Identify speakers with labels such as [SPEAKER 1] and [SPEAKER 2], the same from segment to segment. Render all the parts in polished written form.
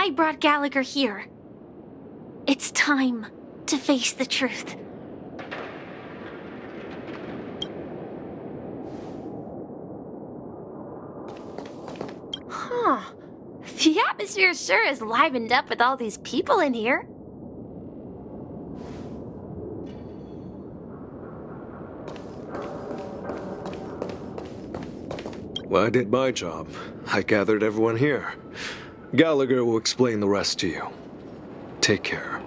[SPEAKER 1] I brought Gallagher here. It's time to face the truth. Huh. The atmosphere sure is livened up with all these people in here.
[SPEAKER 2] Well, I did my job. I gathered everyone here. Gallagher will explain the rest to you. Take care.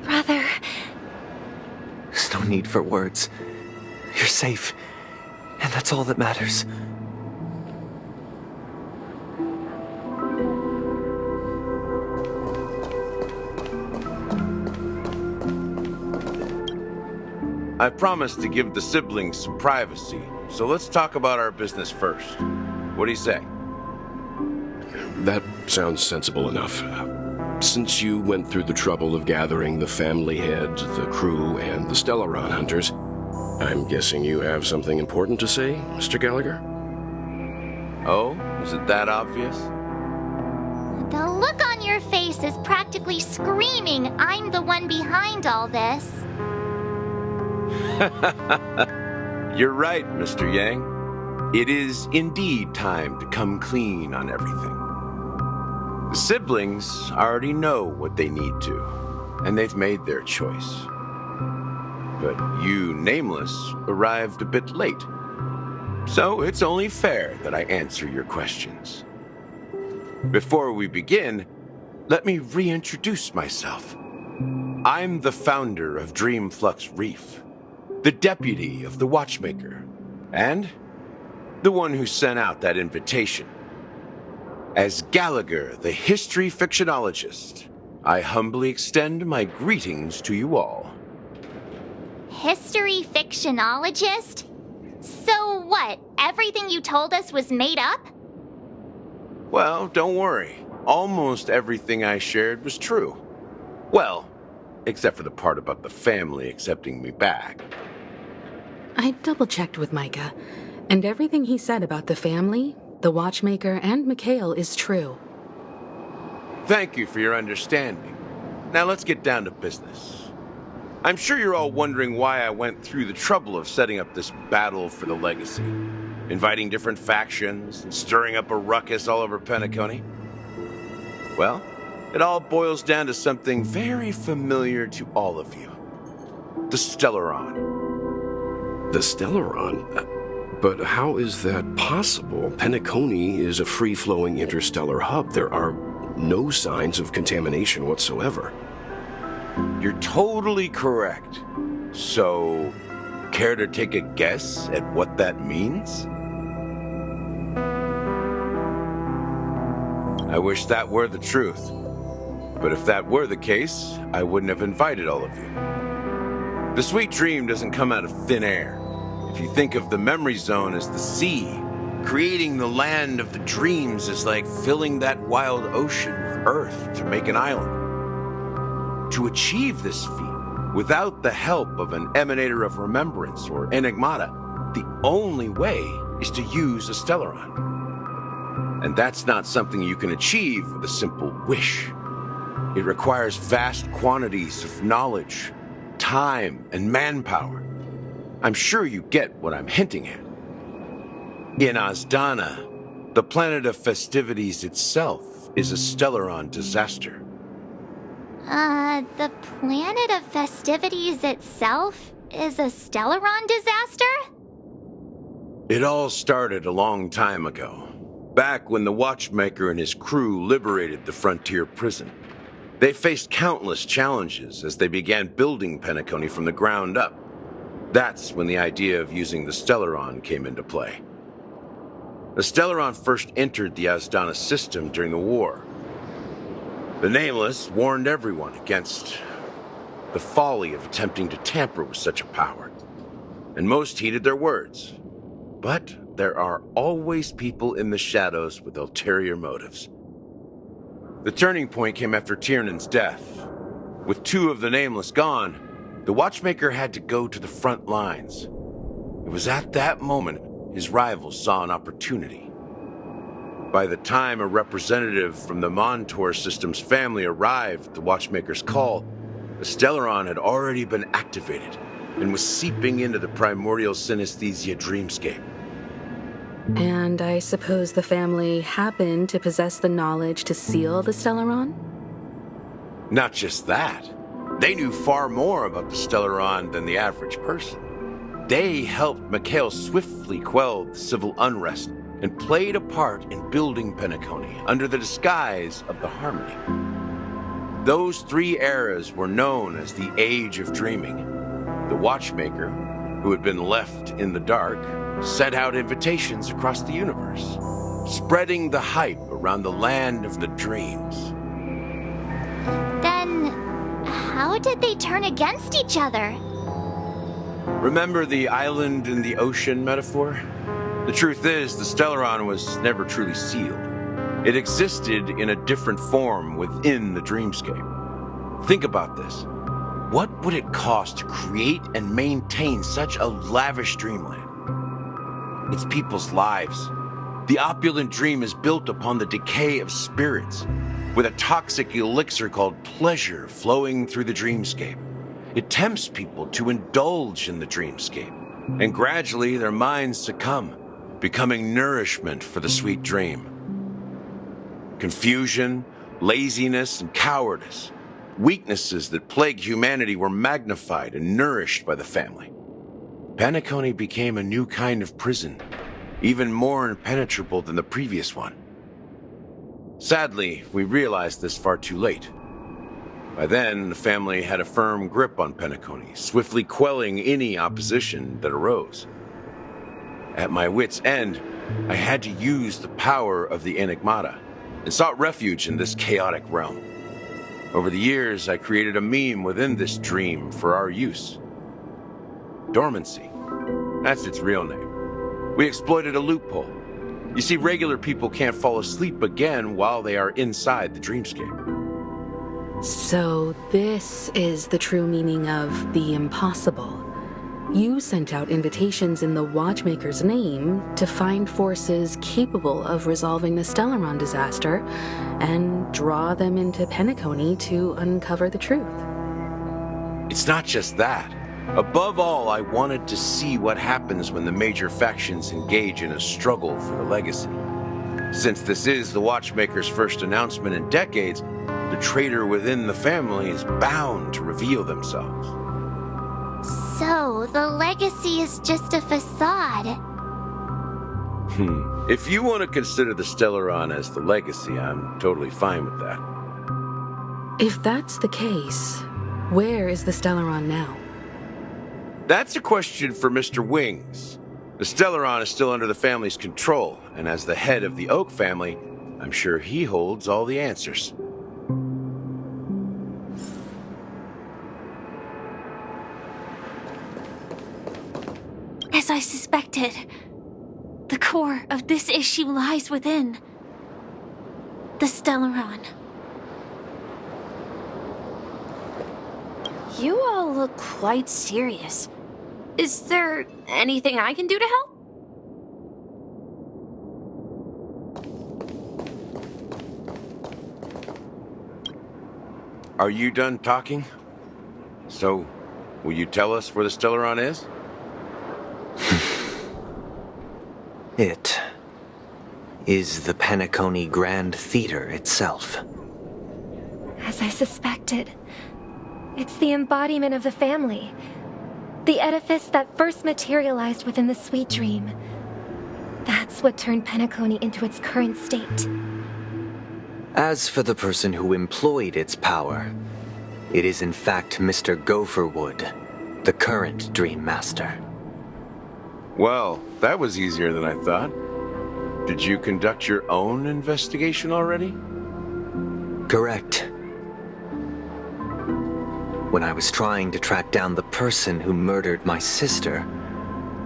[SPEAKER 1] Brother.
[SPEAKER 3] There's no need for words. You're safe, and that's all that matters.
[SPEAKER 4] I promised to give the siblings some privacy, so let's talk about our business first. What do you say?
[SPEAKER 5] That sounds sensible enough. Since you went through the trouble of gathering the family head, the crew, and the Stellaron hunters, I'm guessing you have something important to say, Mr. Gallagher?
[SPEAKER 4] Oh, is it that obvious?
[SPEAKER 6] The look on your face is practically screaming, I'm the one behind all this.
[SPEAKER 4] You're right, Mr. Yang. It is indeed time to come clean on everything. The siblings already know what they need to, and they've made their choice. But you, Nameless, arrived a bit late. So it's only fair that I answer your questions. Before we begin, let me reintroduce myself. I'm the founder of Dreamflux Reef, the deputy of the Watchmaker, and the one who sent out that invitation. As Gallagher, the history fictionologist, I humbly extend my greetings to you all.
[SPEAKER 6] History fictionologist? So what, everything you told us was made up?
[SPEAKER 4] Well, don't worry. Almost everything I shared was true. Well, except for the part about the family accepting me back.
[SPEAKER 7] I double-checked with Micah, and everything he said about the family, the Watchmaker, and Mikhail is true.
[SPEAKER 4] Thank you for your understanding. Now let's get down to business. I'm sure you're all wondering why I went through the trouble of setting up this battle for the legacy, inviting different factions and stirring up a ruckus all over Penacony. Well, it all boils down to something very familiar to all of you. The Stellaron.
[SPEAKER 5] The Stellaron? But how is that possible? Penacony is a free-flowing interstellar hub. There are no signs of contamination whatsoever.
[SPEAKER 4] You're totally correct. So, care to take a guess at what that means? I wish that were the truth. But if that were the case, I wouldn't have invited all of you. The sweet dream doesn't come out of thin air. If you think of the memory zone as the sea, creating the land of the dreams is like filling that wild ocean with earth to make an island. To achieve this feat, without the help of an emanator of remembrance or enigmata, the only way is to use a Stellaron. And that's not something you can achieve with a simple wish. It requires vast quantities of knowledge, time, and manpower. I'm sure you get what I'm hinting at. In Azdana, the planet of festivities itself is a Stellaron disaster.
[SPEAKER 6] The planet of festivities itself is a Stellaron disaster?
[SPEAKER 4] It all started a long time ago, back when the Watchmaker and his crew liberated the frontier prison. They faced countless challenges as they began building Penacony from the ground up. That's when the idea of using the Stellaron came into play. The Stellaron first entered the Azdana system during the war. The Nameless warned everyone against the folly of attempting to tamper with such a power, and most heeded their words. But there are always people in the shadows with ulterior motives. The turning point came after Tiernan's death. With two of the Nameless gone, the Watchmaker had to go to the front lines. It was at that moment his rivals saw an opportunity. By the time a representative from the Montour Systems family arrived at the Watchmaker's call, the Stellaron had already been activated and was seeping into the primordial synesthesia dreamscape.
[SPEAKER 7] And I suppose the family happened to possess the knowledge to seal the Stellaron?
[SPEAKER 4] Not just that. They knew far more about the Stellaron than the average person. They helped Mikhail swiftly quell the civil unrest and played a part in building Penacony under the disguise of the Harmony. Those 3 eras were known as the Age of Dreaming. The Watchmaker, who had been left in the dark, sent out invitations across the universe, spreading the hype around the land of the dreams.
[SPEAKER 6] Then, how did they turn against each other?
[SPEAKER 4] Remember the island in the ocean metaphor? The truth is, the Stellaron was never truly sealed. It existed in a different form within the dreamscape. Think about this. What would it cost to create and maintain such a lavish dreamland? It's people's lives. The opulent dream is built upon the decay of spirits, with a toxic elixir called pleasure flowing through the dreamscape. It tempts people to indulge in the dreamscape, and gradually their minds succumb, becoming nourishment for the sweet dream. Confusion, laziness, and cowardice, weaknesses that plague humanity, were magnified and nourished by the family. Penacony became a new kind of prison, even more impenetrable than the previous one. Sadly, we realized this far too late. By then, the family had a firm grip on Penacony, swiftly quelling any opposition that arose. At my wit's end, I had to use the power of the Enigmata, and sought refuge in this chaotic realm. Over the years, I created a meme within this dream for our use. Dormancy. That's its real name. We exploited a loophole. You see, regular people can't fall asleep again while they are inside the dreamscape.
[SPEAKER 7] So this is the true meaning of the impossible. You sent out invitations in the Watchmaker's name to find forces capable of resolving the Stellaron disaster and draw them into Penacony to uncover the truth.
[SPEAKER 4] It's not just that. Above all, I wanted to see what happens when the major factions engage in a struggle for the legacy. Since this is the Watchmaker's first announcement in decades, the traitor within the family is bound to reveal themselves.
[SPEAKER 6] So, the legacy is just a facade.
[SPEAKER 4] If you want to consider the Stellaron as the legacy, I'm totally fine with that.
[SPEAKER 7] If that's the case, where is the Stellaron now?
[SPEAKER 4] That's a question for Mr. Wings. The Stellaron is still under the family's control, and as the head of the Oak family, I'm sure he holds all the answers.
[SPEAKER 1] As I suspected, the core of this issue lies within the Stellaron. You all look quite serious. Is there anything I can do to help?
[SPEAKER 4] Are you done talking? So, will you tell us where the Stellaron is?
[SPEAKER 3] It is the Penacony Grand Theater itself.
[SPEAKER 8] As I suspected, it's the embodiment of the family. The edifice that first materialized within the sweet dream. That's what turned Penacony into its current state.
[SPEAKER 3] As for the person who employed its power, it is in fact Mr. Gopherwood, the current Dream Master.
[SPEAKER 4] Well, that was easier than I thought. Did you conduct your own investigation already?
[SPEAKER 3] Correct. When I was trying to track down the person who murdered my sister,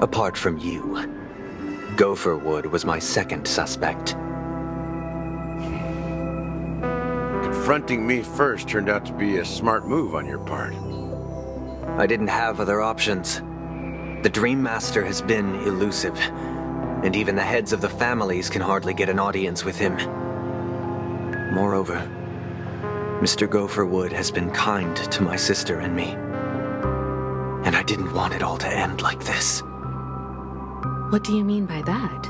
[SPEAKER 3] apart from you, Gopherwood was my second suspect.
[SPEAKER 4] Confronting me first turned out to be a smart move on your part.
[SPEAKER 3] I didn't have other options. The Dream Master has been elusive, and even the heads of the families can hardly get an audience with him. Moreover, Mr. Gopherwood has been kind to my sister and me, and I didn't want it all to end like this.
[SPEAKER 7] What do you mean by that?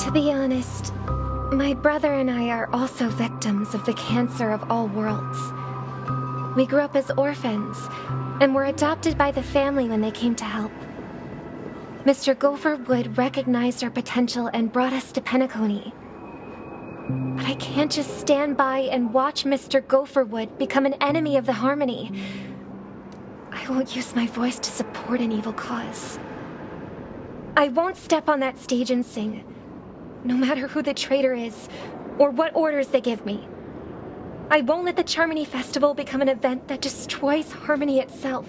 [SPEAKER 8] To be honest, my brother and I are also victims of the cancer of all worlds. We grew up as orphans, and were adopted by the family when they came to help. Mr. Gopherwood recognized our potential and brought us to Penacony. But I can't just stand by and watch Mr. Gopherwood become an enemy of the Harmony. I won't use my voice to support an evil cause. I won't step on that stage and sing, no matter who the traitor is, or what orders they give me. I won't let the Charmony Festival become an event that destroys Harmony itself,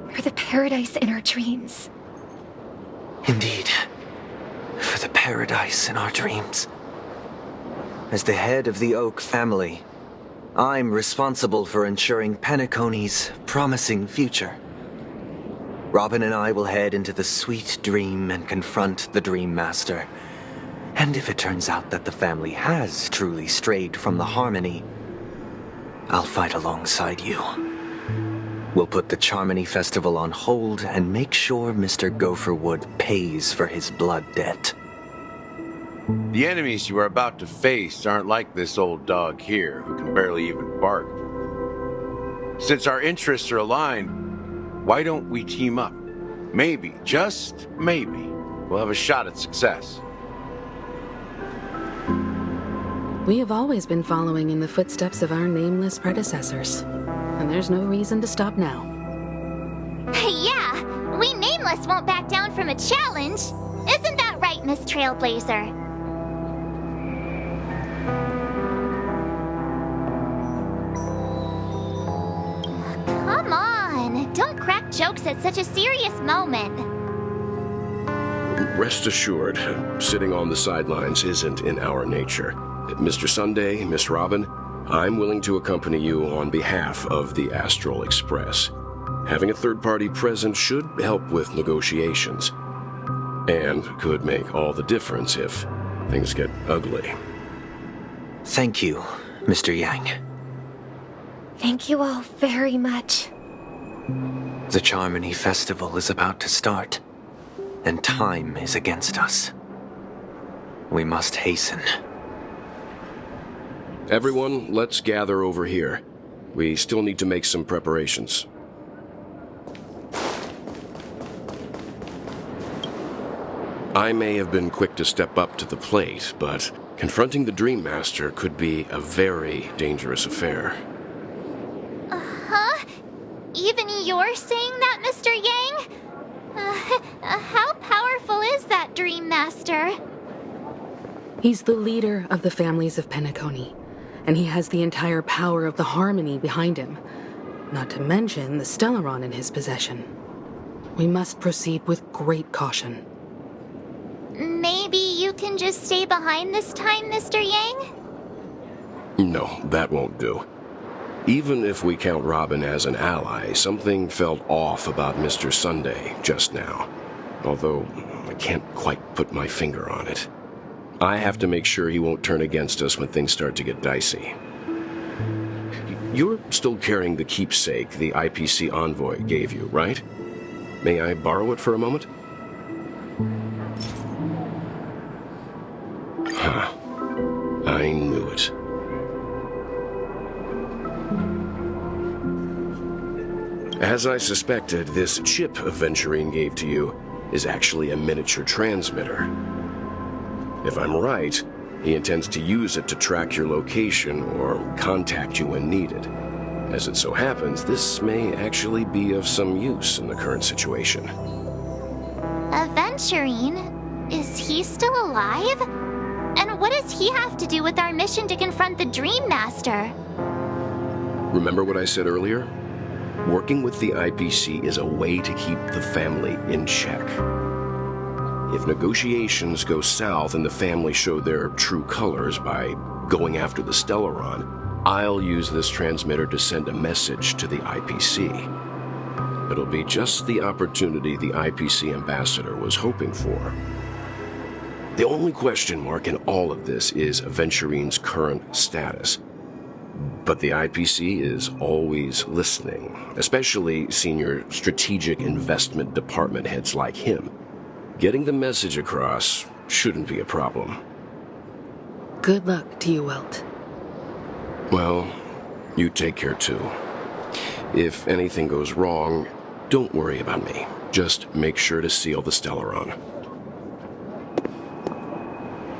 [SPEAKER 8] or the paradise in our dreams.
[SPEAKER 3] Indeed, for the paradise in our dreams. As the head of the Oak family, I'm responsible for ensuring Penacony's promising future. Robin and I will head into the Sweet Dream and confront the Dream Master. And if it turns out that the family has truly strayed from the Harmony, I'll fight alongside you. We'll put the Charmony Festival on hold and make sure Mr. Gopherwood pays for his blood debt.
[SPEAKER 4] The enemies you are about to face aren't like this old dog here, who can barely even bark. Since our interests are aligned, why don't we team up? Maybe, just maybe, we'll have a shot at success.
[SPEAKER 7] We have always been following in the footsteps of our nameless predecessors, and there's no reason to stop now.
[SPEAKER 6] Yeah, we Nameless won't back down from a challenge. Isn't that right, Miss Trailblazer? Come on, don't crack jokes at such a serious moment.
[SPEAKER 5] Rest assured, sitting on the sidelines isn't in our nature. Mr. Sunday, Miss Robin, I'm willing to accompany you on behalf of the Astral Express. Having a third party present should help with negotiations, and could make all the difference if things get ugly.
[SPEAKER 3] Thank you, Mr. Yang.
[SPEAKER 8] Thank you all very much.
[SPEAKER 3] The Charmony Festival is about to start, and time is against us. We must hasten.
[SPEAKER 5] Everyone, let's gather over here. We still need to make some preparations. I may have been quick to step up to the plate, but confronting the Dream Master could be a very dangerous affair.
[SPEAKER 6] Huh? Even you're saying that, Mr. Yang? How powerful is that Dream Master?
[SPEAKER 7] He's the leader of the families of Penacony, and he has the entire power of the Harmony behind him, not to mention the Stellaron in his possession. We must proceed with great caution.
[SPEAKER 6] Maybe you can just stay behind this time, Mr. Yang?
[SPEAKER 5] No, that won't do. Even if we count Robin as an ally, something felt off about Mr. Sunday just now. Although, I can't quite put my finger on it. I have to make sure he won't turn against us when things start to get dicey. You're still carrying the keepsake the IPC envoy gave you, right? May I borrow it for a moment? Huh. I knew it. As I suspected, this chip Aventurine gave to you is actually a miniature transmitter. If I'm right, he intends to use it to track your location or contact you when needed. As it so happens, this may actually be of some use in the current situation.
[SPEAKER 6] Aventurine? Is he still alive? And what does he have to do with our mission to confront the Dream Master?
[SPEAKER 5] Remember what I said earlier? Working with the IPC is a way to keep the family in check. If negotiations go south and the family show their true colors by going after the Stellaron, I'll use this transmitter to send a message to the IPC. It'll be just the opportunity the IPC ambassador was hoping for. The only question mark in all of this is Aventurine's current status. But the IPC is always listening, especially senior strategic investment department heads like him. Getting the message across shouldn't be a problem.
[SPEAKER 7] Good luck to you, Welt.
[SPEAKER 5] Well, you take care too. If anything goes wrong, don't worry about me. Just make sure to seal the Stellaron.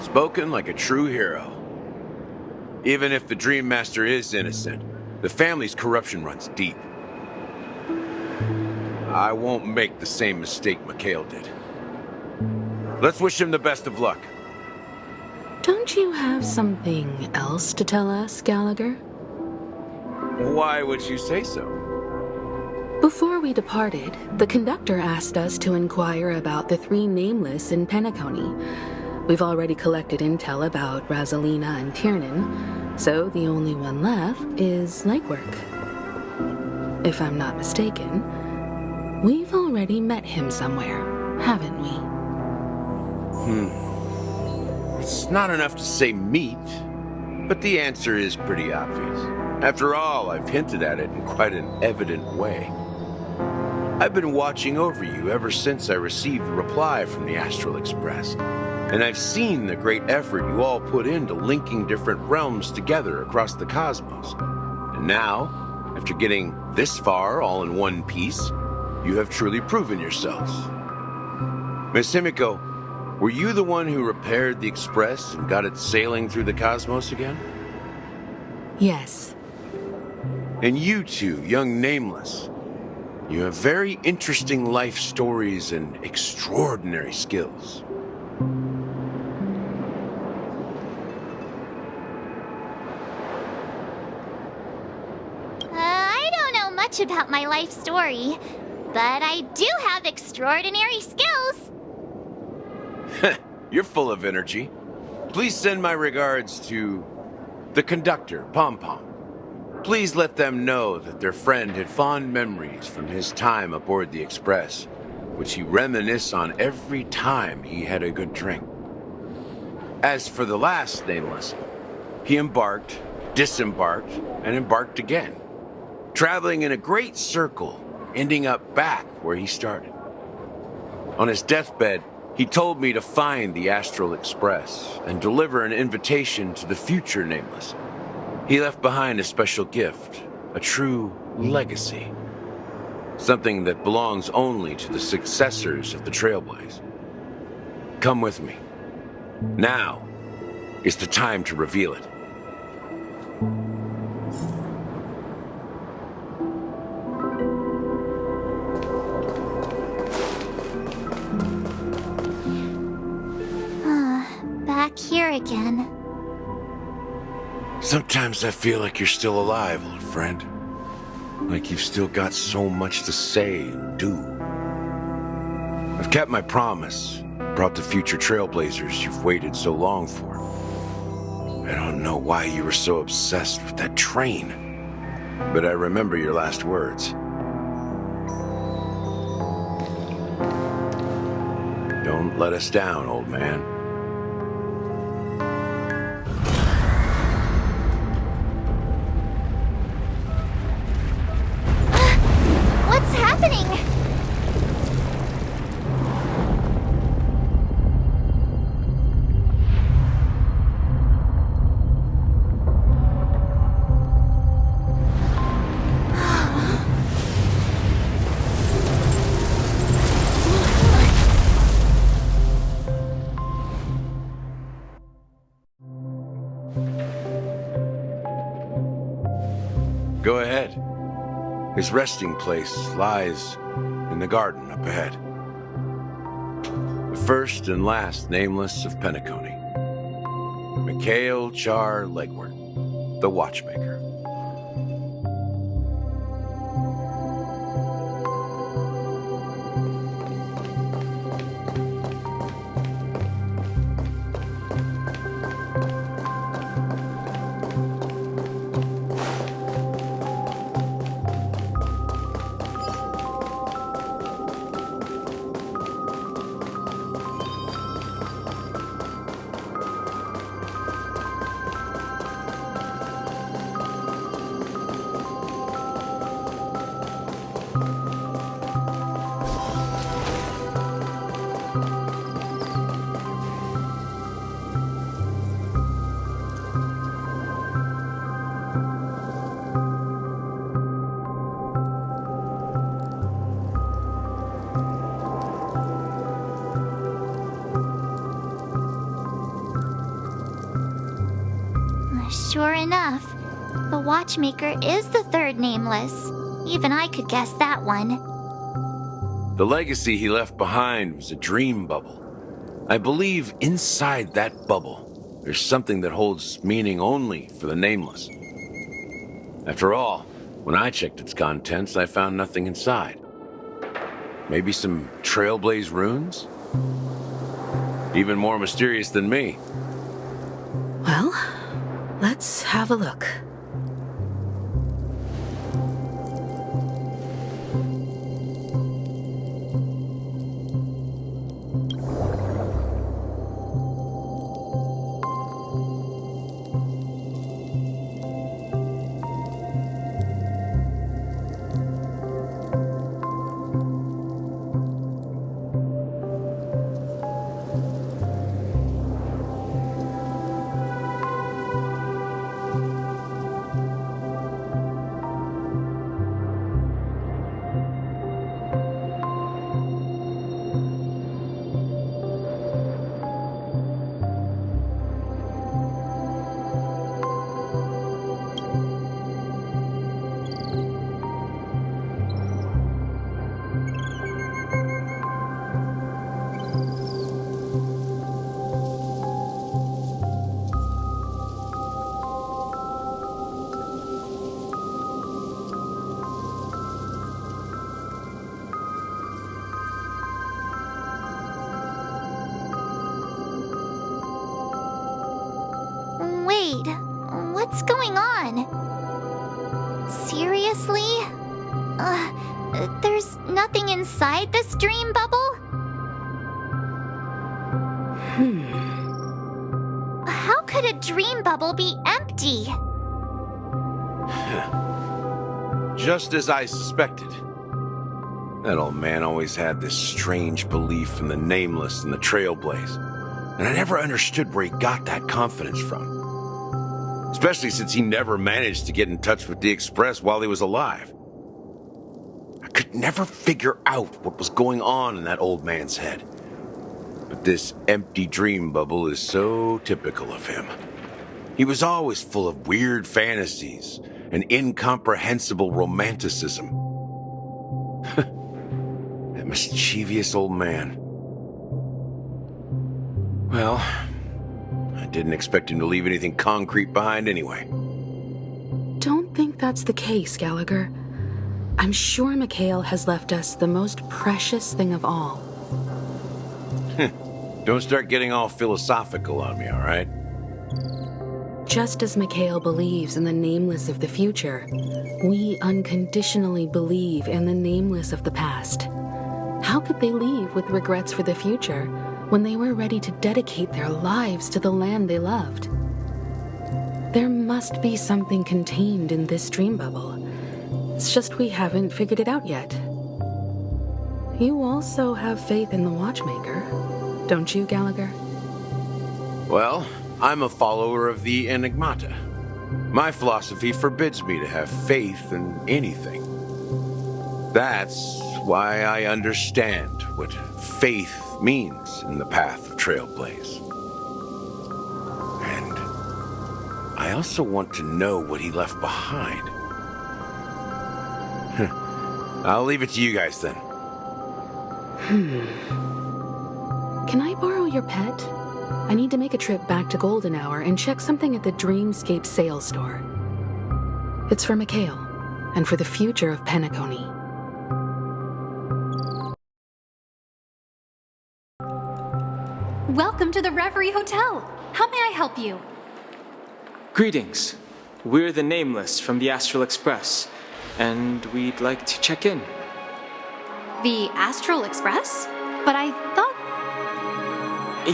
[SPEAKER 4] Spoken like a true hero. Even if the Dream Master is innocent, the family's corruption runs deep. I won't make the same mistake Mikhail did. Let's wish him the best of luck.
[SPEAKER 7] Don't you have something else to tell us, Gallagher?
[SPEAKER 4] Why would you say so?
[SPEAKER 7] Before we departed, the conductor asked us to inquire about the 3 nameless in Penacony. We've already collected intel about Rosalina and Tiernan, so the only one left is Legwork. If I'm not mistaken, we've already met him somewhere, haven't we?
[SPEAKER 4] It's not enough to say meet, but the answer is pretty obvious. After all, I've hinted at it in quite an evident way. I've been watching over you ever since I received the reply from the Astral Express. And I've seen the great effort you all put into linking different realms together across the cosmos. And now, after getting this far all in one piece, you have truly proven yourselves. Miss Himiko, were you the one who repaired the Express and got it sailing through the cosmos again?
[SPEAKER 7] Yes.
[SPEAKER 4] And you two, young Nameless, you have very interesting life stories and extraordinary skills.
[SPEAKER 6] I don't know much about my life story, but I do have extraordinary skills.
[SPEAKER 4] You're full of energy. Please send my regards to the conductor, Pom Pom. Please let them know that their friend had fond memories from his time aboard the Express, which he reminisced on every time he had a good drink. As for the last Nameless, he embarked, disembarked, and embarked again, traveling in a great circle, ending up back where he started. On his deathbed, he told me to find the Astral Express and deliver an invitation to the future Nameless. He left behind a special gift, a true legacy. Something that belongs only to the successors of the Trailblaze. Come with me. Now is the time to reveal it.
[SPEAKER 6] Back here again.
[SPEAKER 4] Sometimes I feel like you're still alive, old friend. Like you've still got so much to say and do. I've kept my promise, brought the future Trailblazers you've waited so long for. I don't know why you were so obsessed with that train, but I remember your last words. Don't let us down, old man.
[SPEAKER 6] What's happening?
[SPEAKER 4] Go ahead. His resting place lies in the garden up ahead. The first and last Nameless of Penacony. Mikhail Char Legwork, the Watchmaker.
[SPEAKER 6] Sure enough, the watchmaker is the third nameless. Even I could guess that one.
[SPEAKER 4] The legacy he left behind was a dream bubble. I believe inside that bubble, there's something that holds meaning only for the nameless. After all, when I checked its contents, I found nothing inside. Maybe some Trailblaze runes? Even more mysterious than me.
[SPEAKER 7] Well, let's have a look.
[SPEAKER 6] Wait, what's going on? Seriously? There's nothing inside this dream bubble? How could a dream bubble be empty?
[SPEAKER 4] Just as I suspected. That old man always had this strange belief in the nameless and the Trailblaze, and I never understood where he got that confidence from. Especially since he never managed to get in touch with the Express while he was alive. I could never figure out what was going on in that old man's head. But this empty dream bubble is so typical of him. He was always full of weird fantasies and incomprehensible romanticism. That mischievous old man. Well, I didn't expect him to leave anything concrete behind anyway.
[SPEAKER 7] Don't think that's the case, Gallagher. I'm sure Mikhail has left us the most precious thing of all.
[SPEAKER 4] Don't start getting all philosophical on me, all right?
[SPEAKER 7] Just as Mikhail believes in the nameless of the future, we unconditionally believe in the nameless of the past. How could they leave with regrets for the future when they were ready to dedicate their lives to the land they loved? There must be something contained in this dream bubble. It's just we haven't figured it out yet. You also have faith in the watchmaker, don't you, Gallagher?
[SPEAKER 4] Well, I'm a follower of the Enigmata. My philosophy forbids me to have faith in anything. That's why I understand what faith means in the path of Trailblaze. And I also want to know what he left behind. I'll leave it to you guys then.
[SPEAKER 7] Can I borrow your pet? I need to make a trip back to Golden Hour and check something at the Dreamscape sales store. It's for Mikhail, and for the future of Penacony.
[SPEAKER 9] Welcome to the Reverie Hotel. How may I help you?
[SPEAKER 10] Greetings. We're the Nameless from the Astral Express, and we'd like to check in.
[SPEAKER 9] The Astral Express? But I thought...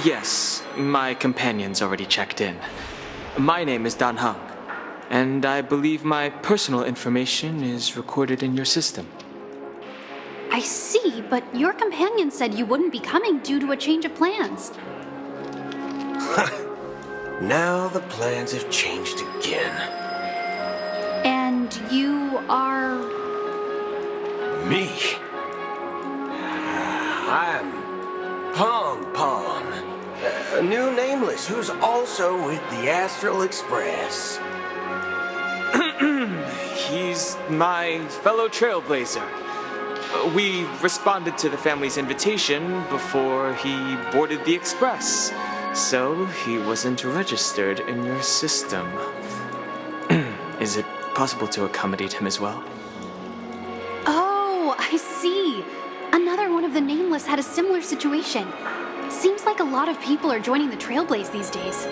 [SPEAKER 10] Yes, my companion's already checked in. My name is Dan Hung, and I believe my personal information is recorded in your system.
[SPEAKER 9] I see, but your companion said you wouldn't be coming due to a change of plans.
[SPEAKER 11] Now the plans have changed again.
[SPEAKER 9] And you are...
[SPEAKER 11] Me? I'm Pong Pong. A new nameless who's also with the Astral Express.
[SPEAKER 10] He's my fellow Trailblazer. We responded to the family's invitation before he boarded the Express, so he wasn't registered in your system. Is it possible to accommodate him as well?
[SPEAKER 9] Oh, I see. Another one of the Nameless had a similar situation. Seems like a lot of people are joining the Trailblaze these days.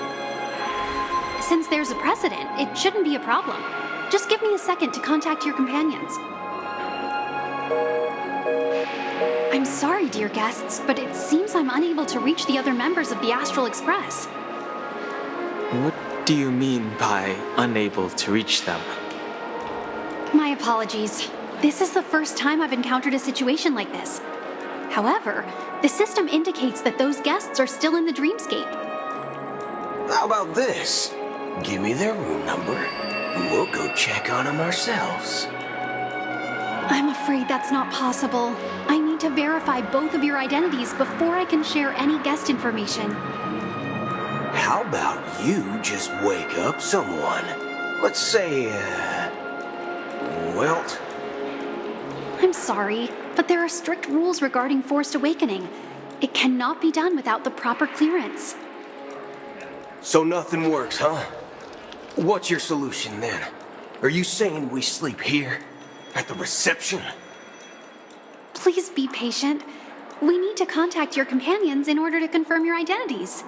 [SPEAKER 9] Since there's a precedent, it shouldn't be a problem. Just give me a second to contact your companions. I'm sorry, dear guests, but it seems I'm unable to reach the other members of the Astral Express.
[SPEAKER 10] What do you mean by unable to reach them?
[SPEAKER 9] My apologies. This is the first time I've encountered a situation like this. However, the system indicates that those guests are still in the dreamscape.
[SPEAKER 11] How about this? Give me their room number, and we'll go check on them ourselves.
[SPEAKER 9] I'm afraid that's not possible. I need to verify both of your identities before I can share any guest information.
[SPEAKER 11] How about you just wake up someone? Let's say, Welt?
[SPEAKER 9] I'm sorry, but there are strict rules regarding forced awakening. It cannot be done without the proper clearance.
[SPEAKER 11] So nothing works, huh? What's your solution then? Are you saying we sleep here? At the reception?
[SPEAKER 9] Please be patient. We need to contact your companions in order to confirm your identities.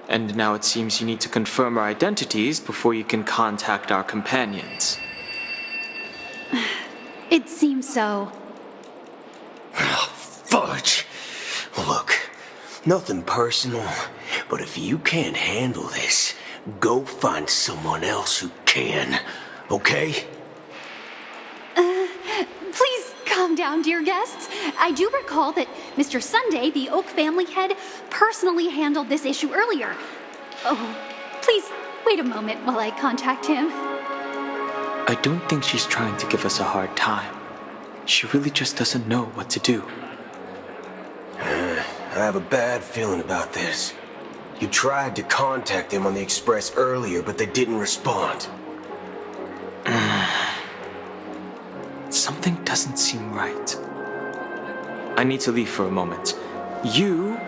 [SPEAKER 10] And now it seems you need to confirm our identities before you can contact our companions.
[SPEAKER 9] It seems so.
[SPEAKER 11] Oh, fudge! Look, nothing personal, but if you can't handle this, go find someone else who can, okay?
[SPEAKER 9] Please calm down, dear guests. I do recall that Mr. Sunday, the Oak family head, personally handled this issue earlier. Oh, please wait a moment while I contact him.
[SPEAKER 10] I don't think she's trying to give us a hard time. She really just doesn't know what to do.
[SPEAKER 11] I have a bad feeling about this. You tried to contact them on the Express earlier, but they didn't respond.
[SPEAKER 10] Something doesn't seem right. I need to leave for a moment. You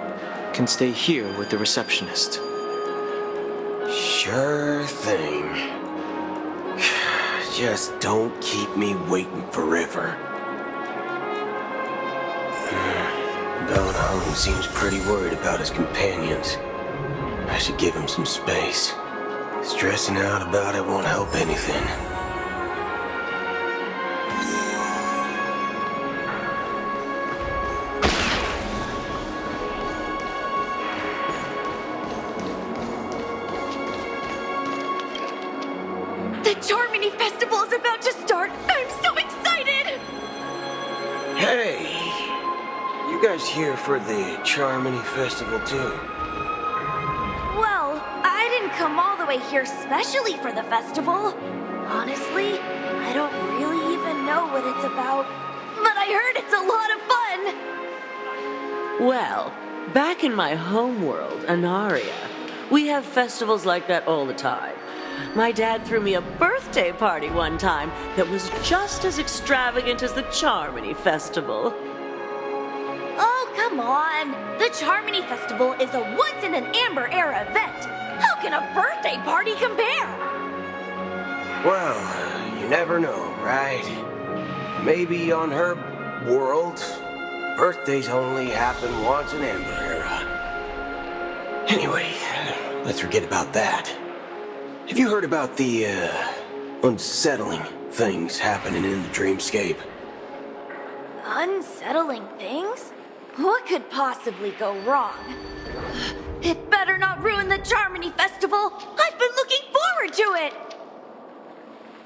[SPEAKER 10] can stay here with the receptionist.
[SPEAKER 11] Sure thing. Just don't keep me waiting forever. Don seems pretty worried about his companions. I should give him some space. Stressing out about it won't help anything.
[SPEAKER 1] The Charmony Festival is about to start! I'm so excited!
[SPEAKER 11] Hey! You guys here for the Charmony Festival too?
[SPEAKER 1] Well, I didn't come all the way here specially for the festival. Honestly, I don't really even know what it's about. But I heard it's a lot of fun!
[SPEAKER 12] Well, back in my homeworld, Anaria, we have festivals like that all the time. My dad threw me a birthday party one time that was just as extravagant as the Charmony Festival.
[SPEAKER 1] Oh, come on! The Charmony Festival is a once-in-an-amber era event. How can a birthday party compare?
[SPEAKER 11] Well, you never know, right? Maybe on her world, birthdays only happen once in Amber Era. Anyway, let's forget about that. Have you heard about the, unsettling things happening in the dreamscape?
[SPEAKER 1] Unsettling things? What could possibly go wrong? It better not ruin the Charmony Festival! I've been looking forward to it!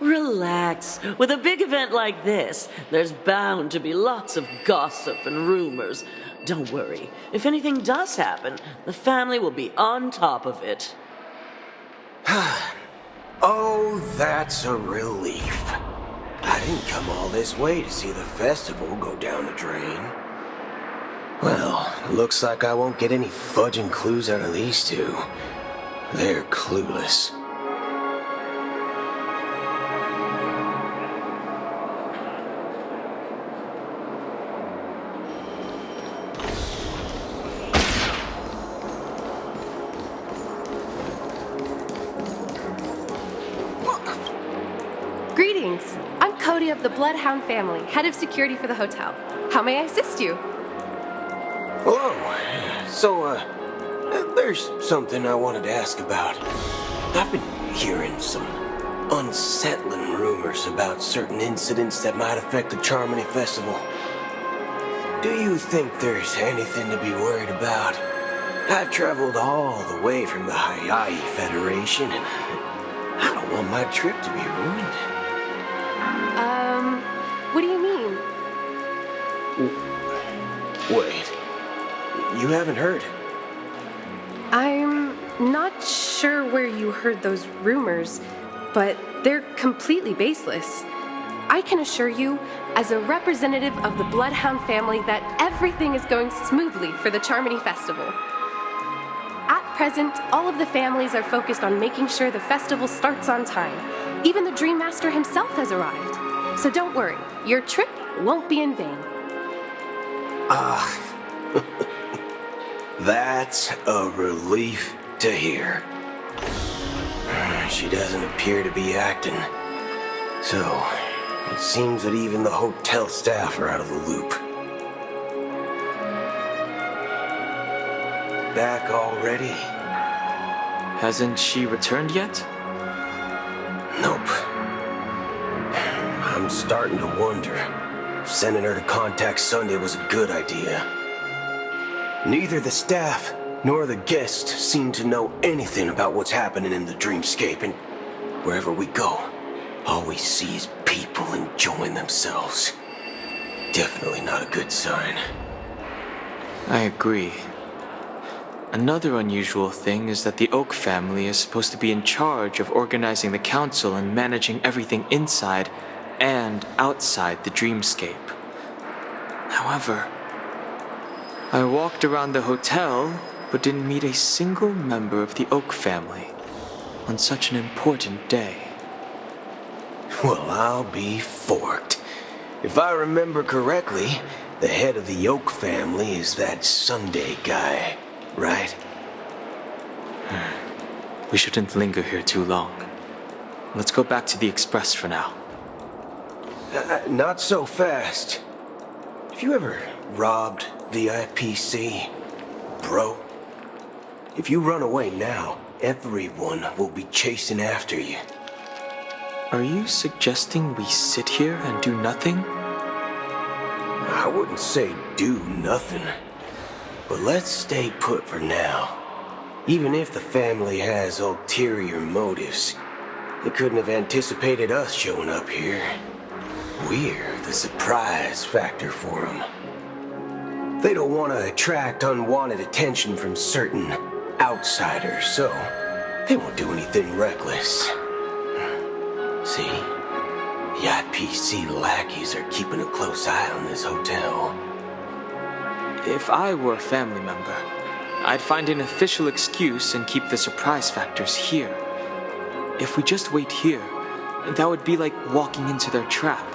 [SPEAKER 12] Relax. With a big event like this, there's bound to be lots of gossip and rumors. Don't worry. If anything does happen, the family will be on top of it.
[SPEAKER 11] Oh, that's a relief. I didn't come all this way to see the festival go down the drain. Well, looks like I won't get any fudging clues out of these two. They're clueless.
[SPEAKER 13] Greetings. I'm Cody of the Bloodhound family, head of security for the hotel. How may I assist you?
[SPEAKER 11] Hello. So, there's something I wanted to ask about. I've been hearing some unsettling rumors about certain incidents that might affect the Charmony Festival. Do you think there's anything to be worried about? I've traveled all the way from the Hayaii Federation, and I don't want my trip to be ruined.
[SPEAKER 13] What do you mean?
[SPEAKER 11] Wait, you haven't heard?
[SPEAKER 13] I'm not sure where you heard those rumors, but they're completely baseless. I can assure you, as a representative of the Bloodhound family, that everything is going smoothly for the Charmony Festival. At present, all of the families are focused on making sure the festival starts on time. Even the Dream Master himself has arrived. So don't worry, your trip won't be in vain.
[SPEAKER 11] That's a relief to hear. She doesn't appear to be acting. So, it seems that even the hotel staff are out of the loop. Back already?
[SPEAKER 10] Hasn't she returned yet?
[SPEAKER 11] Nope. I'm starting to wonder if sending her to Contact Sunday was a good idea. Neither the staff nor the guests seem to know anything about what's happening in the dreamscape, and wherever we go, all we see is people enjoying themselves. Definitely not a good sign.
[SPEAKER 10] I agree. Another unusual thing is that the Oak family is supposed to be in charge of organizing the council and managing everything inside and outside the dreamscape. However, I walked around the hotel but didn't meet a single member of the Oak family on such an important day.
[SPEAKER 11] Well, I'll be forked. If I remember correctly, the head of the Oak family is that Sunday guy, right?
[SPEAKER 10] We shouldn't linger here too long. Let's go back to the Express for now.
[SPEAKER 11] Not so fast. Have you ever robbed the IPC, bro? If you run away now, everyone will be chasing after you.
[SPEAKER 10] Are you suggesting we sit here and do nothing?
[SPEAKER 11] I wouldn't say do nothing, but let's stay put for now. Even if the family has ulterior motives, they couldn't have anticipated us showing up here. We're the surprise factor for them. They don't want to attract unwanted attention from certain outsiders, so they won't do anything reckless. See, the IPC lackeys are keeping a close eye on this hotel.
[SPEAKER 10] If I were a family member, I'd find an official excuse and keep the surprise factors here. If we just wait here, that would be like walking into their trap.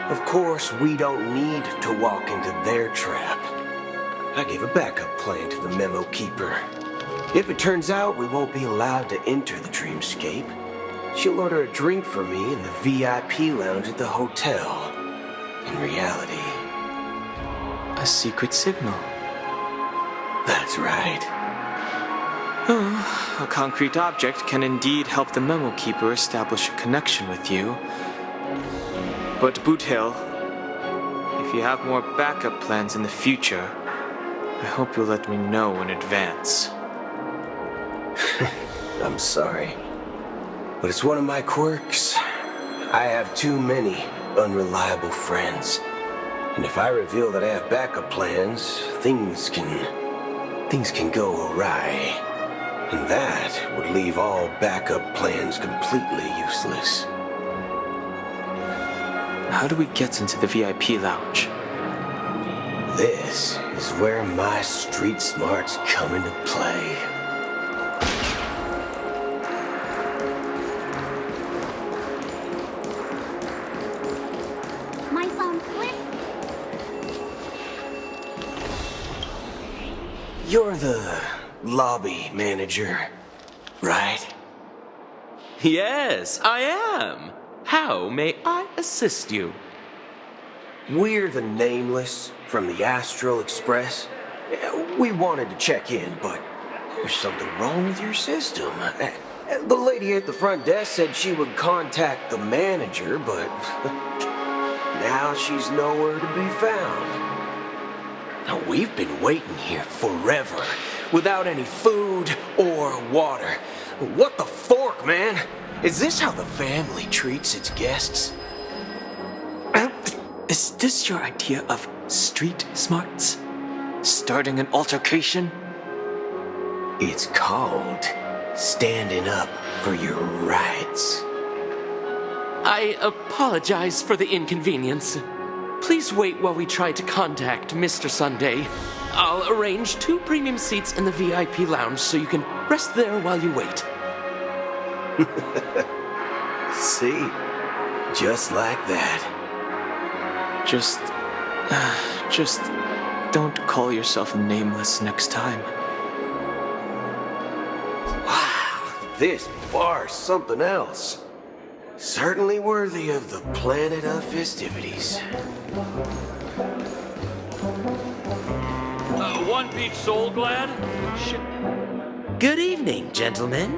[SPEAKER 11] Of course, we don't need to walk into their trap. I gave a backup plan to the memo keeper. If it turns out we won't be allowed to enter the dreamscape, she'll order a drink for me in the VIP lounge at the hotel. In reality,
[SPEAKER 10] a secret signal.
[SPEAKER 11] That's right.
[SPEAKER 10] A concrete object can indeed help the memo keeper establish a connection with you. But Boot Hill, if you have more backup plans in the future, I hope you'll let me know in advance.
[SPEAKER 11] I'm sorry, but it's one of my quirks. I have too many unreliable friends. And if I reveal that I have backup plans, things can go awry. And that would leave all backup plans completely useless.
[SPEAKER 10] How do we get into the VIP lounge?
[SPEAKER 11] This is where my street smarts come into play.
[SPEAKER 6] My phone clicked.
[SPEAKER 11] You're the lobby manager, right?
[SPEAKER 14] Yes, I am. How may I assist you?
[SPEAKER 11] We're the Nameless from the Astral Express. We wanted to check in, but there's something wrong with your system. The lady at the front desk said she would contact the manager, but now she's nowhere to be found. Now, we've been waiting here forever, without any food or water. What the fork, man? Is this how the family treats its guests?
[SPEAKER 10] Is this your idea of street smarts? Starting an altercation?
[SPEAKER 11] It's called standing up for your rights.
[SPEAKER 14] I apologize for the inconvenience. Please wait while we try to contact Mr. Sunday. I'll arrange 2 premium seats in the VIP lounge so you can rest there while you wait.
[SPEAKER 11] See? Just like that.
[SPEAKER 10] Just don't call yourself Nameless next time.
[SPEAKER 11] Wow, this bar's something else. Certainly worthy of the planet of festivities.
[SPEAKER 15] One Peach Soul Glad?
[SPEAKER 12] Good evening, gentlemen.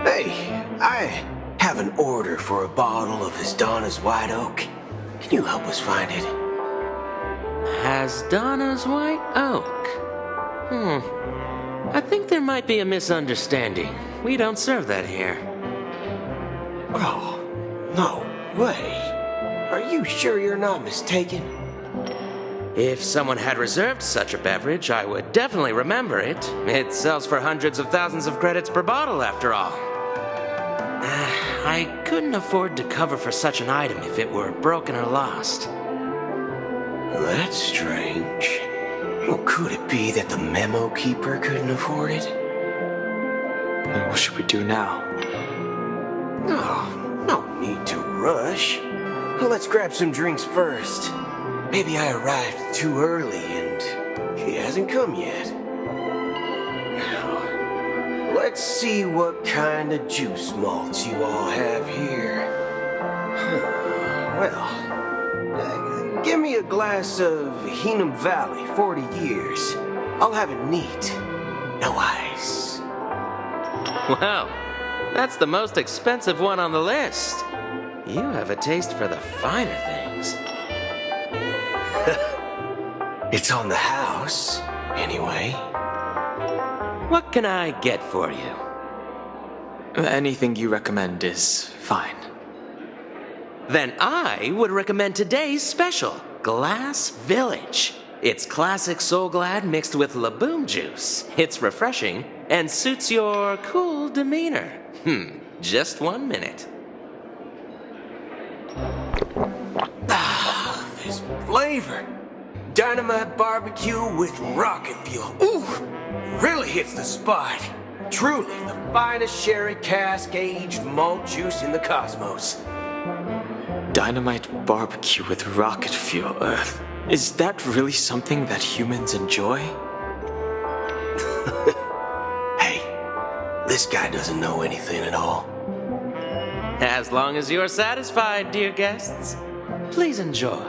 [SPEAKER 11] Hey, I have an order for a bottle of Hasdana's White Oak. Can you help us find it?
[SPEAKER 12] Hasdana's White Oak. I think there might be a misunderstanding. We don't serve that here.
[SPEAKER 11] Oh, no way. Are you sure you're not mistaken?
[SPEAKER 12] If someone had reserved such a beverage, I would definitely remember it. It sells for hundreds of thousands of credits per bottle, after all. I couldn't afford to cover for such an item if it were broken or lost.
[SPEAKER 11] That's strange. Well, could it be that the memo keeper couldn't afford it?
[SPEAKER 10] Then what should we do now?
[SPEAKER 11] Oh, no need to rush. Well, let's grab some drinks first. Maybe I arrived too early and he hasn't come yet. Now, let's see what kind of juice malts you all have here. Well, give me a glass of Heenum Valley, 40 years. I'll have it neat. No ice.
[SPEAKER 12] Wow, that's the most expensive one on the list. You have a taste for the finer things.
[SPEAKER 11] It's on the house, anyway.
[SPEAKER 12] What can I get for you?
[SPEAKER 10] Anything you recommend is fine.
[SPEAKER 12] Then I would recommend today's special, Glass Village. It's classic Soul Glad mixed with Laboom juice. It's refreshing and suits your cool demeanor. Just 1 minute.
[SPEAKER 11] Ah, this flavor. Dynamite barbecue with rocket fuel. Ooh, really hits the spot. Truly the finest sherry cask aged malt juice in the cosmos.
[SPEAKER 10] Dynamite barbecue with rocket fuel. Is that really something that humans enjoy?
[SPEAKER 11] Hey, this guy doesn't know anything at all.
[SPEAKER 12] As long as you're satisfied, dear guests, please enjoy.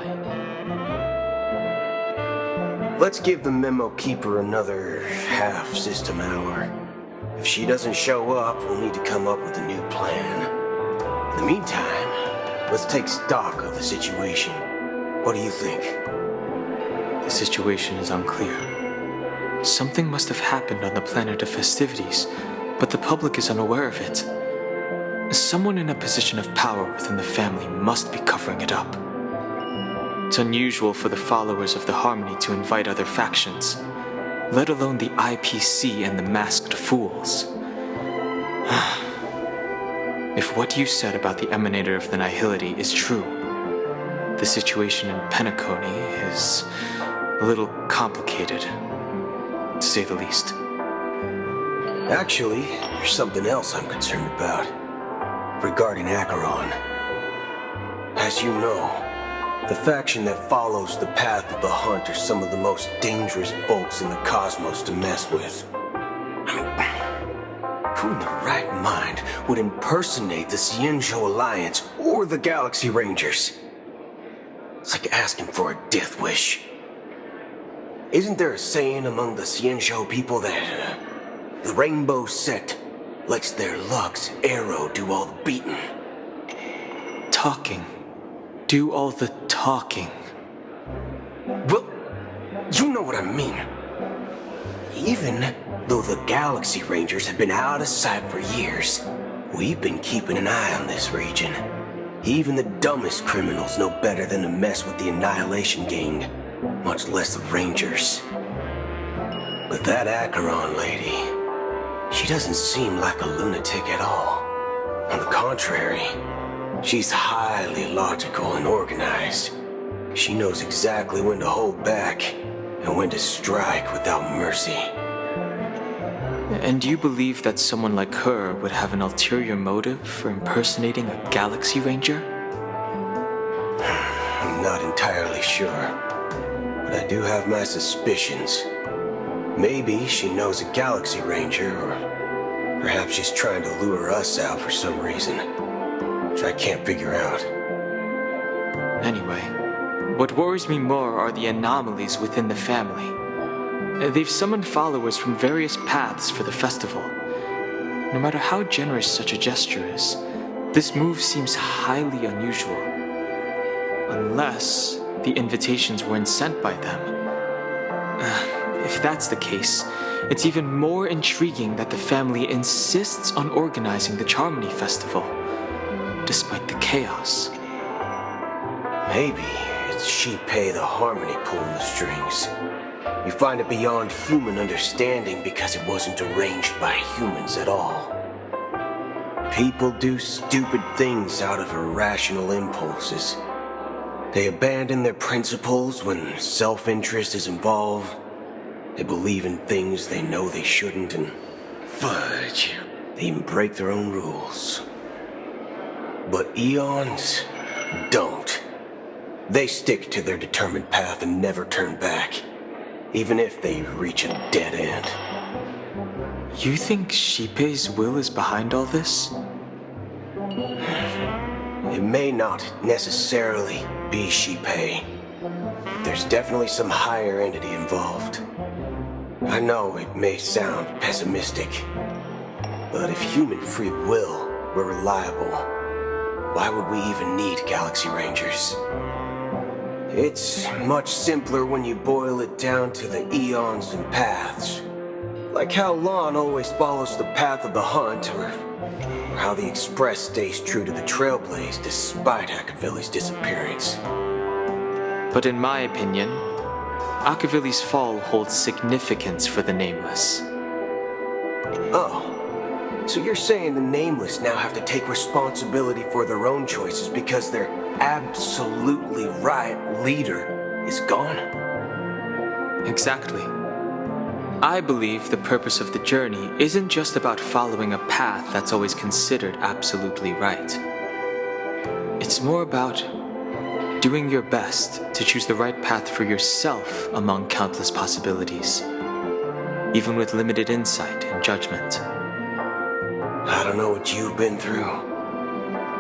[SPEAKER 11] Let's give the memo keeper another half system hour. If she doesn't show up, we'll need to come up with a new plan. In the meantime, let's take stock of the situation. What do you think?
[SPEAKER 10] The situation is unclear. Something must have happened on the planet of festivities, but the public is unaware of it. Someone in a position of power within the family must be covering it up. It's unusual for the followers of the Harmony to invite other factions, let alone the IPC and the Masked Fools. If what you said about the Emanator of the Nihility is true, the situation in Penacony is a little complicated, to say the least.
[SPEAKER 11] Actually, there's something else I'm concerned about. Regarding Acheron. As you know, the faction that follows the path of the hunt are some of the most dangerous folks in the cosmos to mess with. I mean, who in the right mind would impersonate the Xianzhou Alliance or the Galaxy Rangers? It's like asking for a death wish. Isn't there a saying among the Xianzhou people that the Rainbow Sect lets their Lux arrow do all the beating?
[SPEAKER 10] Talking. Do all the talking.
[SPEAKER 11] Well, you know what I mean. Even though the Galaxy Rangers have been out of sight for years, we've been keeping an eye on this region. Even the dumbest criminals know better than to mess with the Annihilation Gang, much less the Rangers. But that Acheron lady, she doesn't seem like a lunatic at all. On the contrary, she's highly logical and organized. She knows exactly when to hold back and when to strike without mercy.
[SPEAKER 10] And you believe that someone like her would have an ulterior motive for impersonating a Galaxy Ranger?
[SPEAKER 11] I'm not entirely sure, but I do have my suspicions. Maybe she knows a Galaxy Ranger, or perhaps she's trying to lure us out for some reason, which I can't figure out.
[SPEAKER 10] Anyway, what worries me more are the anomalies within the family. They've summoned followers from various paths for the festival. No matter how generous such a gesture is, this move seems highly unusual. Unless the invitations weren't sent by them. If that's the case, it's even more intriguing that the family insists on organizing the Charmony Festival, despite the chaos.
[SPEAKER 11] Maybe it's Shipei the Harmony pulling the strings. You find it beyond human understanding because it wasn't arranged by humans at all. People do stupid things out of irrational impulses. They abandon their principles when self-interest is involved. They believe in things they know they shouldn't, and fudge, they even break their own rules. But Eons don't. They stick to their determined path and never turn back, even if they reach a dead end.
[SPEAKER 10] You think Shipei's will is behind all this?
[SPEAKER 11] It may not necessarily be Shipei. There's definitely some higher entity involved. I know it may sound pessimistic, but if human free will were reliable, why would we even need Galaxy Rangers? It's much simpler when you boil it down to the eons and paths. Like how Lon always follows the path of the hunt, or how the Express stays true to the Trailblaze despite Akavili's disappearance.
[SPEAKER 10] But in my opinion, Akavili's fall holds significance for the Nameless.
[SPEAKER 11] Oh, so you're saying the Nameless now have to take responsibility for their own choices because their absolutely right leader is gone?
[SPEAKER 10] Exactly. I believe the purpose of the journey isn't just about following a path that's always considered absolutely right. It's more about doing your best to choose the right path for yourself among countless possibilities, even with limited insight and judgment.
[SPEAKER 11] I don't know what you've been through,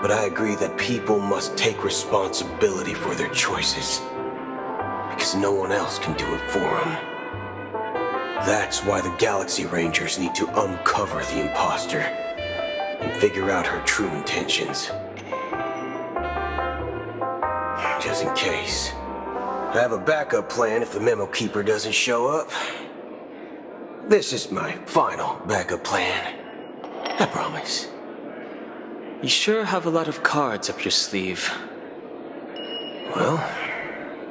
[SPEAKER 11] but I agree that people must take responsibility for their choices, because no one else can do it for them. That's why the Galaxy Rangers need to uncover the imposter and figure out her true intentions. Just in case, I have a backup plan if the Memo Keeper doesn't show up. This is my final backup plan. I promise.
[SPEAKER 10] You sure have a lot of cards up your sleeve.
[SPEAKER 11] Well,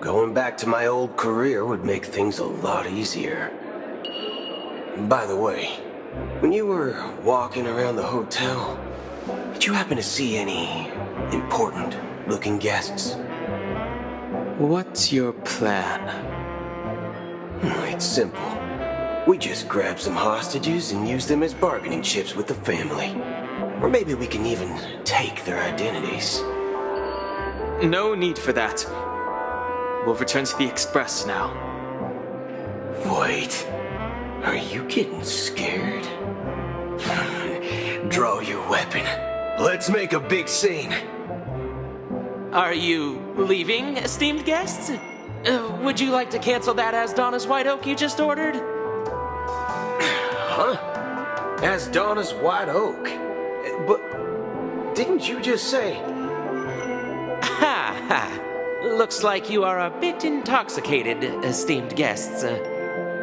[SPEAKER 11] going back to my old career would make things a lot easier. By the way, when you were walking around the hotel, did you happen to see any important-looking guests?
[SPEAKER 10] What's your plan?
[SPEAKER 11] It's simple. We just grab some hostages and use them as bargaining chips with the family. Or maybe we can even take their identities.
[SPEAKER 10] No need for that. We'll return to the Express now.
[SPEAKER 11] Wait. Are you getting scared? Draw your weapon. Let's make a big scene.
[SPEAKER 14] Are you leaving, esteemed guests? Would you like to cancel that Asdana's White Oak you just ordered?
[SPEAKER 11] Huh? Asdana's White Oak? But didn't you just say...
[SPEAKER 14] Ha ha! Looks like you are a bit intoxicated, esteemed guests.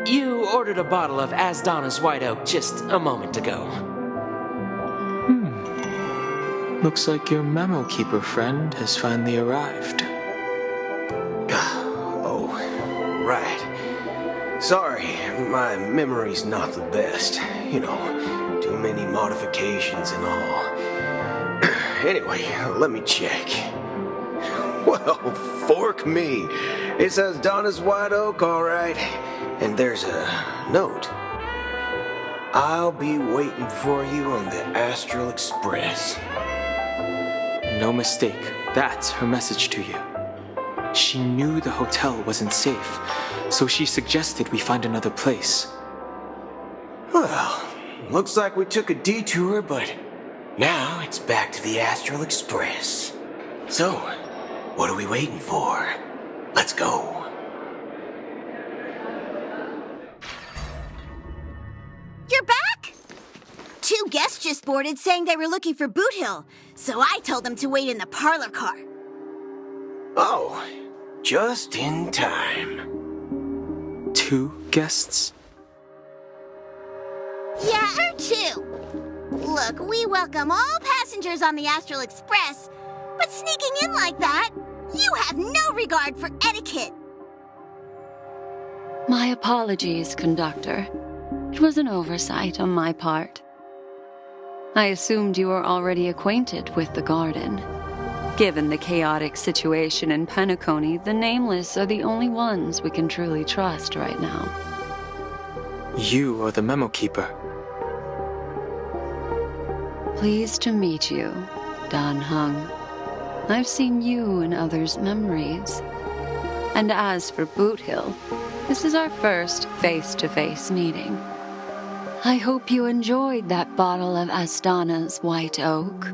[SPEAKER 14] You ordered a bottle of Asdana's White Oak just a moment ago.
[SPEAKER 10] Looks like your memo keeper friend has finally arrived.
[SPEAKER 11] Oh, right. Sorry, my memory's not the best. You know, too many modifications and all. Anyway, let me check. Well, fork me. It says Donna's White Oak, all right. And there's a note. I'll be waiting for you on the Astral Express.
[SPEAKER 10] No mistake. That's her message to you. She knew the hotel wasn't safe, so she suggested we find another place.
[SPEAKER 11] Well, looks like we took a detour, but now it's back to the Astral Express. So, what are we waiting for? Let's go.
[SPEAKER 1] You're back? 2 guests just boarded saying they were looking for Boot Hill, so I told them to wait in the parlor car.
[SPEAKER 11] Oh, just in time.
[SPEAKER 10] 2 guests?
[SPEAKER 1] Yeah, 2. Look, we welcome all passengers on the Astral Express, but sneaking in like that, you have no regard for etiquette.
[SPEAKER 16] My apologies, conductor. It was an oversight on my part. I assumed you were already acquainted with the garden. Given the chaotic situation in Penacony, the Nameless are the only ones we can truly trust right now.
[SPEAKER 10] You are the memo keeper.
[SPEAKER 16] Pleased to meet you, Dan Hung. I've seen you in others' memories. And as for Boot Hill, this is our first face-to-face meeting. I hope you enjoyed that bottle of Asdana's White Oak.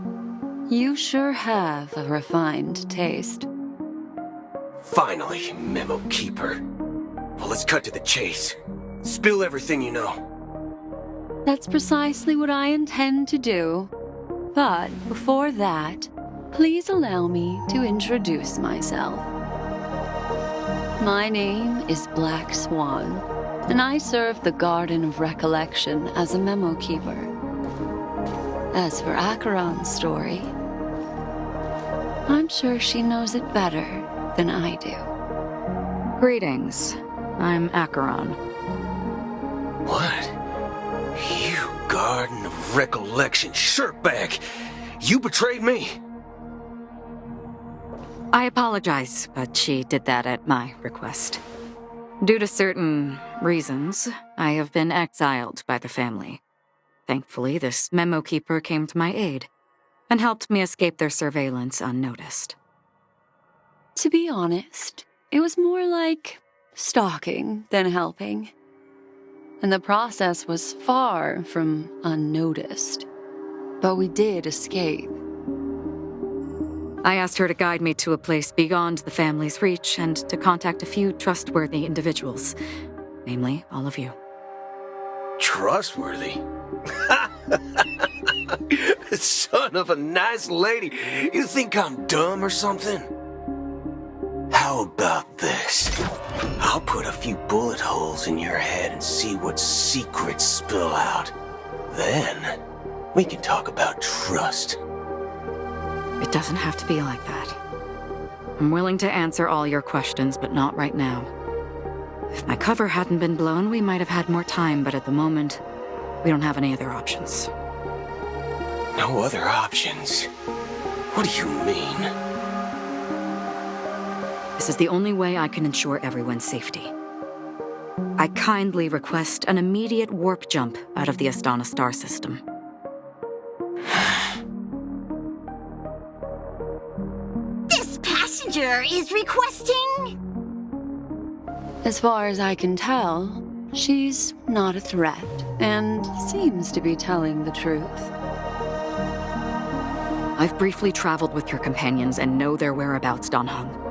[SPEAKER 16] You sure have a refined taste.
[SPEAKER 11] Finally, Memo Keeper. Well, let's cut to the chase. Spill everything you know.
[SPEAKER 16] That's precisely what I intend to do. But before that, please allow me to introduce myself. My name is Black Swan, and I serve the Garden of Recollection as a memo keeper. As for Acheron's story, I'm sure she knows it better than I do.
[SPEAKER 7] Greetings. I'm Acheron.
[SPEAKER 11] What? You Garden of Recollection shirtbag! You betrayed me!
[SPEAKER 7] I apologize, but she did that at my request. Due to certain reasons, I have been exiled by the family. Thankfully, this memo keeper came to my aid and helped me escape their surveillance unnoticed.
[SPEAKER 16] To be honest, it was more like stalking than helping. And the process was far from unnoticed. But we did escape.
[SPEAKER 7] I asked her to guide me to a place beyond the family's reach and to contact a few trustworthy individuals, namely all of you.
[SPEAKER 11] Trustworthy? Son of a nice lady. You think I'm dumb or something? How about this? I'll put a few bullet holes in your head and see what secrets spill out. Then, we can talk about trust.
[SPEAKER 7] It doesn't have to be like that. I'm willing to answer all your questions, but not right now. If my cover hadn't been blown, we might have had more time, but at the moment, we don't have any other options.
[SPEAKER 11] No other options? What do you mean?
[SPEAKER 17] This is the only way I can ensure everyone's safety. I kindly request an immediate warp jump out of the Astana star system.
[SPEAKER 18] This passenger is requesting...
[SPEAKER 16] As far as I can tell, she's not a threat, and seems to be telling the truth.
[SPEAKER 17] I've briefly traveled with your companions and know their whereabouts, Dan Heng.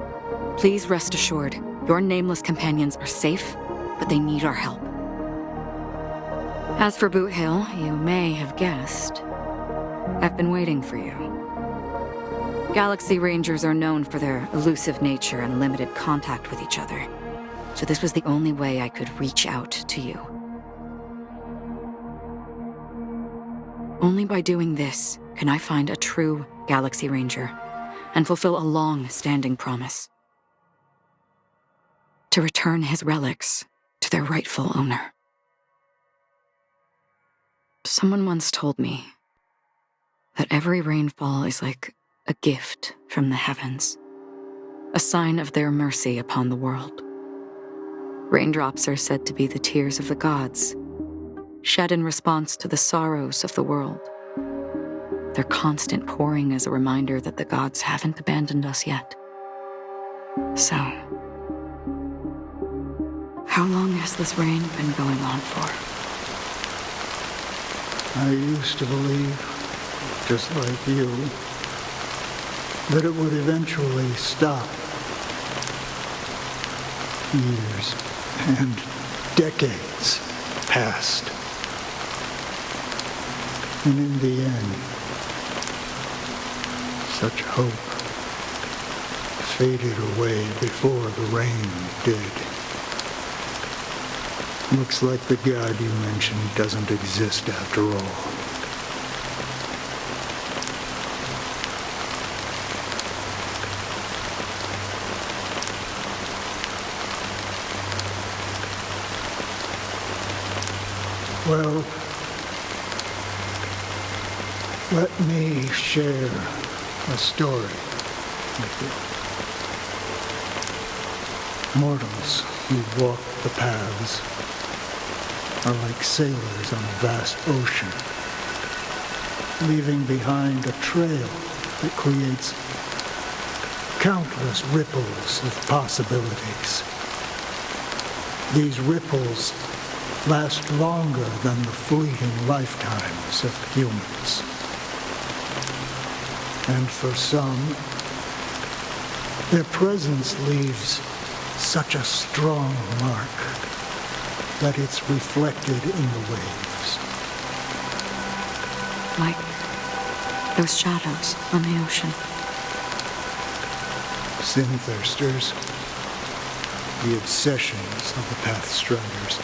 [SPEAKER 17] Please rest assured, your nameless companions are safe, but they need our help. As for Boot Hill, you may have guessed, I've been waiting for you. Galaxy Rangers are known for their elusive nature and limited contact with each other, so this was the only way I could reach out to you. Only by doing this can I find a true Galaxy Ranger and fulfill a long-standing promise. To return his relics to their rightful owner. Someone once told me that every rainfall is like a gift from the heavens, a sign of their mercy upon the world. Raindrops are said to be the tears of the gods, shed in response to the sorrows of the world. Their constant pouring is a reminder that the gods haven't abandoned us yet. So, how long has this rain been going on for?
[SPEAKER 19] I used to believe, just like you, that it would eventually stop. Years and decades passed. And in the end, such hope faded away before the rain did. Looks like the god you mentioned doesn't exist after all. Well, let me share a story with you. Mortals who walk the paths are like sailors on a vast ocean, leaving behind a trail that creates countless ripples of possibilities. These ripples last longer than the fleeting lifetimes of humans. And for some, their presence leaves such a strong mark that it's reflected in the waves.
[SPEAKER 17] Like those shadows on the ocean.
[SPEAKER 19] Sin-thirsters, the obsessions of the Pathstriders,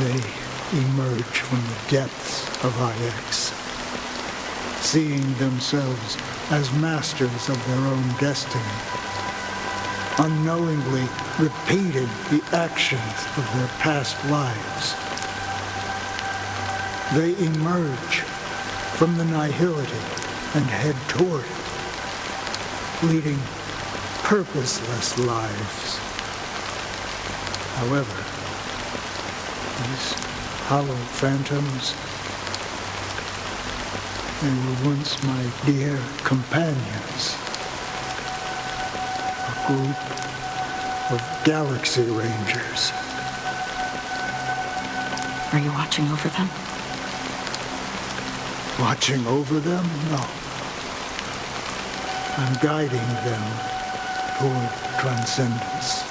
[SPEAKER 19] they emerge from the depths of IX, seeing themselves as masters of their own destiny, unknowingly repeated the actions of their past lives. They emerge from the nihility and head toward it, leading purposeless lives. However, these hollow phantoms, they were once my dear companions. A group of Galaxy Rangers.
[SPEAKER 17] Are you watching over them?
[SPEAKER 19] Watching over them? No. I'm guiding them toward transcendence.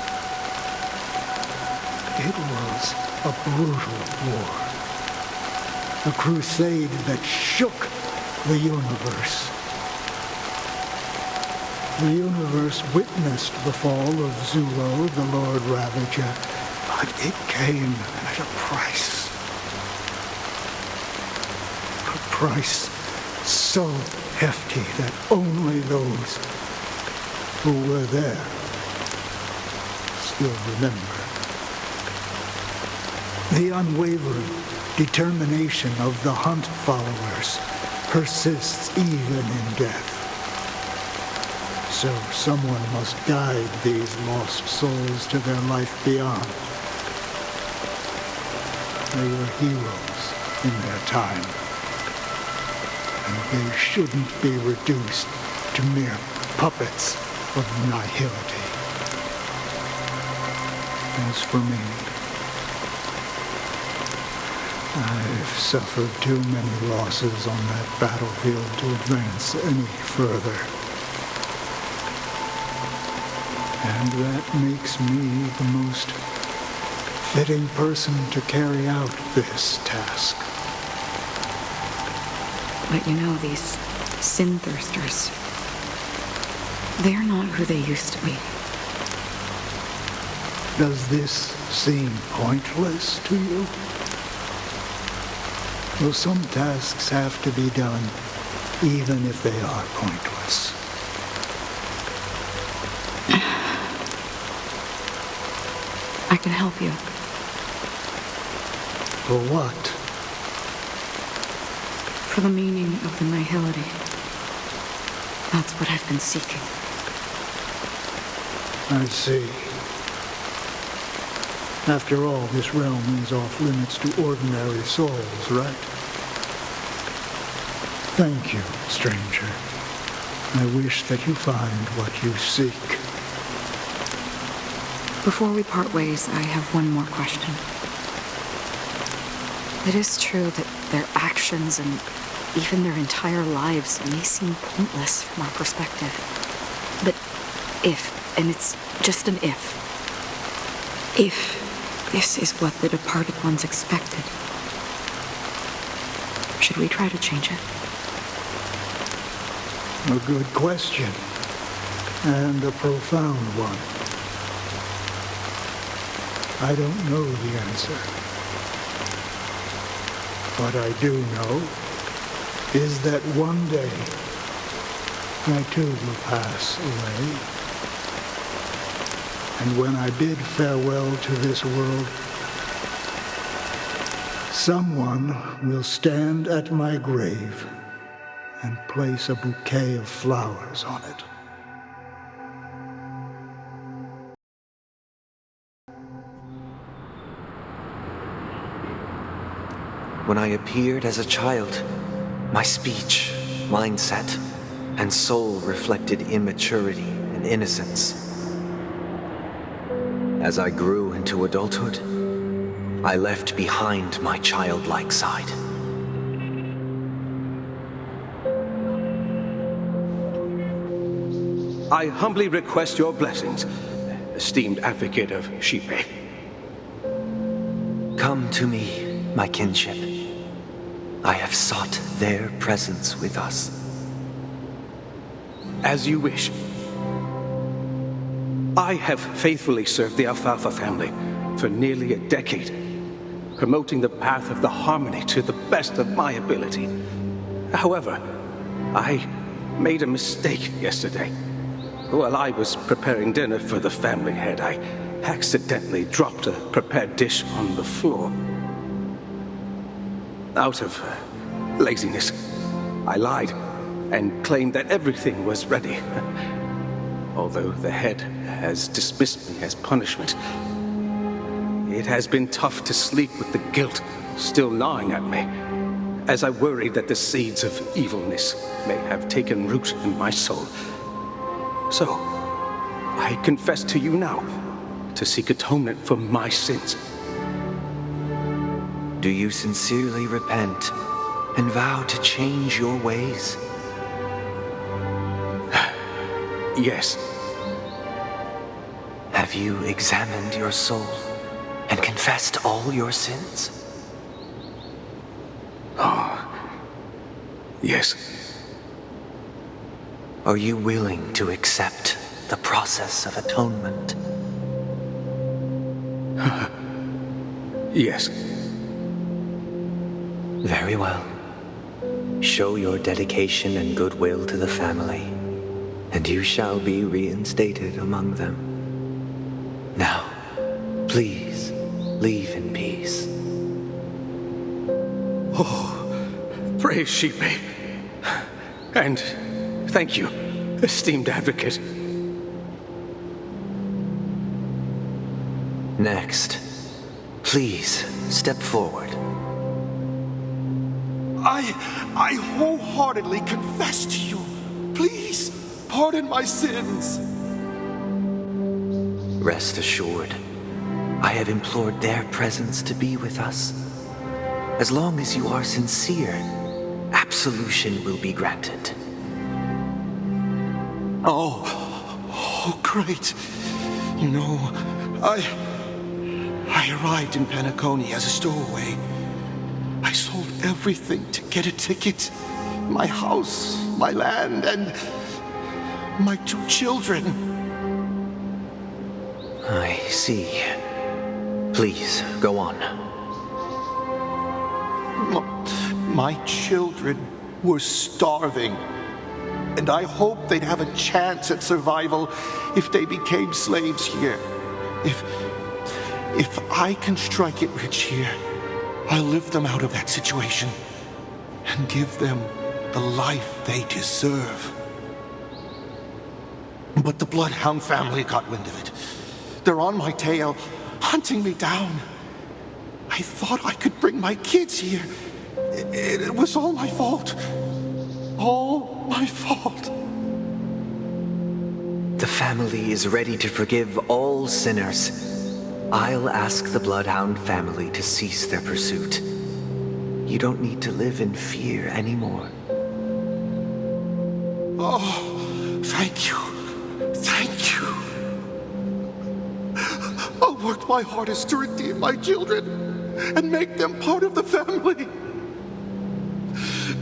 [SPEAKER 19] It was a brutal war. A crusade that shook the universe. The universe witnessed the fall of Zulo, the Lord Ravager, but it came at a price. A price so hefty that only those who were there still remember. The unwavering determination of the Hunt followers persists even in death. So someone must guide these lost souls to their life beyond. They were heroes in their time, and they shouldn't be reduced to mere puppets of nihility. As for me, I've suffered too many losses on that battlefield to advance any further. And that makes me the most fitting person to carry out this task.
[SPEAKER 17] But you know, these sin thirsters, they're not who they used to be.
[SPEAKER 19] Does this seem pointless to you? Well, some tasks have to be done, even if they are pointless.
[SPEAKER 17] I can help you.
[SPEAKER 19] For what?
[SPEAKER 17] For the meaning of the nihility. That's what I've been seeking.
[SPEAKER 19] I see. After all, this realm is off limits to ordinary souls, right? Thank you, stranger. I wish that you find what you seek.
[SPEAKER 17] Before we part ways, I have one more question. It is true that their actions and even their entire lives may seem pointless from our perspective. But if, and it's just an if this is what the departed ones expected, should we try to change it?
[SPEAKER 19] A good question, and a profound one. I don't know the answer. What I do know is that one day I too will pass away. And when I bid farewell to this world, someone will stand at my grave and place a bouquet of flowers on it.
[SPEAKER 3] When I appeared as a child, my speech, mindset, and soul reflected immaturity and innocence. As I grew into adulthood, I left behind my childlike side.
[SPEAKER 20] I humbly request your blessings, esteemed advocate of Shipe.
[SPEAKER 3] Come to me, my kinship. I have sought their presence with us.
[SPEAKER 20] As you wish. I have faithfully served the Alfalfa family for nearly a decade, promoting the path of the harmony to the best of my ability. However, I made a mistake yesterday. While I was preparing dinner for the family head, I accidentally dropped a prepared dish on the floor. Out of laziness, I lied and claimed that everything was ready. Although the head has dismissed me as punishment, it has been tough to sleep with the guilt still gnawing at me, as I worried that the seeds of evilness may have taken root in my soul. So, I confess to you now to seek atonement for my sins.
[SPEAKER 3] Do you sincerely repent and vow to change your ways?
[SPEAKER 20] Yes.
[SPEAKER 3] Have you examined your soul and confessed all your sins?
[SPEAKER 20] Oh, yes.
[SPEAKER 3] Are you willing to accept the process of atonement?
[SPEAKER 20] Yes.
[SPEAKER 3] Very well. Show your dedication and goodwill to the family, and you shall be reinstated among them. Now, please, leave in peace.
[SPEAKER 20] Oh, praise Shipe. And thank you, esteemed advocate.
[SPEAKER 3] Next, please step forward.
[SPEAKER 21] I wholeheartedly confess to you. Please, pardon my sins.
[SPEAKER 3] Rest assured, I have implored their presence to be with us. As long as you are sincere, absolution will be granted.
[SPEAKER 21] Oh, great. You know, I arrived in Penacony as a stowaway. I sold everything to get a ticket. My house, my land, and my 2 children.
[SPEAKER 3] I see. Please, go on.
[SPEAKER 21] My children were starving, and I hoped they'd have a chance at survival if they became slaves here. If I can strike it rich here, I'll lift them out of that situation and give them the life they deserve. But the Bloodhound family got wind of it. They're on my tail, hunting me down. I thought I could bring my kids here. It was all my fault. All my fault.
[SPEAKER 3] The family is ready to forgive all sinners. I'll ask the Bloodhound family to cease their pursuit. You don't need to live in fear anymore.
[SPEAKER 21] Oh, thank you. Thank you. I'll work my hardest to redeem my children and make them part of the family.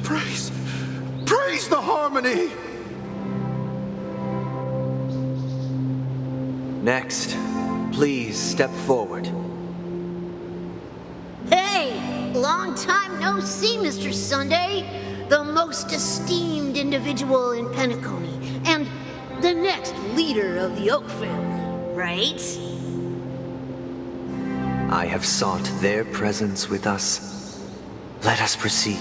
[SPEAKER 21] Praise the harmony!
[SPEAKER 3] Next, please step forward.
[SPEAKER 18] Hey! Long time no see, Mr. Sunday. The most esteemed individual in Penacony, and the next leader of the Oak family, right?
[SPEAKER 3] I have sought their presence with us. Let us proceed.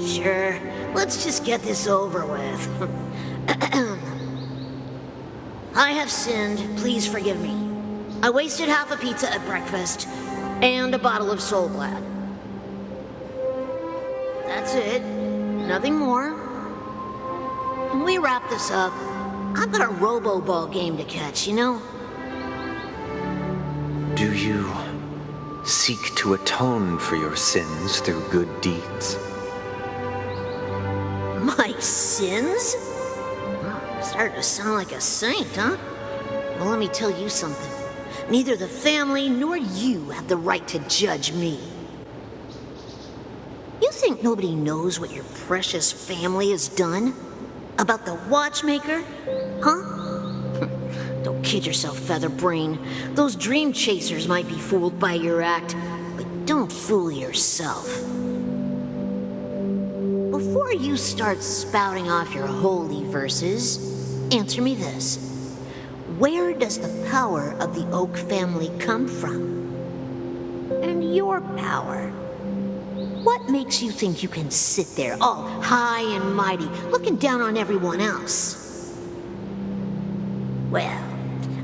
[SPEAKER 18] Sure. Let's just get this over with. I have sinned. Please forgive me. I wasted half a pizza at breakfast and a bottle of Soul Glad. That's it. Nothing more. When we wrap this up, I've got a robo-ball game to catch, you know?
[SPEAKER 3] Do you seek to atone for your sins through good deeds?
[SPEAKER 18] My sins? Starting to sound like a saint, huh? Well, let me tell you something. Neither the family nor you have the right to judge me. You think nobody knows what your precious family has done? About the watchmaker? Huh? Don't kid yourself, Featherbrain. Those dream chasers might be fooled by your act, but don't fool yourself. Before you start spouting off your holy verses, answer me this. Where does the power of the Oak family come from? And your power? What makes you think you can sit there all high and mighty, looking down on everyone else? Well,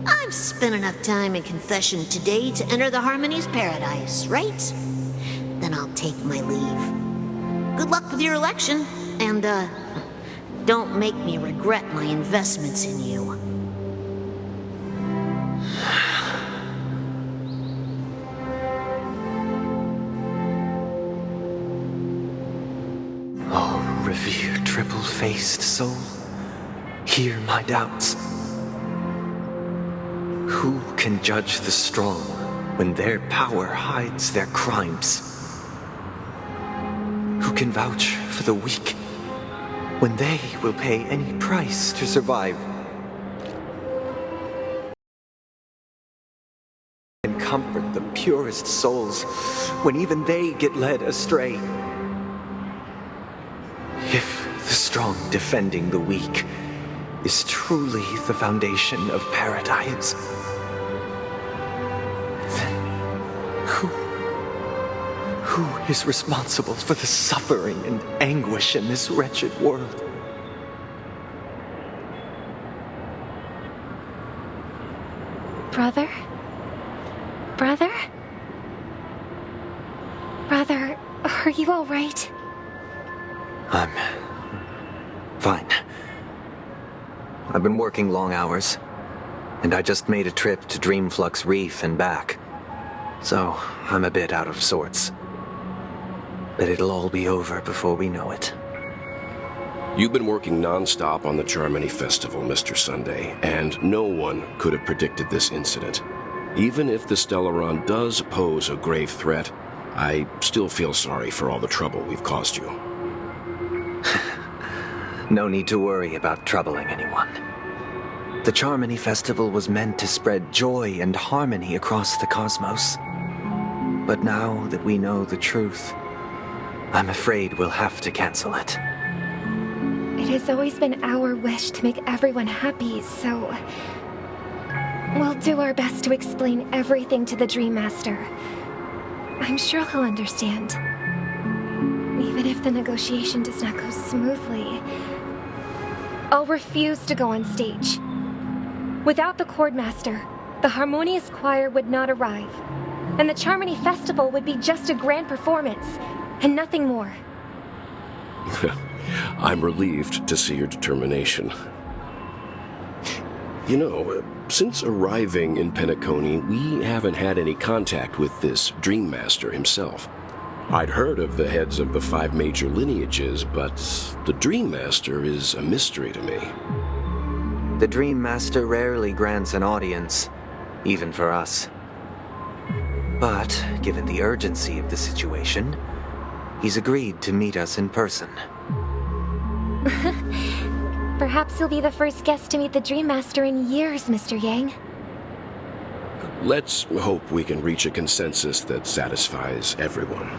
[SPEAKER 18] I've spent enough time in confession today to enter the Harmony's paradise, right? Then I'll take my leave. Good luck with your election, and, don't make me regret my investments in you.
[SPEAKER 3] Oh, revered triple-faced soul, hear my doubts. Who can judge the strong when their power hides their crimes? Who can vouch for the weak when they will pay any price to survive? And comfort the purest souls when even they get led astray. If the strong defending the weak is truly the foundation of paradise, then who is responsible for the suffering and anguish in this wretched world?
[SPEAKER 8] Brother? Brother, are you all right?
[SPEAKER 3] I'm fine. I've been working long hours, and I just made a trip to Dreamflux Reef and back. So, I'm a bit out of sorts. But it'll all be over before we know it.
[SPEAKER 5] You've been working non-stop on the Charmony Festival, Mr. Sunday, and no one could have predicted this incident. Even if the Stellaron does pose a grave threat, I still feel sorry for all the trouble we've caused you.
[SPEAKER 3] No need to worry about troubling anyone. The Charmony Festival was meant to spread joy and harmony across the cosmos. But now that we know the truth, I'm afraid we'll have to cancel it.
[SPEAKER 8] It has always been our wish to make everyone happy, so... we'll do our best to explain everything to the Dream Master. I'm sure he'll understand. Even if the negotiation does not go smoothly, I'll refuse to go on stage. Without the Chordmaster, the Harmonious Choir would not arrive, and the Charmony Festival would be just a grand performance, and nothing more.
[SPEAKER 5] I'm relieved to see your determination. You know, since arriving in Penacony, we haven't had any contact with this Dream Master himself. I'd heard of the heads of the 5 major lineages, but the Dream Master is a mystery to me.
[SPEAKER 3] The Dream Master rarely grants an audience, even for us. But, given the urgency of the situation, he's agreed to meet us in person.
[SPEAKER 8] Perhaps you'll be the first guest to meet the Dream Master in years, Mr. Yang.
[SPEAKER 5] Let's hope we can reach a consensus that satisfies everyone.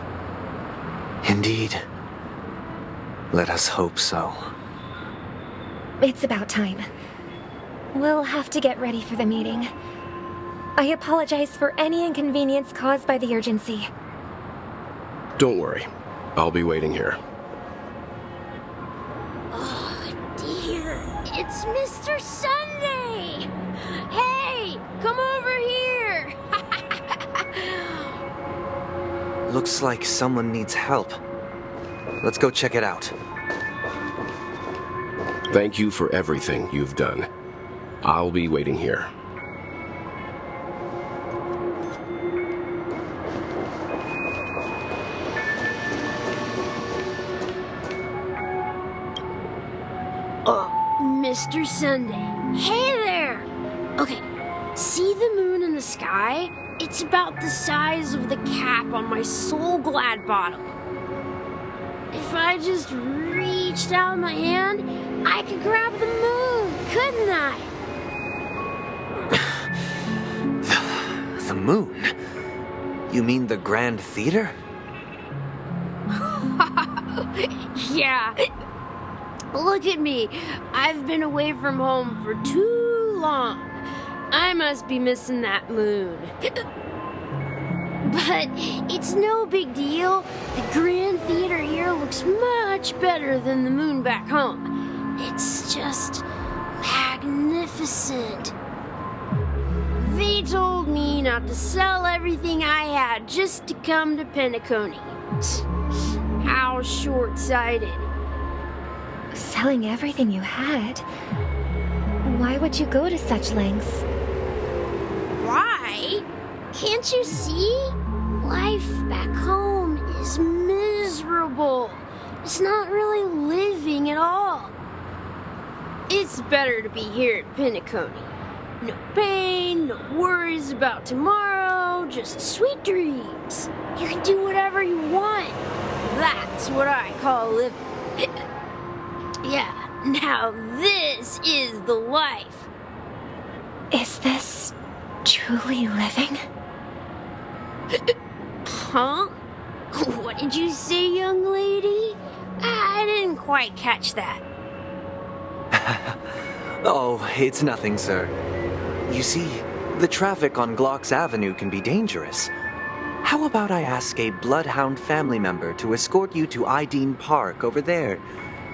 [SPEAKER 3] Indeed. Let us hope so.
[SPEAKER 8] It's about time. We'll have to get ready for the meeting. I apologize for any inconvenience caused by the urgency.
[SPEAKER 5] Don't worry. I'll be waiting here.
[SPEAKER 1] It's Mr. Sunday! Hey, come over here!
[SPEAKER 3] Looks like someone needs help. Let's go check it out.
[SPEAKER 5] Thank you for everything you've done. I'll be waiting here.
[SPEAKER 2] Mr. Sunday. Hey there! Okay, see the moon in the sky? It's about the size of the cap on my Soul Glad bottle. If I just reached out my hand, I could grab the moon, couldn't I?
[SPEAKER 3] The moon? You mean the Grand Theater?
[SPEAKER 2] Yeah. Look at me. I've been away from home for too long. I must be missing that moon. But it's no big deal. The Grand Theater here looks much better than the moon back home. It's just magnificent. They told me not to sell everything I had just to come to Penacony. How short-sighted.
[SPEAKER 8] Selling everything you had? Why would you go to such lengths?
[SPEAKER 2] Why? Can't you see? Life back home is miserable. It's not really living at all. It's better to be here at Penacony. No pain, no worries about tomorrow, just sweet dreams. You can do whatever you want. That's what I call living. Yeah, now this is the life.
[SPEAKER 8] Is this truly living?
[SPEAKER 2] Huh? What did you say, young lady? I didn't quite catch that.
[SPEAKER 3] Oh, it's nothing, sir. You see, the traffic on Glock's Avenue can be dangerous. How about I ask a Bloodhound family member to escort you to Ideen Park over there,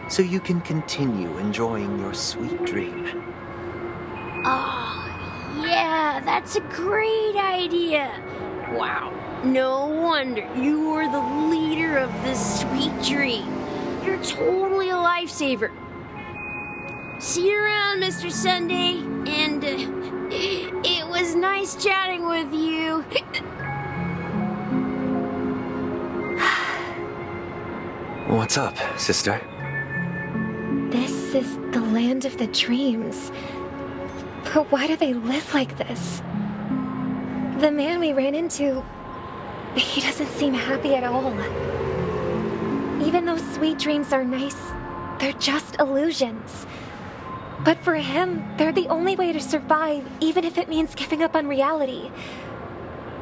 [SPEAKER 3] so you can continue enjoying your sweet dream?
[SPEAKER 2] Oh, yeah! Yeah, that's a great idea. Wow, no wonder you were the leader of this sweet dream. You're totally a lifesaver. See you around, Mr. Sunday, and it was nice chatting with you.
[SPEAKER 3] What's up, sister?
[SPEAKER 8] This is the land of the dreams. But why do they live like this? The man we ran into, he doesn't seem happy at all. Even though sweet dreams are nice, they're just illusions. But for him, they're the only way to survive, even if it means giving up on reality.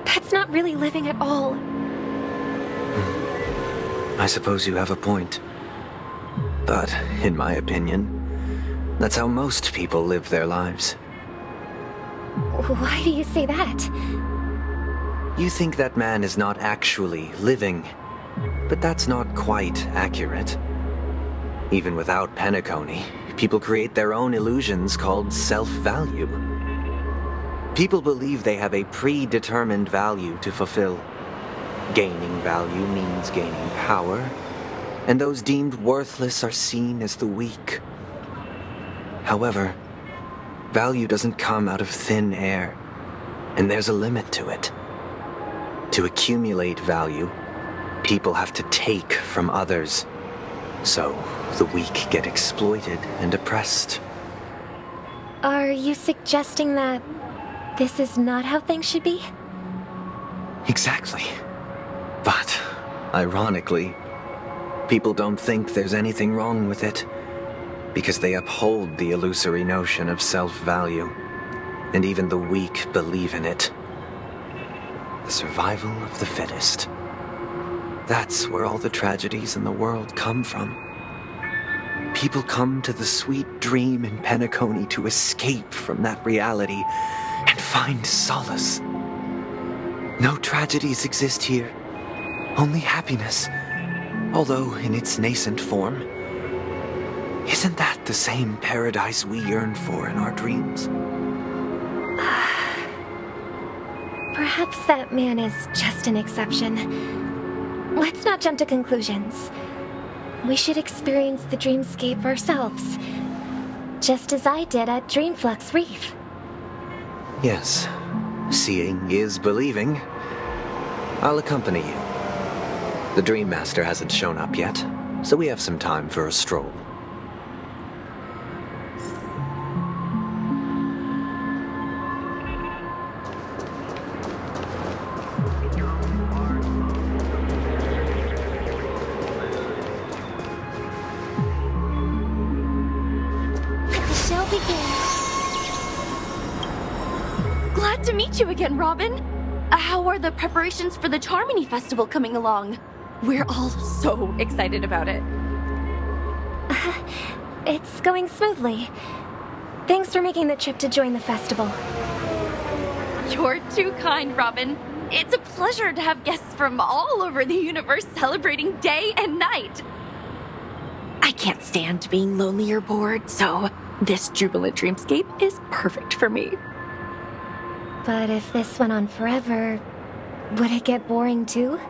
[SPEAKER 8] That's not really living at all.
[SPEAKER 3] I suppose you have a point. But, in my opinion, that's how most people live their lives.
[SPEAKER 8] Why do you say that?
[SPEAKER 3] You think that man is not actually living, but that's not quite accurate. Even without Penacony, people create their own illusions called self-value. People believe they have a predetermined value to fulfill. Gaining value means gaining power, and those deemed worthless are seen as the weak. However, value doesn't come out of thin air, and there's a limit to it. To accumulate value, people have to take from others. So, the weak get exploited and oppressed.
[SPEAKER 8] Are you suggesting that this is not how things should be?
[SPEAKER 3] Exactly. But, ironically, people don't think there's anything wrong with it, because they uphold the illusory notion of self-value, and even the weak believe in it. The survival of the fittest. That's where all the tragedies in the world come from. People come to the sweet dream in Penacony to escape from that reality and find solace. No tragedies exist here, only happiness, although in its nascent form. Isn't that the same paradise we yearn for in our dreams?
[SPEAKER 8] Perhaps that man is just an exception. Let's not jump to conclusions. We should experience the dreamscape ourselves, just as I did at Dreamflux Reef.
[SPEAKER 3] Yes, seeing is believing. I'll accompany you. The Dream Master hasn't shown up yet, so we have some time for a stroll.
[SPEAKER 1] The show begins. Glad to meet you again, Robin. How are the preparations for the Charmony Festival coming along? We're all so excited about it.
[SPEAKER 8] It's going smoothly. Thanks for making the trip to join the festival.
[SPEAKER 1] You're too kind, Robin. It's a pleasure to have guests from all over the universe celebrating day and night. I can't stand being lonely or bored, so this jubilant dreamscape is perfect for me.
[SPEAKER 8] But if this went on forever, would it get boring too?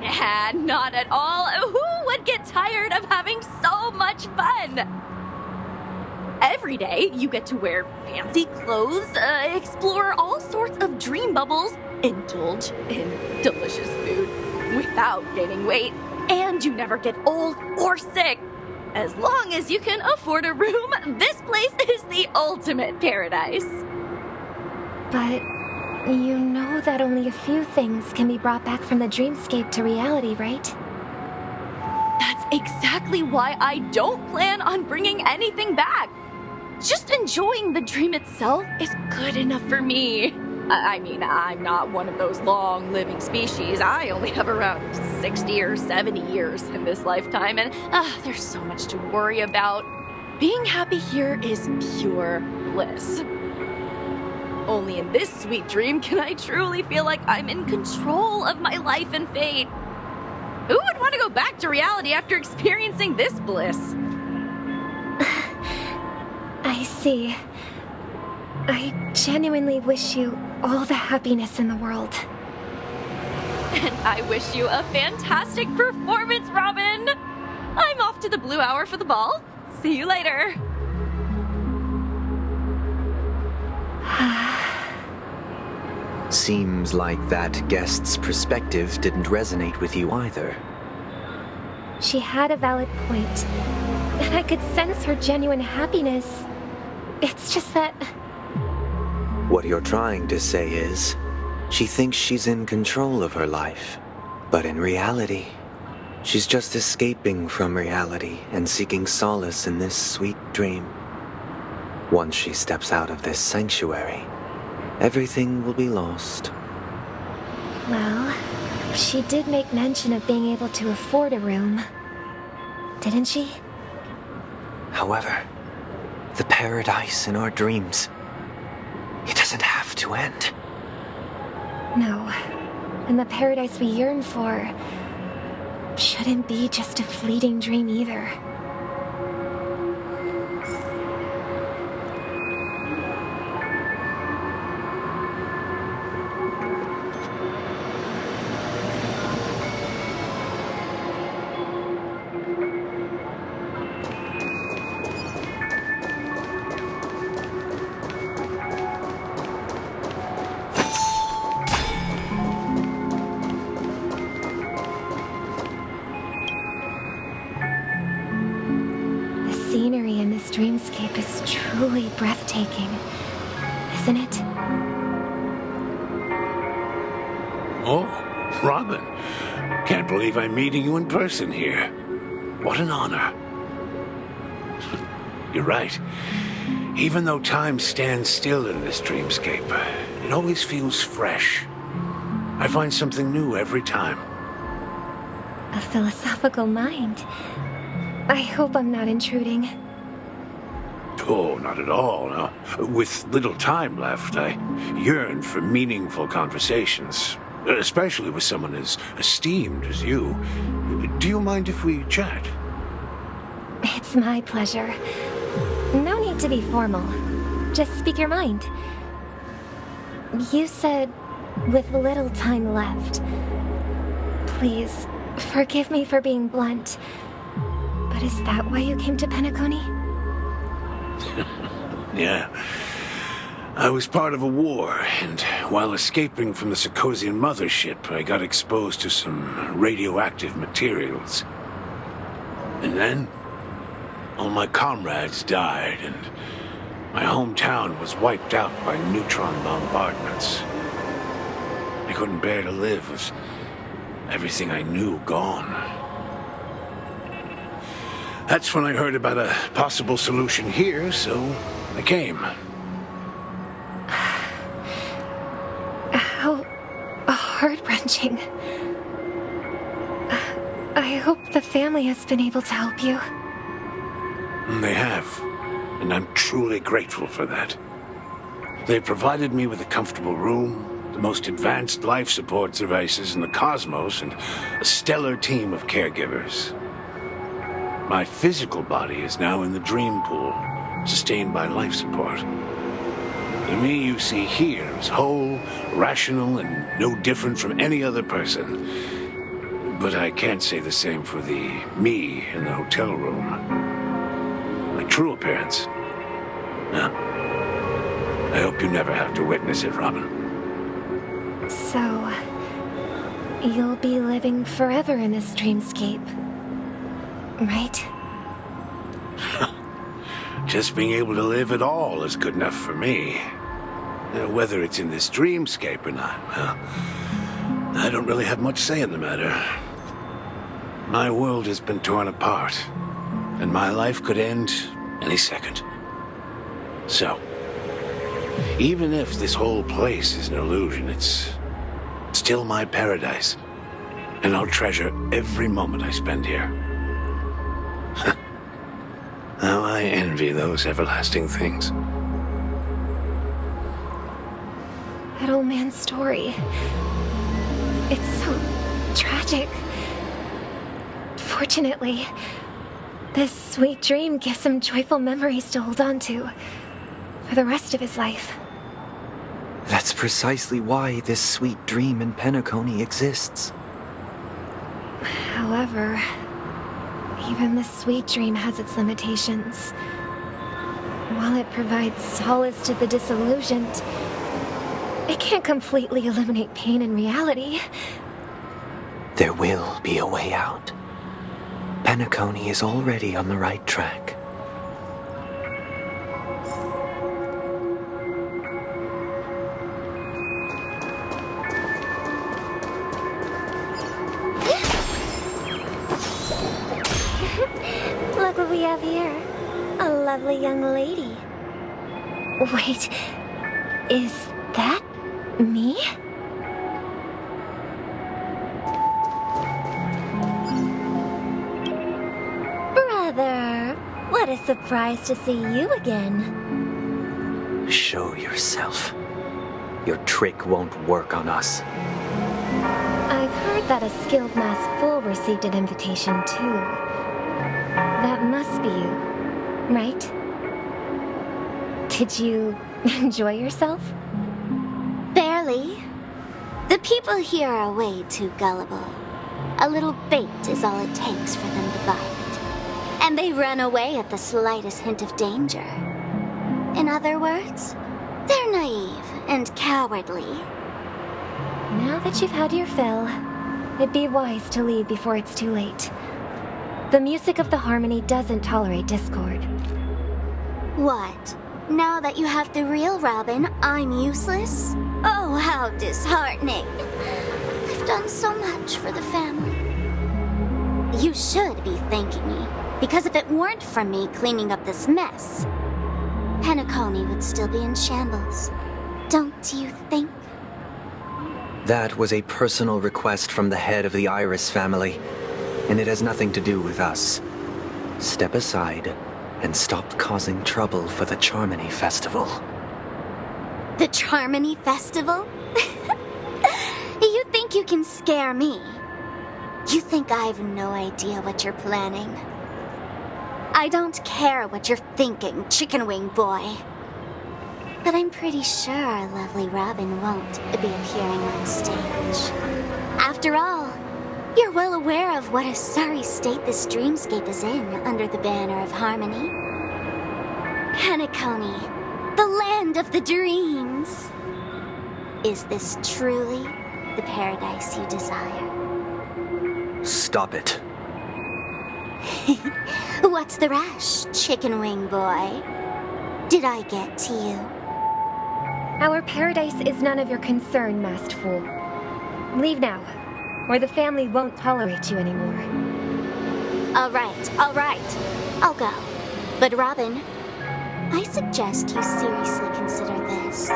[SPEAKER 1] Nah, not at all. Who would get tired of having so much fun? Every day, you get to wear fancy clothes, explore all sorts of dream bubbles, indulge in delicious food without gaining weight, and you never get old or sick. As long as you can afford a room, this place is the ultimate paradise.
[SPEAKER 8] But you know that only a few things can be brought back from the dreamscape to reality, right?
[SPEAKER 1] That's exactly why I don't plan on bringing anything back. Just enjoying the dream itself is good enough for me. I mean, I'm not one of those long-living species. I only have around 60 or 70 years in this lifetime, and there's so much to worry about. Being happy here is pure bliss. Only in this sweet dream can I truly feel like I'm in control of my life and fate. Who would want to go back to reality after experiencing this bliss?
[SPEAKER 8] I see. I genuinely wish you all the happiness in the world.
[SPEAKER 1] And I wish you a fantastic performance, Robin! I'm off to the Blue Hour for the ball. See you later.
[SPEAKER 3] Seems like that guest's perspective didn't resonate with you either.
[SPEAKER 8] She had a valid point, and I could sense her genuine happiness. It's just that...
[SPEAKER 3] What you're trying to say is, she thinks she's in control of her life. But in reality, she's just escaping from reality and seeking solace in this sweet dream. Once she steps out of this sanctuary, everything will be lost.
[SPEAKER 8] Well, she did make mention of being able to afford a room, didn't she?
[SPEAKER 3] However, the paradise in our dreams, it doesn't have to end.
[SPEAKER 8] No, and the paradise we yearn for shouldn't be just a fleeting dream either. The scenery in this dreamscape is truly breathtaking, isn't it?
[SPEAKER 4] Oh, Robin. Can't believe I'm meeting you in person here. What an honor. You're right. Even though time stands still in this dreamscape, it always feels fresh. I find something new every time.
[SPEAKER 8] A philosophical mind. I hope I'm not intruding.
[SPEAKER 4] Oh, not at all. No. With little time left, I yearn for meaningful conversations, especially with someone as esteemed as you. Do you mind if we chat?
[SPEAKER 8] It's my pleasure. No need to be formal. Just speak your mind. You said, with little time left. Please, forgive me for being blunt. But is that why you came to Penacony?
[SPEAKER 4] Yeah. I was part of a war, and while escaping from the Sarkosian mothership, I got exposed to some radioactive materials. And then, all my comrades died, and my hometown was wiped out by neutron bombardments. I couldn't bear to live with everything I knew gone. That's when I heard about a possible solution here, so I came.
[SPEAKER 8] How heart-wrenching. I hope the family has been able to help you.
[SPEAKER 4] They have, and I'm truly grateful for that. They provided me with a comfortable room, the most advanced life support devices in the cosmos, and a stellar team of caregivers. My physical body is now in the dream pool, sustained by life support. The me you see here is whole, rational, and no different from any other person. But I can't say the same for the me in the hotel room. My true appearance. Well, I hope you never have to witness it, Robin.
[SPEAKER 8] So, you'll be living forever in this dreamscape, right?
[SPEAKER 4] Just being able to live at all is good enough for me. Whether it's in this dreamscape or not, well, I don't really have much say in the matter. My world has been torn apart, and my life could end any second. So, even if this whole place is an illusion, it's still my paradise, and I'll treasure every moment I spend here. How I envy those everlasting things.
[SPEAKER 8] That old man's story. It's so tragic. Fortunately, this sweet dream gives him joyful memories to hold on to for the rest of his life.
[SPEAKER 3] That's precisely why this sweet dream in Penacony exists.
[SPEAKER 8] However, even the sweet dream has its limitations. While it provides solace to the disillusioned, it can't completely eliminate pain in reality.
[SPEAKER 3] There will be a way out. Penacony is already on the right track.
[SPEAKER 8] Look what we have here. A lovely young lady. Wait, is that me? Brother, what a surprise to see you again.
[SPEAKER 3] Show yourself. Your trick won't work on us.
[SPEAKER 8] I've heard that a skilled mass fool received an invitation too. That must be you, right? Did you enjoy yourself?
[SPEAKER 9] Barely. The people here are way too gullible. A little bait is all it takes for them to bite. And they run away at the slightest hint of danger. In other words, they're naive and cowardly.
[SPEAKER 8] Now that you've had your fill, it'd be wise to leave before it's too late. The music of the harmony doesn't tolerate discord.
[SPEAKER 9] What? Now that you have the real Robin, I'm useless? Oh, how disheartening. I've done so much for the family. You should be thanking me, because if it weren't for me cleaning up this mess, Penacony would still be in shambles. Don't you think?
[SPEAKER 3] That was a personal request from the head of the Iris family, and it has nothing to do with us. Step aside and stop causing trouble for the Charmony Festival.
[SPEAKER 9] The Charmony Festival? You think you can scare me? You think I have no idea what you're planning? I don't care what you're thinking, chicken wing boy. But I'm pretty sure our lovely Robin won't be appearing on stage. After all, you're well aware of what a sorry state this dreamscape is in under the banner of harmony. Penacony, the land of the dreams. Is this truly the paradise you desire?
[SPEAKER 3] Stop it.
[SPEAKER 9] What's the rush, chicken wing boy? Did I get to you?
[SPEAKER 8] Our paradise is none of your concern, masked fool. Leave now, or the family won't tolerate you anymore.
[SPEAKER 9] All right. I'll go. But Robin, I suggest you seriously consider this.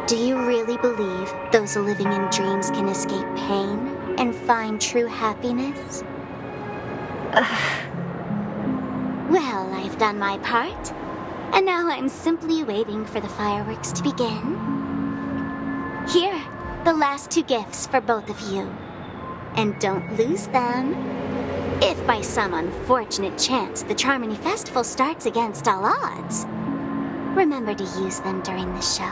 [SPEAKER 9] Do you really believe those living in dreams can escape pain and find true happiness? Well, I've done my part, and now I'm simply waiting for the fireworks to begin. Here, the last 2 gifts for both of you. And don't lose them. If by some unfortunate chance the Charmony Festival starts against all odds, remember to use them during the show.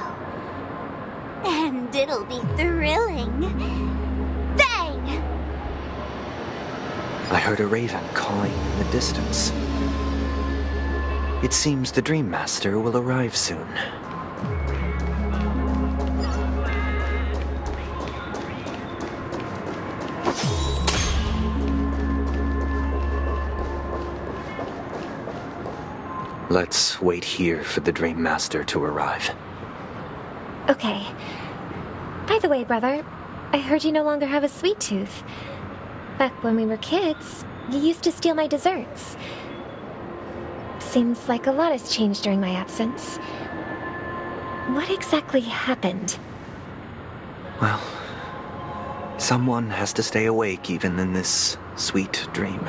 [SPEAKER 9] And it'll be thrilling. Bang!
[SPEAKER 3] I heard a raven cawing in the distance. It seems the Dream Master will arrive soon. Let's wait here for the Dream Master to arrive.
[SPEAKER 8] Okay. By the way, brother, I heard you no longer have a sweet tooth. Back when we were kids, you used to steal my desserts. Seems like a lot has changed during my absence. What exactly happened?
[SPEAKER 3] Well, someone has to stay awake even in this sweet dream.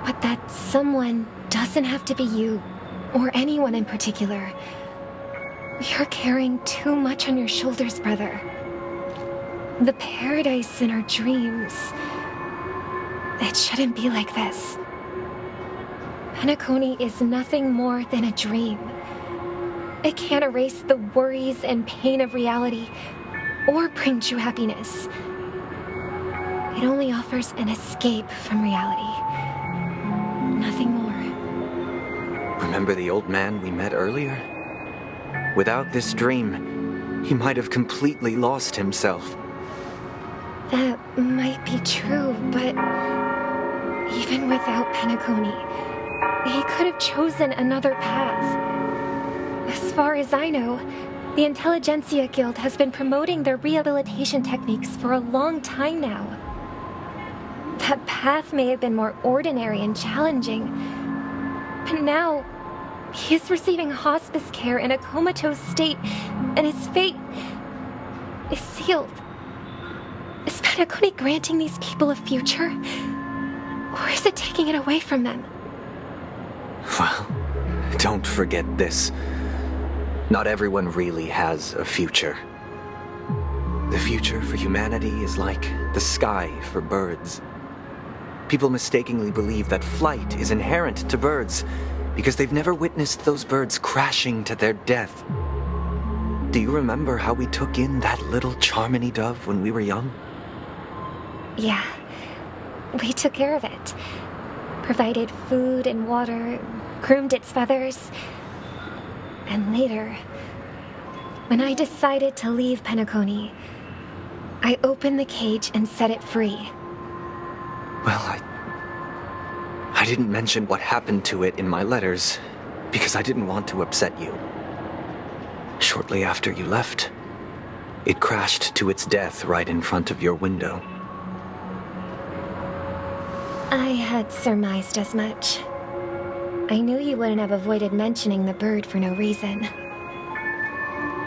[SPEAKER 8] But that someone doesn't have to be you, or anyone in particular. You're carrying too much on your shoulders, brother. The paradise in our dreams. It shouldn't be like this. Penacony is nothing more than a dream. It can't erase the worries and pain of reality or bring true happiness. It only offers an escape from reality. Nothing more.
[SPEAKER 3] Remember the old man we met earlier? Without this dream, he might have completely lost himself.
[SPEAKER 8] That might be true, but even without Penacony, he could have chosen another path. As far as I know, the Intelligentsia Guild has been promoting their rehabilitation techniques for a long time now. That path may have been more ordinary and challenging, but now he is receiving hospice care in a comatose state, and his fate is sealed. Is Penacony granting these people a future? Or is it taking it away from them?
[SPEAKER 3] Well, don't forget this. Not everyone really has a future. The future for humanity is like the sky for birds. People mistakenly believe that flight is inherent to birds because they've never witnessed those birds crashing to their death. Do you remember how we took in that little Charmony dove when we were young?
[SPEAKER 8] Yeah, we took care of it. Provided food and water, groomed its feathers. And later, when I decided to leave Penacony, I opened the cage and set it free.
[SPEAKER 3] Well, I didn't mention what happened to it in my letters because I didn't want to upset you. Shortly after you left, it crashed to its death right in front of your window.
[SPEAKER 8] I had surmised as much. I knew you wouldn't have avoided mentioning the bird for no reason.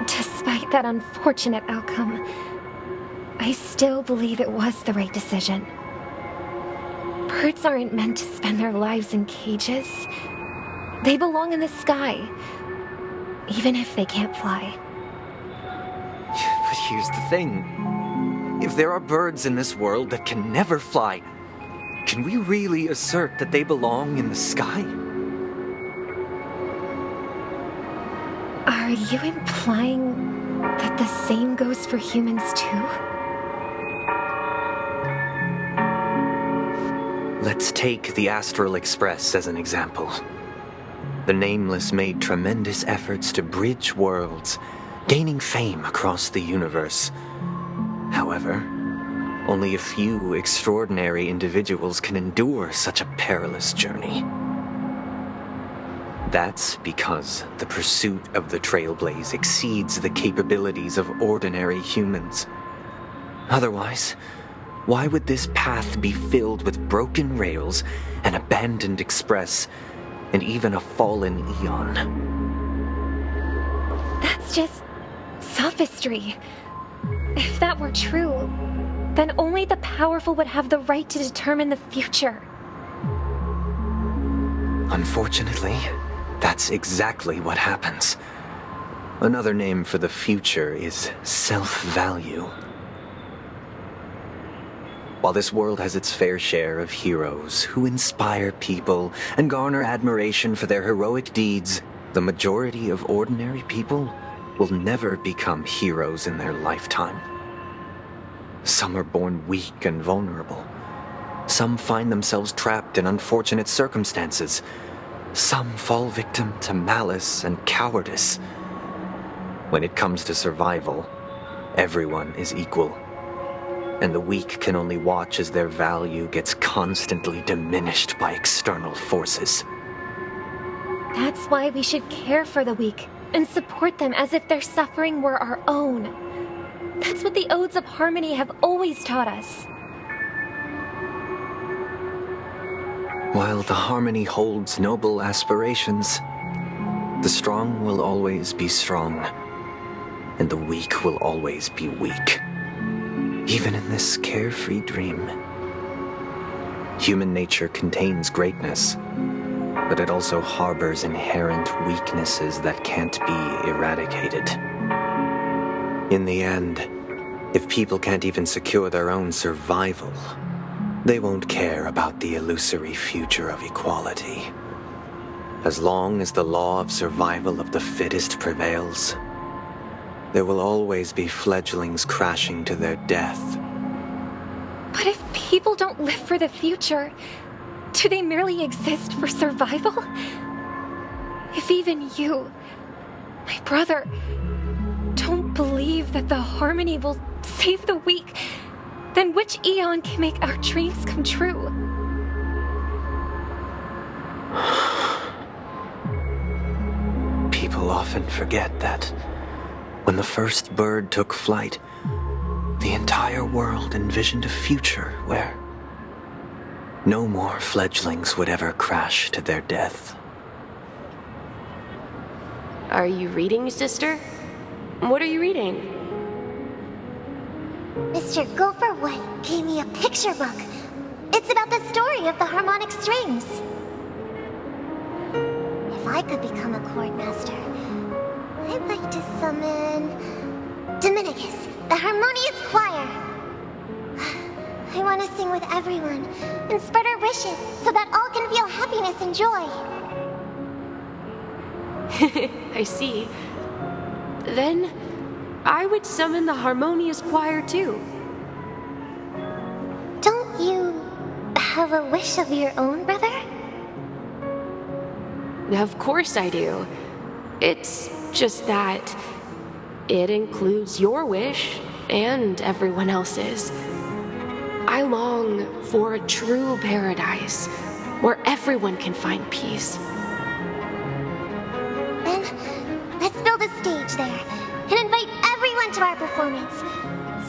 [SPEAKER 8] Despite that unfortunate outcome, I still believe it was the right decision. Birds aren't meant to spend their lives in cages. They belong in the sky, even if they can't fly.
[SPEAKER 3] But here's the thing. If there are birds in this world that can never fly, can we really assert that they belong in the sky?
[SPEAKER 8] Are you implying that the same goes for humans too?
[SPEAKER 3] Let's take the Astral Express as an example. The Nameless made tremendous efforts to bridge worlds, gaining fame across the universe. However, only a few extraordinary individuals can endure such a perilous journey. That's because the pursuit of the Trailblaze exceeds the capabilities of ordinary humans. Otherwise, why would this path be filled with broken rails, an abandoned express, and even a fallen eon?
[SPEAKER 8] That's just sophistry. If that were true, then only the powerful would have the right to determine the future.
[SPEAKER 3] Unfortunately, that's exactly what happens. Another name for the future is self-value. While this world has its fair share of heroes who inspire people and garner admiration for their heroic deeds, the majority of ordinary people will never become heroes in their lifetime. Some are born weak and vulnerable. Some find themselves trapped in unfortunate circumstances. Some fall victim to malice and cowardice. When it comes to survival, everyone is equal. And the weak can only watch as their value gets constantly diminished by external forces.
[SPEAKER 8] That's why we should care for the weak and support them as if their suffering were our own. That's what the Odes of Harmony have always taught us.
[SPEAKER 3] While the Harmony holds noble aspirations, the strong will always be strong, and the weak will always be weak. Even in this carefree dream. Human nature contains greatness, but it also harbors inherent weaknesses that can't be eradicated. In the end, if people can't even secure their own survival, they won't care about the illusory future of equality. As long as the law of survival of the fittest prevails, there will always be fledglings crashing to their death.
[SPEAKER 8] But if people don't live for the future, do they merely exist for survival? If even you, my brother, don't believe that the harmony will save the weak, then which eon can make our dreams come true?
[SPEAKER 3] People often forget that when the first bird took flight, the entire world envisioned a future where no more fledglings would ever crash to their death.
[SPEAKER 13] Are you reading, sister? What are you reading?
[SPEAKER 9] Mr. Gopherwood gave me a picture book. It's about the story of the harmonic strings. If I could become a chord master, I'd like to summon Dominicus, the harmonious choir. I want to sing with everyone and spread our wishes so that all can feel happiness and joy.
[SPEAKER 13] I see. Then, I would summon the harmonious choir too.
[SPEAKER 9] Don't you have a wish of your own, brother?
[SPEAKER 13] Of course I do. It's just that it includes your wish and everyone else's. I long for a true paradise where everyone can find peace.
[SPEAKER 9] Then, let's build a stage there and invite everyone to our performance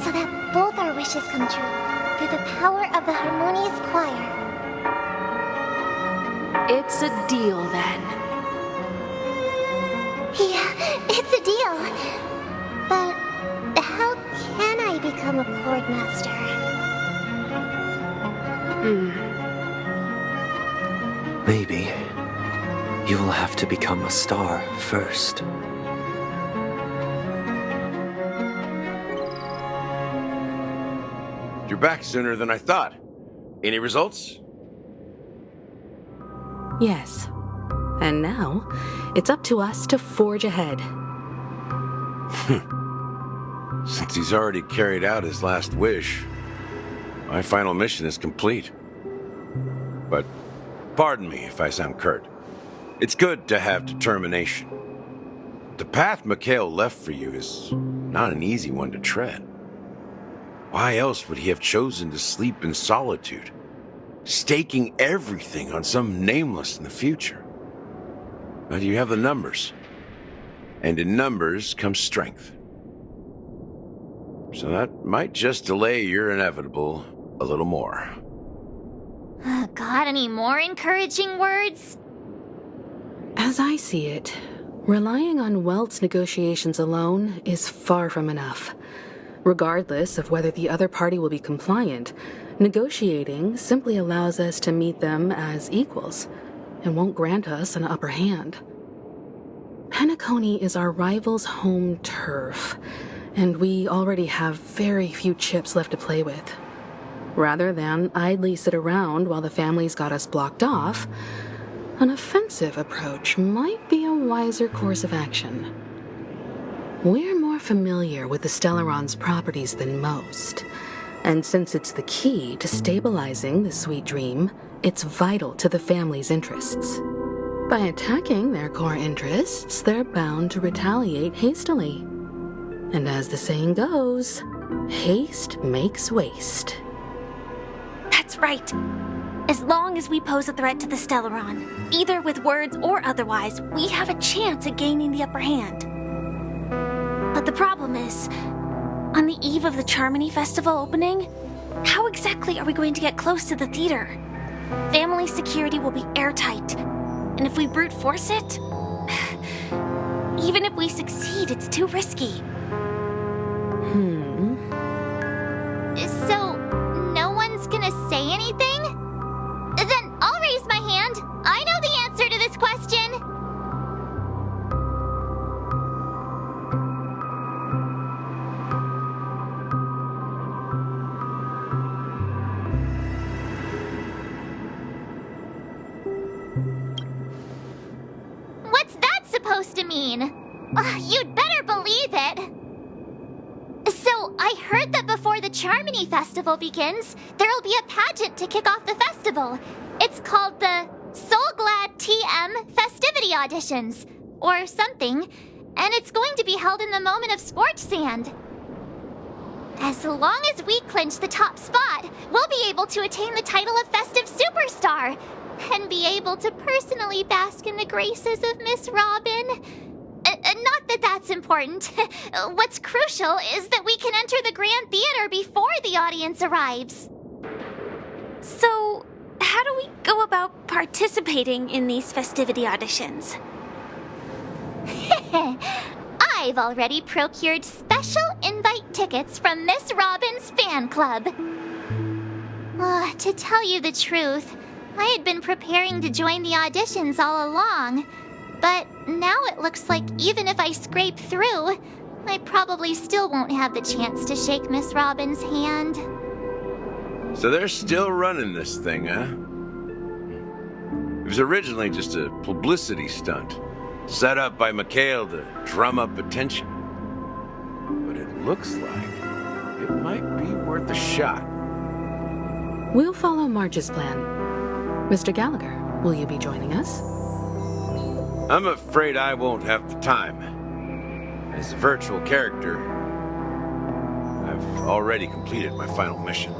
[SPEAKER 9] so that both our wishes come true through the power of the harmonious choir.
[SPEAKER 13] It's a deal then.
[SPEAKER 9] Yeah, it's a deal. But how can I become a chord master?
[SPEAKER 3] Maybe you will have to become a star first.
[SPEAKER 22] You're back sooner than I thought. Any results?
[SPEAKER 7] Yes. And now, it's up to us to forge ahead.
[SPEAKER 22] Since he's already carried out his last wish, my final mission is complete. But pardon me if I sound curt. It's good to have determination. The path Mikhail left for you is not an easy one to tread. Why else would he have chosen to sleep in solitude, staking everything on some nameless in the future? But you have the numbers, and in numbers comes strength. So that might just delay your inevitable a little more.
[SPEAKER 6] Got any more encouraging words?
[SPEAKER 7] As I see it, relying on Welt's negotiations alone is far from enough. Regardless of whether the other party will be compliant, negotiating simply allows us to meet them as equals and won't grant us an upper hand. Penacony is our rival's home turf, and we already have very few chips left to play with. Rather than idly sit around while the family's got us blocked off, an offensive approach might be a wiser course of action. We're more familiar with the Stellaron's properties than most, and since it's the key to stabilizing the Sweet Dream, it's vital to the family's interests. By attacking their core interests, they're bound to retaliate hastily. And as the saying goes, haste makes waste.
[SPEAKER 1] That's right. As long as we pose a threat to the Stellaron, either with words or otherwise, we have a chance at gaining the upper hand. But the problem is, on the eve of the Charmony Festival opening, how exactly are we going to get close to the theater? Family security will be airtight, and if we brute force it, even if we succeed, it's too risky.
[SPEAKER 6] So, no one's gonna say anything? Then I'll raise my hand. I know the answer to this question. supposed to mean? You'd better believe it. So, I heard that before the Charmony Festival begins, there'll be a pageant to kick off the festival. It's called the Soul Glad TM Festivity Auditions, or something, and it's going to be held in the moment of Scorch Sand. As long as we clinch the top spot, we'll be able to attain the title of Festive Superstar, and be able to personally bask in the graces of Miss Robin. Not that that's important. What's crucial is that we can enter the Grand Theater before the audience arrives.
[SPEAKER 12] So, how do we go about participating in these festivity auditions?
[SPEAKER 6] I've already procured special invite tickets from Miss Robin's fan club. To tell you the truth, I had been preparing to join the auditions all along. But now it looks like even if I scrape through, I probably still won't have the chance to shake Miss Robin's hand.
[SPEAKER 22] So they're still running this thing, huh? It was originally just a publicity stunt, set up by Mikhail to drum up attention. But it looks like it might be worth a shot.
[SPEAKER 7] We'll follow Marge's plan. Mr. Gallagher, will you be joining us?
[SPEAKER 22] I'm afraid I won't have the time. As a virtual character, I've already completed my final mission.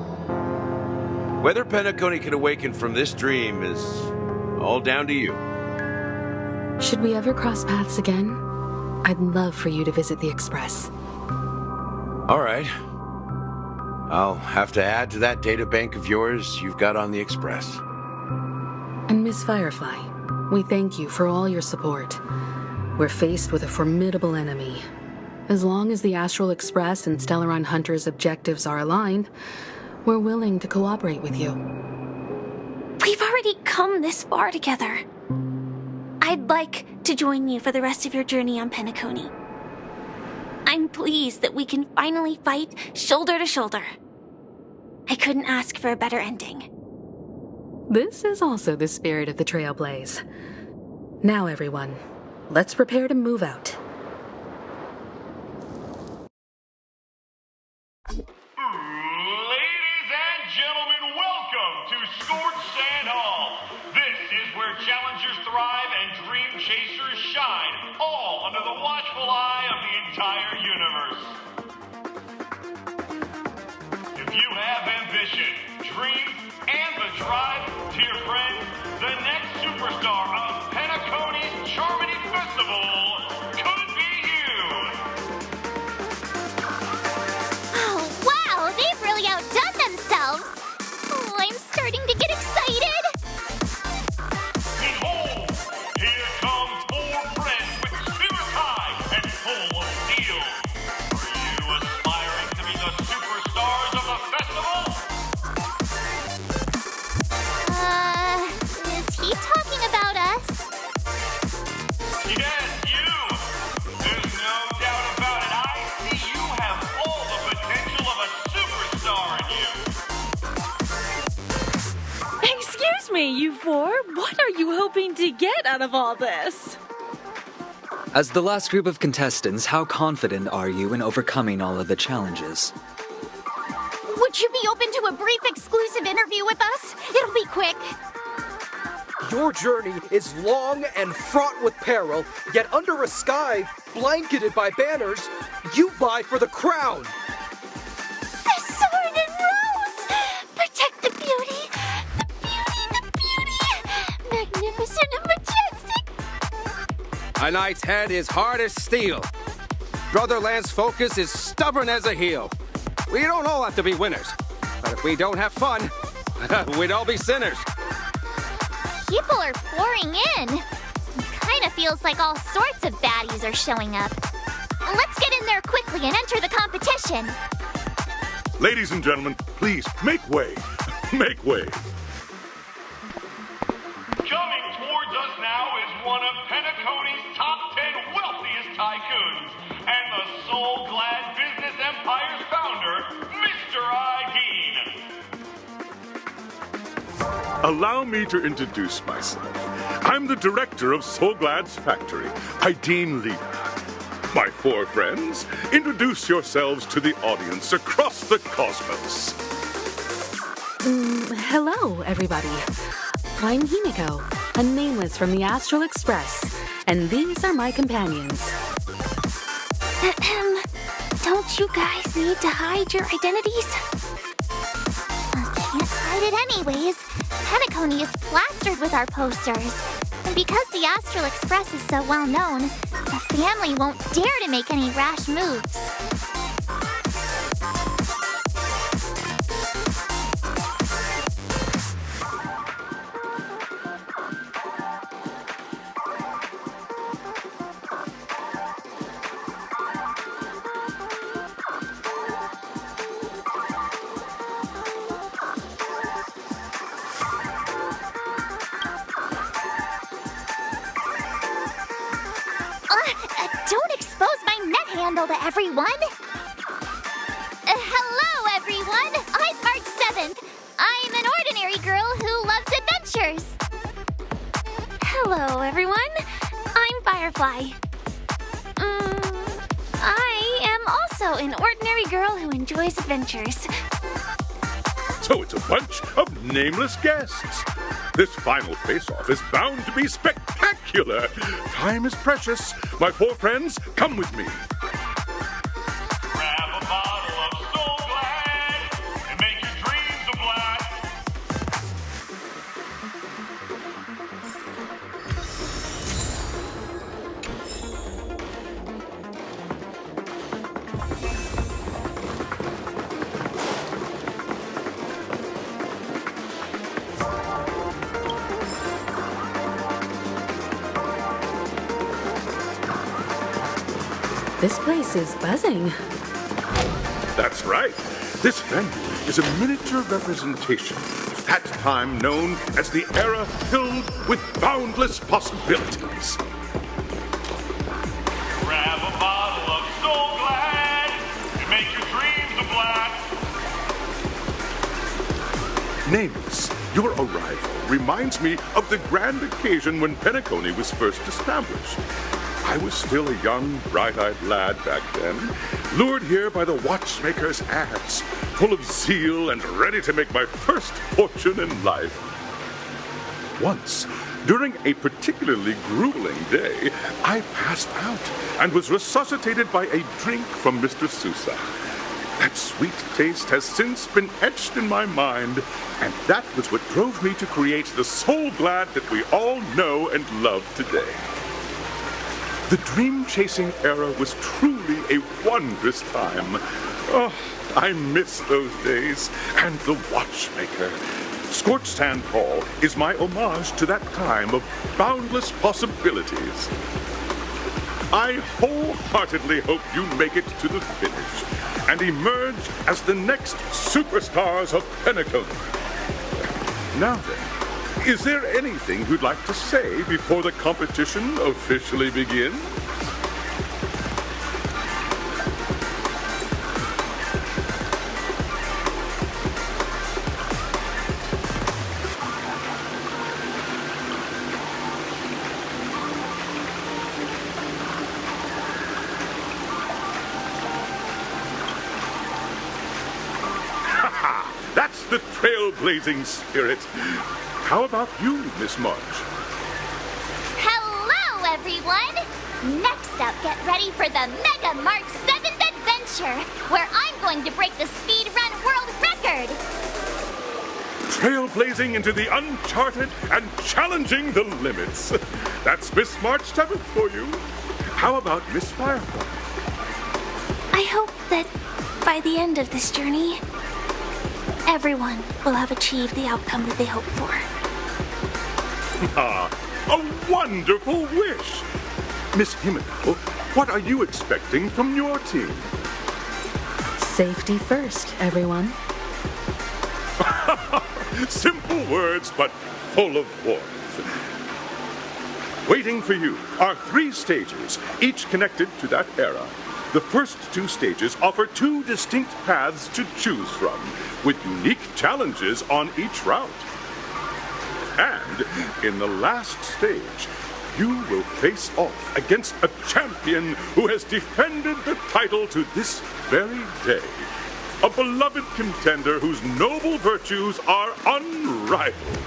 [SPEAKER 22] Whether Penacony can awaken from this dream is all down to you.
[SPEAKER 7] Should we ever cross paths again? I'd love for you to visit the Express.
[SPEAKER 22] All right. I'll have to add to that data bank of yours you've got on the Express.
[SPEAKER 7] And Miss Firefly, we thank you for all your support. We're faced with a formidable enemy. As long as the Astral Express and Stellaron Hunters' objectives are aligned, we're willing to cooperate with you.
[SPEAKER 12] We've already come this far together. I'd like to join you for the rest of your journey on Penacony. I'm pleased that we can finally fight shoulder to shoulder. I couldn't ask for a better ending.
[SPEAKER 7] This is also the spirit of the Trailblaze. Now, everyone, let's prepare to move out.
[SPEAKER 15] Ladies and gentlemen, welcome to Scorch Sand Hall. This is where challengers thrive and dream chasers shine, all under the watchful eye of the entire universe. If you have ambition, dreams, and the drive, dear friend, the next superstar of Penacony's Charmony Festival could be you.
[SPEAKER 6] Oh, wow, they've really outdone themselves. Oh, I'm starting to get excited.
[SPEAKER 15] Behold, here come 4 friends with spirit high and full of steel. Are you aspiring to be the superstars of the festival?
[SPEAKER 6] Is he talking about us?
[SPEAKER 15] Yes, you! There's no doubt about it. I see you have all the potential of a superstar in you.
[SPEAKER 23] Excuse me, you 4. What are you hoping to get out of all this?
[SPEAKER 24] As the last group of contestants, how confident are you in overcoming all of the challenges?
[SPEAKER 1] Would you be open to a brief exclusive interview with us? It'll be quick.
[SPEAKER 25] Your journey is long and fraught with peril, yet under a sky blanketed by banners, you vie for the crown.
[SPEAKER 6] The sword and rose! Protect the beauty! The beauty! Magnificent and majestic!
[SPEAKER 20] A knight's head is hard as steel. Brother Lance's focus is stubborn as a heel. We don't all have to be winners, but if we don't have fun, we'd all be sinners.
[SPEAKER 6] People are pouring in. Kinda feels like all sorts of baddies are showing up. Let's get in there quickly and enter the competition.
[SPEAKER 15] Ladies and gentlemen, please make way. Make way. Coming towards us now is one of Penacony's top 10 wealthiest tycoons and the soul-glad business empire's founder, Mr. Ideen. Allow me to introduce myself.
[SPEAKER 10] I'm the director of Soulglad's factory, Ideen Leader. My four friends, introduce yourselves to the audience across the cosmos.
[SPEAKER 7] Hello, everybody. I'm Himiko, a nameless from the Astral Express, and these are my companions.
[SPEAKER 12] Don't you guys need to hide your identities?
[SPEAKER 6] Can't hide it anyways. Penacony is plastered with our posters. And because the Astral Express is so well known, the family won't dare to make any rash moves. Don't expose my net handle to everyone! Hello, everyone! I'm March 7th. I'm an ordinary girl who loves adventures.
[SPEAKER 12] Hello, everyone. I'm Firefly. I am also an ordinary girl who enjoys adventures.
[SPEAKER 10] So it's a bunch of nameless guests. This final face-off is bound to be spectacular. Time is precious. My four friends, come with me.
[SPEAKER 15] Grab a bottle of Soulglad and make your dreams a blast.
[SPEAKER 7] This place is buzzing.
[SPEAKER 10] That's right. This venue is a miniature representation of that time known as the era filled with boundless possibilities.
[SPEAKER 15] Grab a bottle of Soulglad and make your dreams a blast.
[SPEAKER 10] Nameless, your arrival reminds me of the grand occasion when Penacony was first established. I was still a young, bright-eyed lad back then, lured here by the watchmaker's ads, full of zeal and ready to make my first fortune in life. Once, during a particularly grueling day, I passed out and was resuscitated by a drink from Mr. Sousa. That sweet taste has since been etched in my mind, and that was what drove me to create the Soulglad that we all know and love today. The dream-chasing era was truly a wondrous time. Oh, I miss those days, and the watchmaker. Scorched Sand Hall is my homage to that time of boundless possibilities. I wholeheartedly hope you make it to the finish and emerge as the next superstars of Penacony. Now then, is there anything you'd like to say before the competition officially begins? That's the trailblazing spirit. How about you, Miss March?
[SPEAKER 6] Hello, everyone! Next up, get ready for the Mega March 7th adventure, where I'm going to break the speedrun world record!
[SPEAKER 10] Trailblazing into the uncharted and challenging the limits. That's Miss March 7th for you. How about Miss Firefly?
[SPEAKER 12] I hope that by the end of this journey, everyone will have achieved the outcome that they hoped for.
[SPEAKER 10] Ah, a wonderful wish! Miss Himiko, what are you expecting from your team?
[SPEAKER 7] Safety first, everyone.
[SPEAKER 10] Simple words, but full of warmth. Waiting for you are 3 stages, each connected to that era. The first 2 stages offer 2 distinct paths to choose from, with unique challenges on each route. And in the last stage, you will face off against a champion who has defended the title to this very day. A beloved contender whose noble virtues are unrivaled.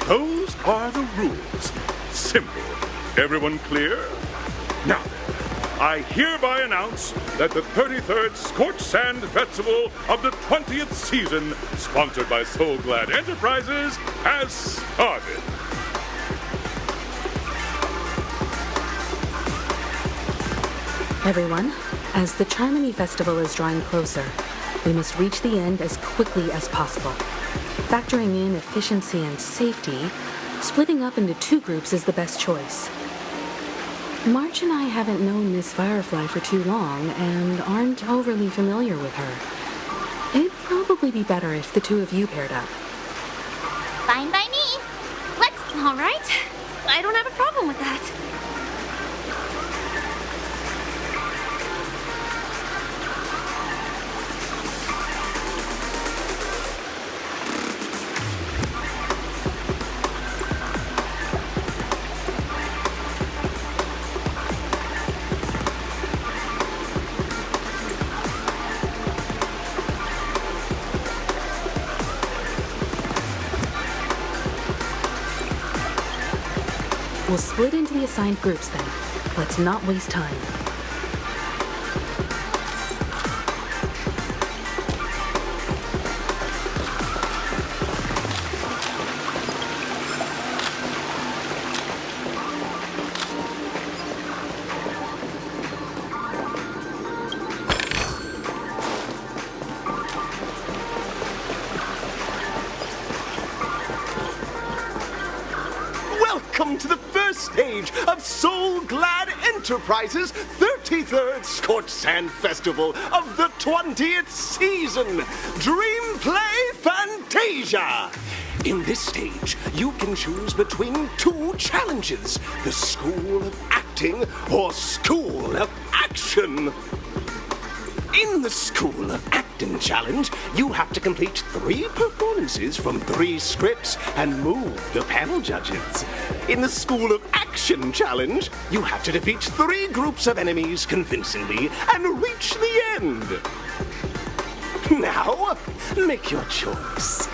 [SPEAKER 10] Those are the rules. Simple. Everyone clear? Now then, I hereby announce that the 33rd Scorched Sand Festival of the 20th season, sponsored by Soul Glad Enterprises, has started.
[SPEAKER 7] Everyone, as the Charmony Festival is drawing closer, we must reach the end as quickly as possible. Factoring in efficiency and safety, splitting up into 2 groups is the best choice. March and I haven't known Miss Firefly for too long and aren't overly familiar with her. It'd probably be better if the 2 of you paired up.
[SPEAKER 6] Fine by me. Let's...
[SPEAKER 12] All right. I don't have a problem with that.
[SPEAKER 7] We'll split into the assigned groups then. Let's not waste time.
[SPEAKER 11] Welcome to the first stage of Soul Glad Enterprises' 33rd Scorched Sand Festival of the 20th season, Dream Play Fantasia. In this stage, you can choose between 2 challenges, the School of Acting or School of Action. In the School of Acting challenge, you have to complete 3 performances from 3 scripts and move the panel judges. In the School of Action challenge, you have to defeat 3 groups of enemies convincingly and reach the end. Now, make your choice.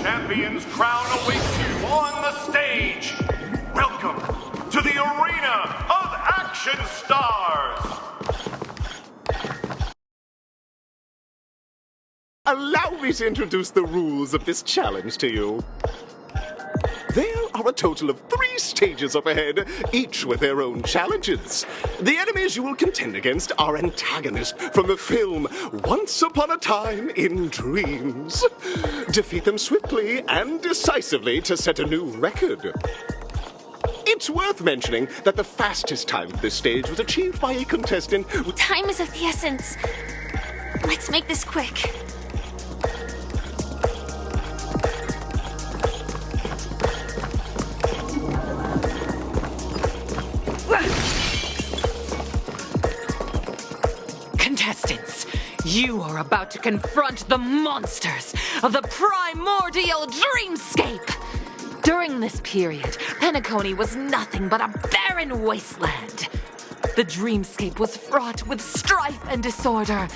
[SPEAKER 15] Champion's crown awaits you on the stage. Welcome to the Arena of Action Stars.
[SPEAKER 11] Allow me to introduce the rules of this challenge to you. There are a total of 3 stages up ahead, each with their own challenges. The enemies you will contend against are antagonists from the film Once Upon a Time in Dreams. Defeat them swiftly and decisively to set a new record. It's worth mentioning that the fastest time for this stage was achieved by a contestant with...
[SPEAKER 12] Time is of the essence. Let's make this quick.
[SPEAKER 14] Contestants, you are about to confront the monsters of the primordial dreamscape. During this period, Penacony was nothing but a barren wasteland. The dreamscape was fraught with strife and disorder,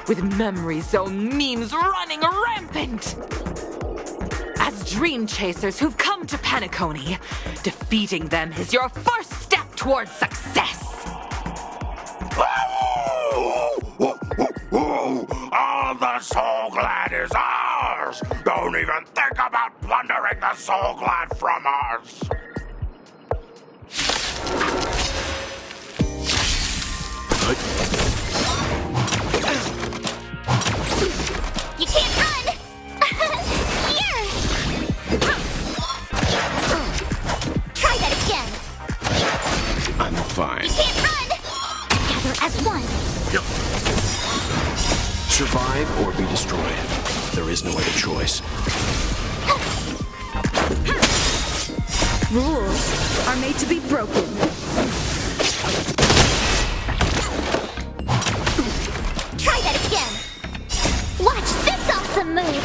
[SPEAKER 14] with memory zone memes running rampant. As dream chasers who've come to Penacony, defeating them is your first step towards success.
[SPEAKER 16] All the Soul Glad is ours! Don't even think about plundering the
[SPEAKER 10] the Soul Glad from us!
[SPEAKER 6] You can't run! Here! Try that again!
[SPEAKER 5] I'm fine.
[SPEAKER 6] You can't run! Gather as one!
[SPEAKER 5] Survive or be destroyed. There is no other choice.
[SPEAKER 16] Rules are made to be broken.
[SPEAKER 6] Try that again! Watch this awesome move!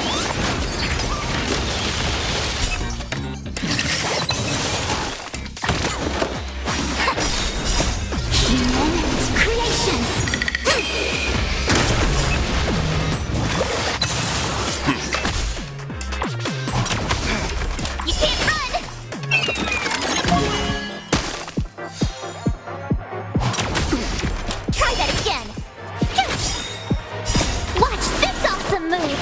[SPEAKER 6] Humans creations! You can't run! Try that again! Watch this awesome move!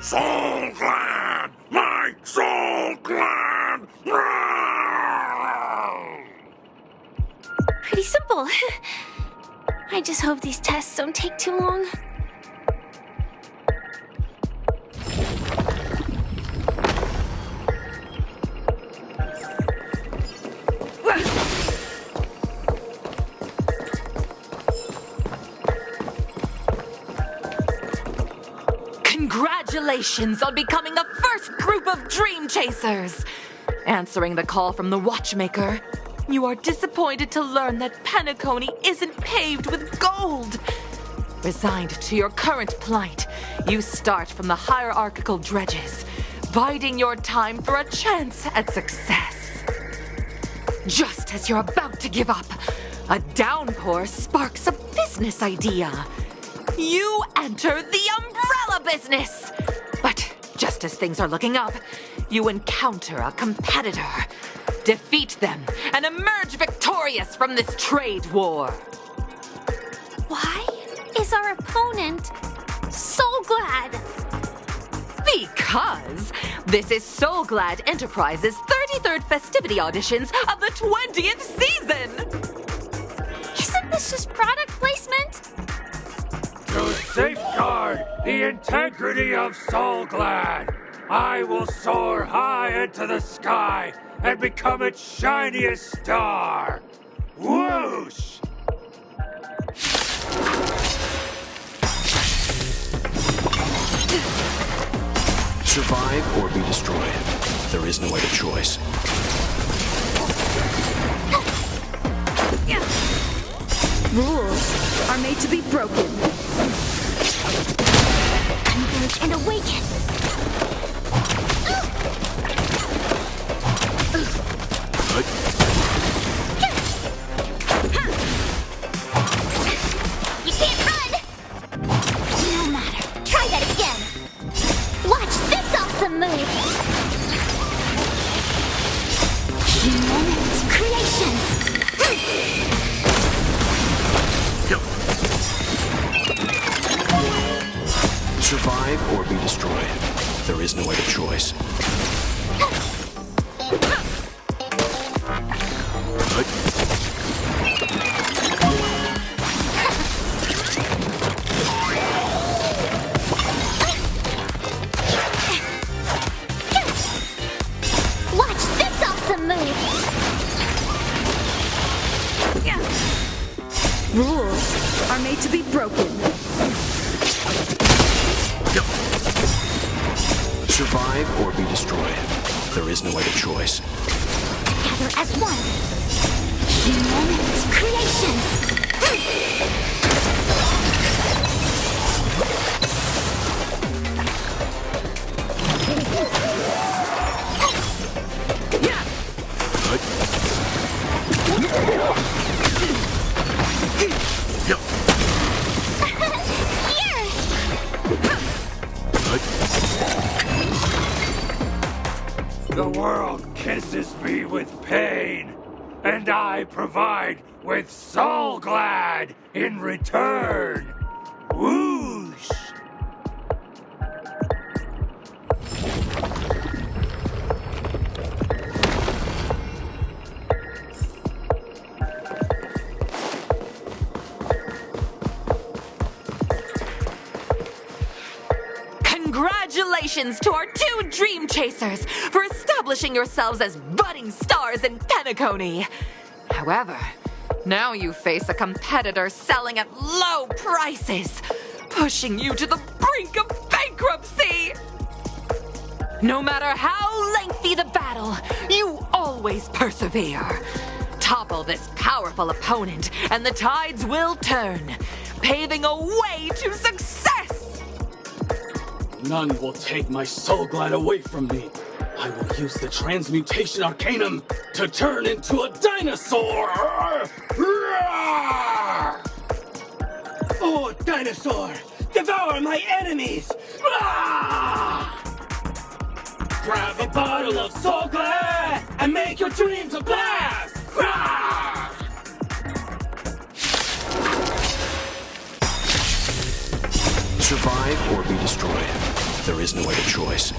[SPEAKER 10] Soul Glad! My Soul Glad!
[SPEAKER 12] Pretty simple. I just hope these tests don't take too long.
[SPEAKER 14] Congratulations on becoming the first group of Dream Chasers! Answering the call from the Watchmaker, you are disappointed to learn that Penacony isn't paved with gold. Resigned to your current plight, you start from the hierarchical dredges, biding your time for a chance at success. Just as you're about to give up, a downpour sparks a business idea. You enter the umbrella business! But just as things are looking up, you encounter a competitor. Defeat them and emerge victorious from this trade war.
[SPEAKER 12] Why is our opponent Soul Glad?
[SPEAKER 14] Because this is Soul Glad Enterprises' 33rd festivity auditions of the 20th season!
[SPEAKER 12] Isn't this just product placement?
[SPEAKER 15] To safeguard the integrity of Soul Glad, I will soar high into the sky and become its shiniest star. Whoosh!
[SPEAKER 5] Survive or be destroyed. There is no other choice.
[SPEAKER 16] Rules are made to be broken.
[SPEAKER 6] Converge and awaken! You can't run! No matter. Try that again! Watch this awesome move! Humans creations!
[SPEAKER 5] Survive or be destroyed. There is no other choice.
[SPEAKER 6] Watch this awesome move!
[SPEAKER 16] Rules are made to be broken.
[SPEAKER 5] Survive or be destroyed. There is no other choice.
[SPEAKER 6] Gather as one! Humans creations!
[SPEAKER 15] The world kisses me with pain, and I provide
[SPEAKER 2] with Soul Glad in return. Whoosh!
[SPEAKER 14] Congratulations to our 2 Dream Chasers for establishing yourselves as budding stars in Penacony. However, now you face a competitor selling at low prices, pushing you to the brink of bankruptcy. No matter how lengthy the battle, you always persevere. Topple this powerful opponent, and the tides will turn, paving a way to success.
[SPEAKER 17] None will take my Soul Glad away from me. I will use the Transmutation Arcanum to turn into a dinosaur!
[SPEAKER 2] Oh, dinosaur! Devour my enemies! Grab a bottle of Soul Glad and make your dreams a blast!
[SPEAKER 5] Survive or be destroyed. There is no other choice.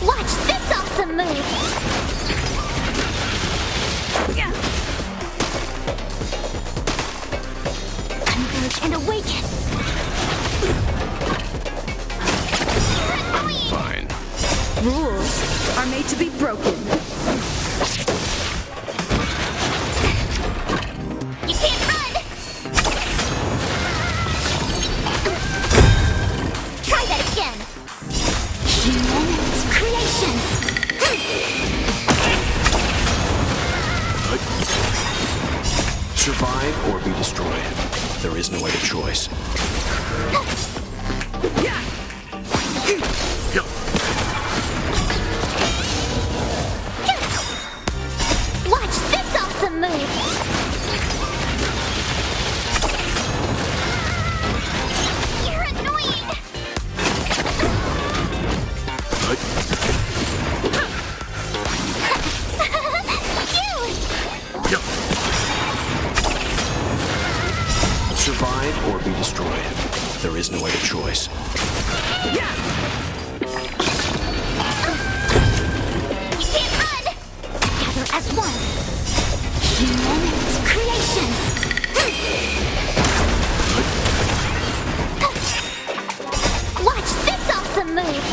[SPEAKER 6] Watch this awesome move! Converge and awaken!
[SPEAKER 5] Fine.
[SPEAKER 16] Rules are made to be broken.
[SPEAKER 6] You can't run! Try that again! Human creations!
[SPEAKER 5] Survive or be destroyed. There is no other choice.
[SPEAKER 6] Watch this awesome move! You're annoying!
[SPEAKER 5] Survive or be destroyed. There is no other choice.
[SPEAKER 6] You can't run! Together as one! Human creations! Watch this awesome move!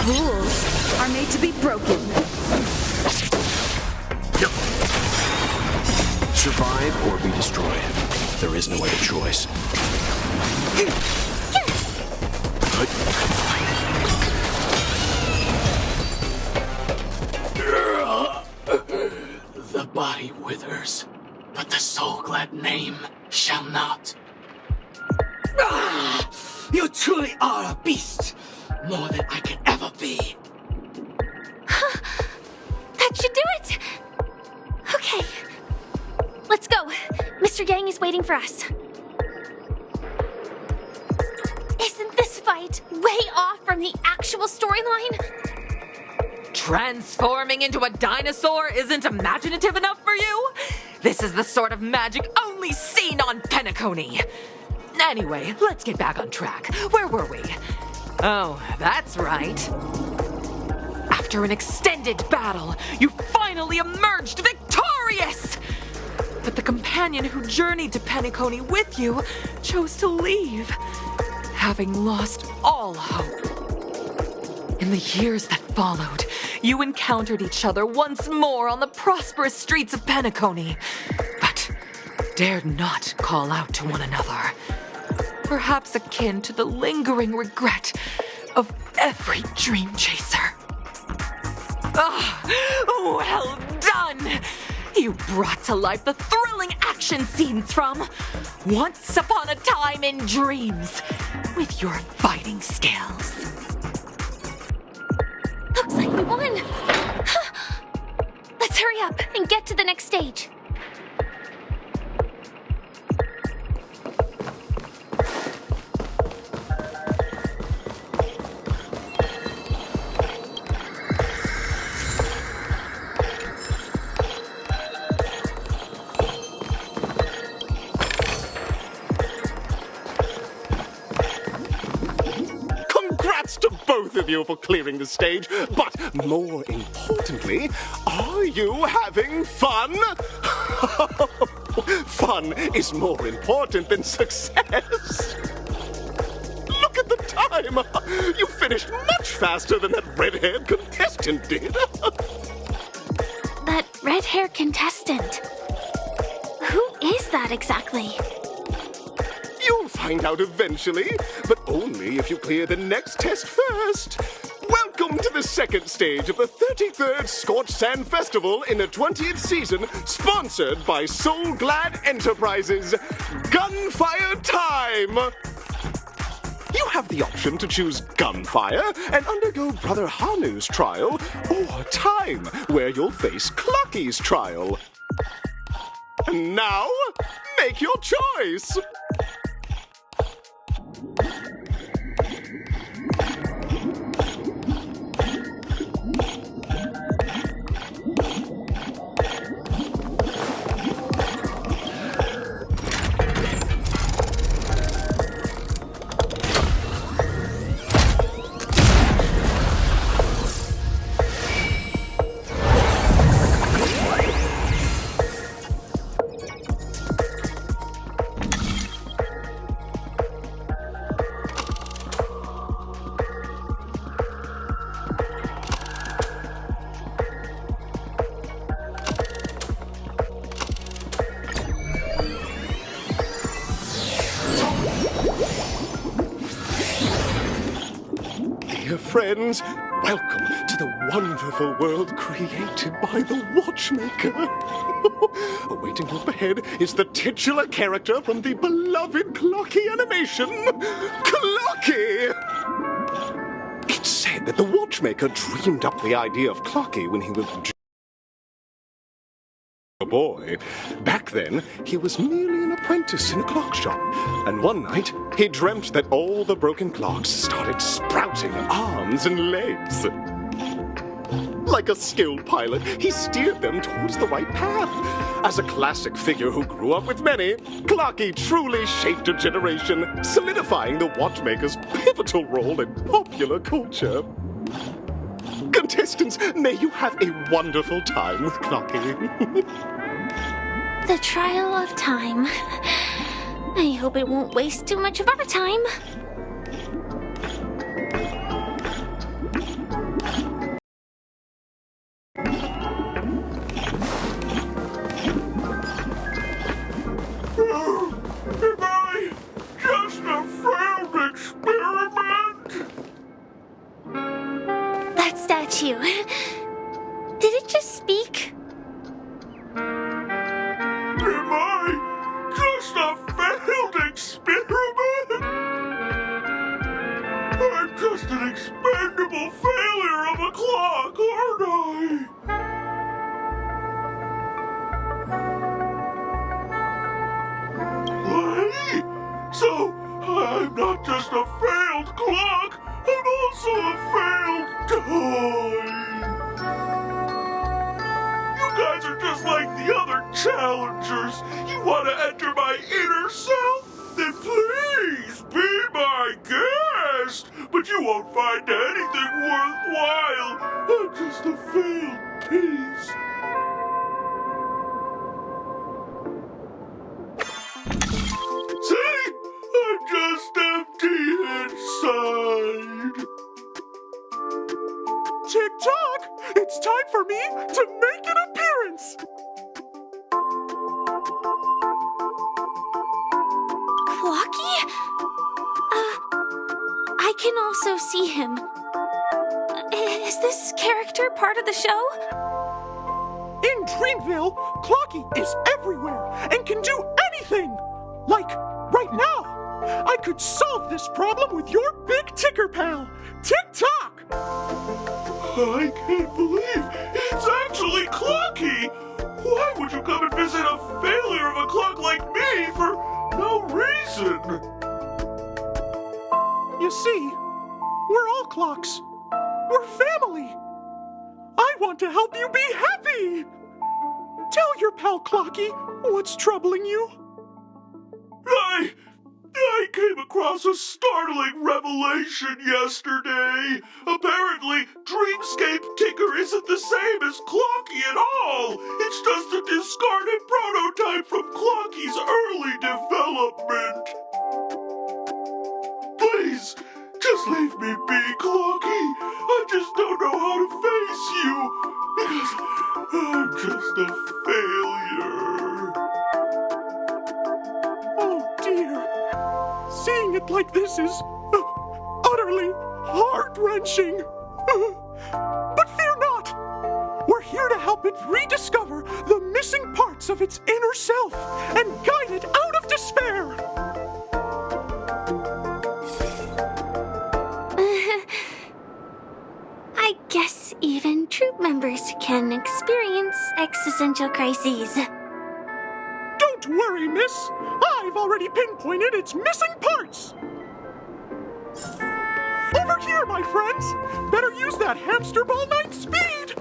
[SPEAKER 16] Rules are made to be broken.
[SPEAKER 5] Survive or be destroyed. There is no other choice.
[SPEAKER 17] The body withers, but the Soul Glad name shall not.
[SPEAKER 2] You truly are a beast! More than I can ever be!
[SPEAKER 12] That should do it! Okay. Let's go. Mr. Yang is waiting for us. Isn't this fight way off from the actual storyline?
[SPEAKER 14] Transforming into a dinosaur isn't imaginative enough for you? This is the sort of magic only seen on Penacony. Anyway, let's get back on track. Where were we? Oh, that's right. After an extended battle, you finally emerged victorious! But the companion who journeyed to Penacony with you chose to leave, having lost all hope. In the years that followed, you encountered each other once more on the prosperous streets of Penacony, but dared not call out to one another. Perhaps akin to the lingering regret of every dream chaser. Well done! You brought to life the thrilling action scenes from Once Upon a Time in Dreams with your fighting skills.
[SPEAKER 12] Looks like we won. Let's hurry up and get to the next stage.
[SPEAKER 11] both of you for clearing the stage, but more importantly, are you having fun? Fun is more important than success. Look at the time! You finished much faster than that red-haired contestant did.
[SPEAKER 12] That red-haired contestant. Who is that exactly?
[SPEAKER 11] You'll find out eventually, but only if you clear the next test first. Welcome to the second stage of the 33rd Scorched Sand Festival in the 20th season, sponsored by Soul Glad Enterprises. Gunfire time! You have the option to choose gunfire and undergo Brother Hanu's trial, or time, where you'll face Clucky's trial. And now, make your choice! Dear friends, welcome to the wonderful world created by the Watchmaker. Awaiting up ahead is the titular character from the beloved Clocky animation, Clocky! It's said that the Watchmaker dreamed up the idea of Clocky when he was a boy. Back then, he was merely an apprentice in a clock shop, and one night, he dreamt that all the broken clocks started sprouting arms and legs. Like a skilled pilot, he steered them towards the right path. As a classic figure who grew up with many, Clocky truly shaped a generation, solidifying the Watchmaker's pivotal role in popular culture. Contestants, may you have a wonderful time with Clocky.
[SPEAKER 12] The trial of time. I hope it won't waste too much of our time.
[SPEAKER 15] Am I just a failed experiment?
[SPEAKER 12] That statue. Did it just speak?
[SPEAKER 15] Am I just a failed experiment? I'm just an expendable failure of a clock, aren't I? Wait, so I'm not just a failed clock, I'm also a failed toy. You guys are just like the other challengers. You want to enter my inner self? Then please be my guest. But you won't find anything worthwhile. I'm just a failed piece. See? I'm just empty inside.
[SPEAKER 4] Tick-tock! It's time for me to make an appearance!
[SPEAKER 12] Clocky? I can also see him. Is this character part of the show?
[SPEAKER 4] In Dreamville, Clocky is everywhere and can do anything! Like, right now! I could solve this problem with your big ticker pal, Tick-tock!
[SPEAKER 15] I can't believe it's actually Clocky! Why would you come and visit a failure of a clock like me for no reason?
[SPEAKER 4] You see, we're all clocks. We're family. I want to help you be happy! Tell your pal Clocky what's troubling you.
[SPEAKER 15] I came across
[SPEAKER 10] across a startling revelation yesterday. Apparently, Dreamscape Ticker isn't the same as Clocky at all. It's just a discarded prototype from Clocky's early development. Please, just leave me be, Clocky. I just don't know how to face you, because I'm just a failure.
[SPEAKER 4] Oh dear. Seeing it like this is utterly heart-wrenching. But fear not. We're here to help it rediscover the missing parts of its inner self and guide it out of despair.
[SPEAKER 12] I guess even troop members can experience existential crises.
[SPEAKER 4] Don't worry, miss. I've already pinpointed its missing parts. Over here, my friends. Better use that hamster ball knight speed.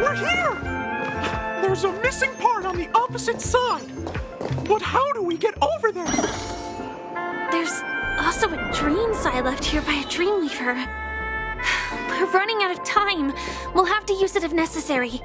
[SPEAKER 4] We're here. There's a missing part on the opposite side. But how do we get over there?
[SPEAKER 12] There's also a dream side left here by a Dreamweaver. We're running out of time. We'll have to use it if necessary.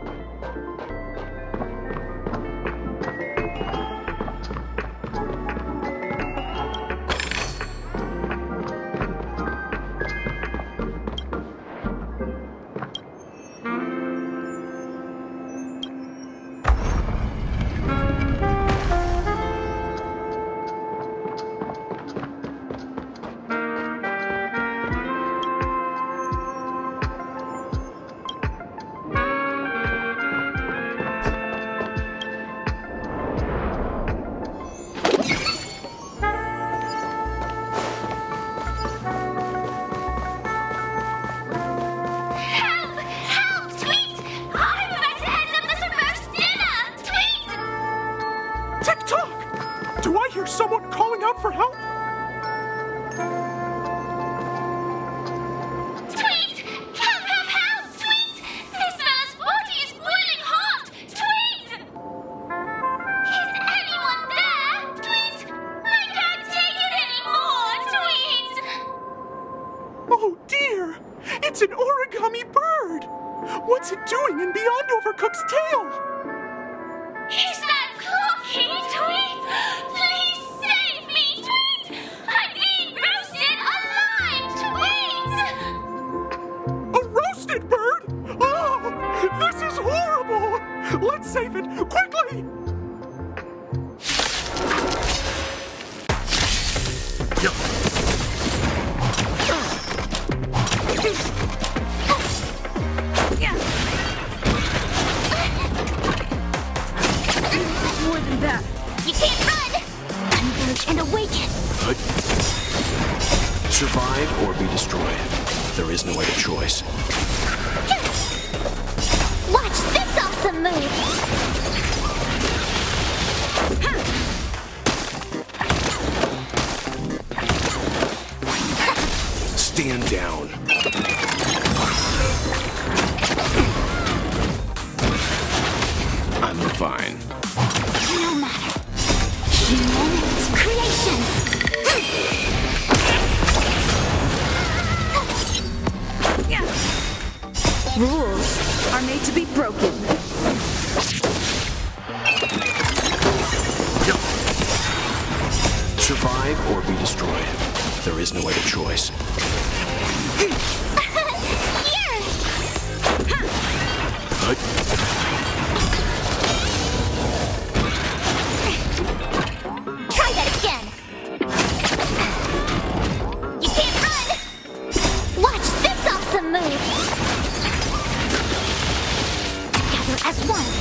[SPEAKER 4] Do I hear someone calling out for help?
[SPEAKER 6] Tweet! Help, help, help! Tweet! This man's body is boiling hot! Tweet! Is anyone there? Tweet! I can't take it anymore! Tweet!
[SPEAKER 4] Oh dear! It's an origami bird! What's it doing in Beyond Overcooked's tail?
[SPEAKER 6] Is that Clocky? Tweet! Please save me! Tweet! I'm being roasted alive! Tweet!
[SPEAKER 4] A roasted bird? Oh! This is horrible! Let's save it! Quickly!
[SPEAKER 16] More than that.
[SPEAKER 6] You can't run! Converge and awaken!
[SPEAKER 5] Survive or be destroyed. There is no other choice.
[SPEAKER 6] Watch this awesome move!
[SPEAKER 5] Stand down. I'm fine.
[SPEAKER 6] No matter. Humans, creations!
[SPEAKER 16] Rules are made to be broken.
[SPEAKER 5] Survive or be destroyed. There is no other choice.
[SPEAKER 6] Try that again! You can't run! Watch this awesome move! Together as one!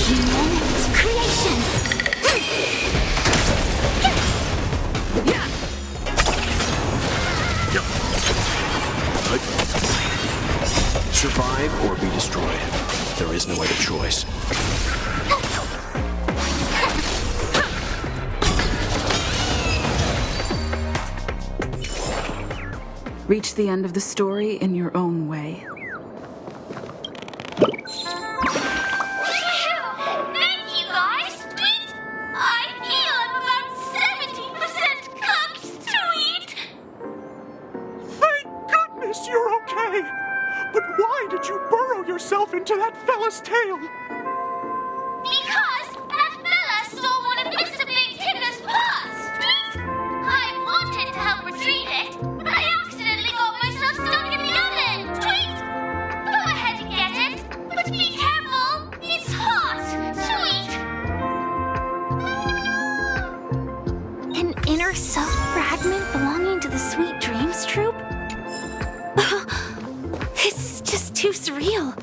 [SPEAKER 6] Humans, creations!
[SPEAKER 5] Survive or be destroyed. There is no other choice.
[SPEAKER 7] Reach the end of the story in your own way.
[SPEAKER 6] Thank you, guys. Tweet! I feel I'm about 70% cooked. Tweet!
[SPEAKER 4] Thank goodness you're okay! But why did you burrow yourself into that fella's tail?
[SPEAKER 6] Because that fella stole one of Mr. Big Ticker's paws. Tweet! I wanted to help retrieve it, but I accidentally got myself stuck in the oven. Tweet! Go ahead and get it, but be careful. It's hot. Tweet!
[SPEAKER 12] An inner self fragment belonging to the Sweet Dreams troupe? This is just too surreal.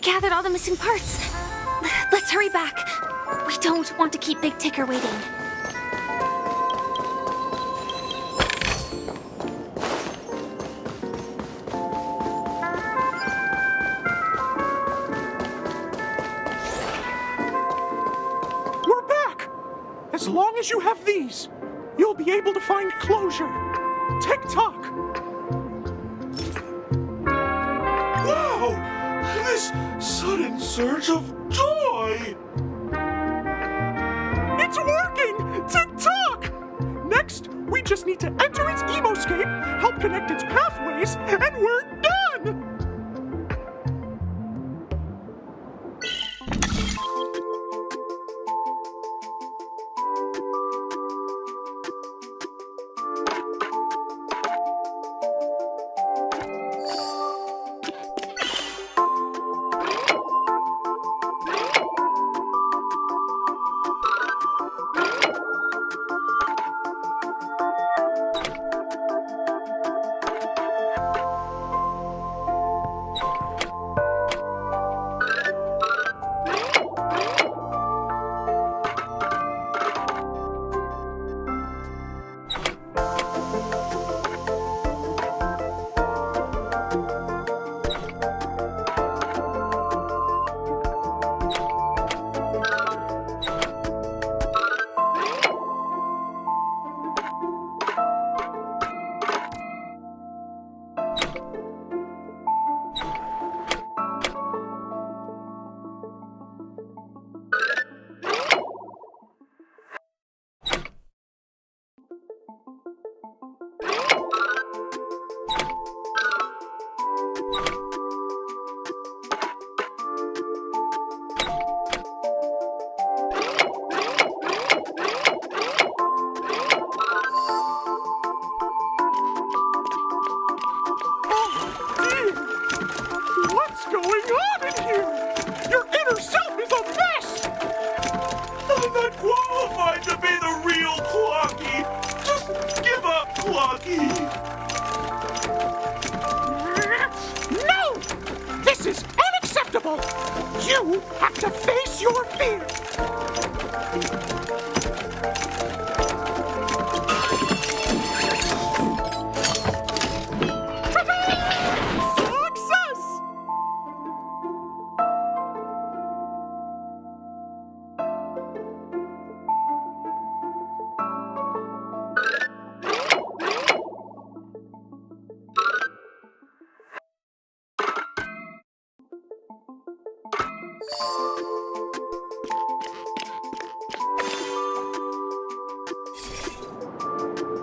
[SPEAKER 12] gathered all the missing parts. Let's hurry back. We don't want to keep Big Ticker waiting.
[SPEAKER 4] We're back! As long as you have these, you'll be able to find closure. Tick-tock!
[SPEAKER 2] Wow! This sudden surge of joy!
[SPEAKER 4] It's working! Tick-tock! Next, we just need to enter its emoscape, help connect its pathways, and we're done! No! This is unacceptable! You have to face your fear! Success!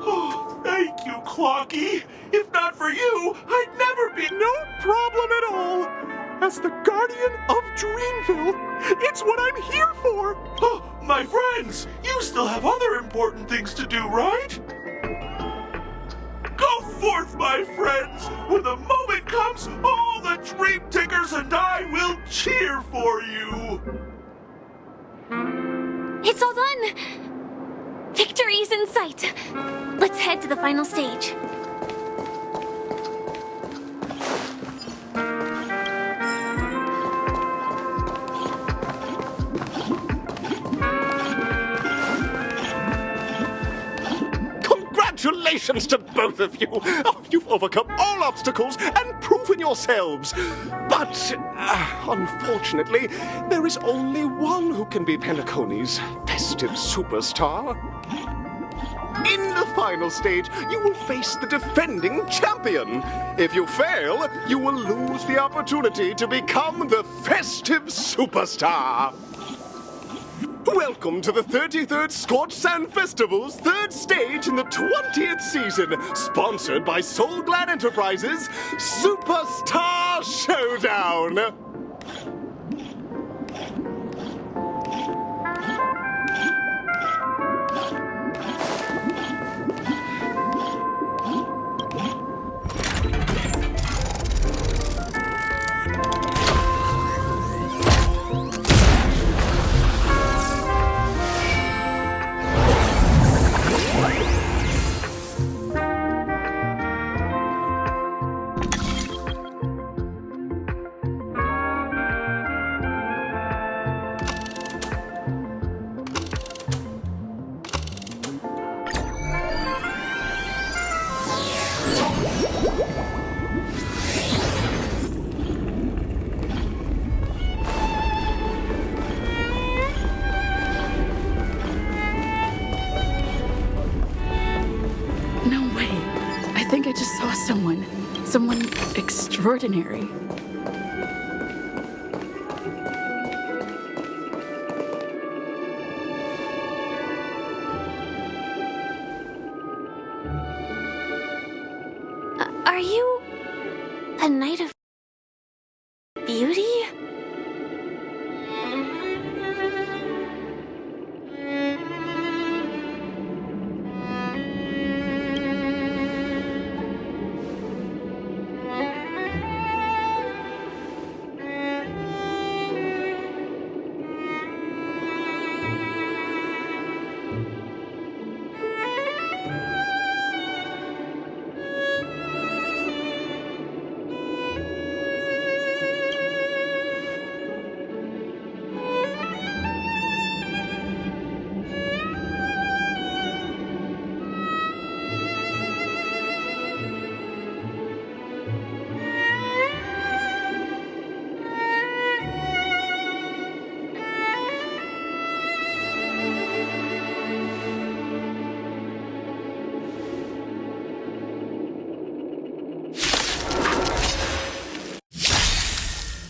[SPEAKER 2] Oh, thank you, Clocky. If not for you, I'd never be...
[SPEAKER 4] No problem at all. As the guardian of Dreamville, it's what I'm here for.
[SPEAKER 2] Oh, my friends, you still have other important things to do, right? Go forth, my friends. When the moment comes, all the Dream Tickers and I will cheer for you.
[SPEAKER 12] It's all done! Victory's in sight! Let's head to the final stage.
[SPEAKER 11] Congratulations to both of you! Oh, you've overcome all obstacles and proven yourselves. But, unfortunately, there is only one who can be Penacony's festive superstar. In the final stage, you will face the defending champion. If you fail, you will lose the opportunity to become the festive superstar. Welcome to the 33rd Scorched Sand Festival's third stage in the 20th season, sponsored by Soul Glad Enterprises, Superstar Showdown!
[SPEAKER 16] I just saw someone extraordinary.
[SPEAKER 12] Are you a knight of beauty?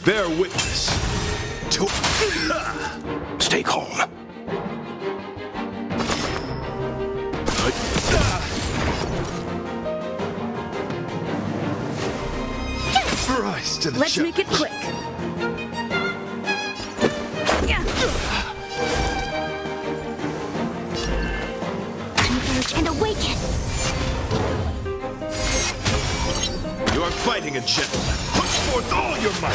[SPEAKER 5] Bear witness to... Stay calm.
[SPEAKER 2] Rise to the
[SPEAKER 16] Let's make it quick.
[SPEAKER 9] Converge and awaken.
[SPEAKER 2] You are fighting a gentleman. Put forth all your might.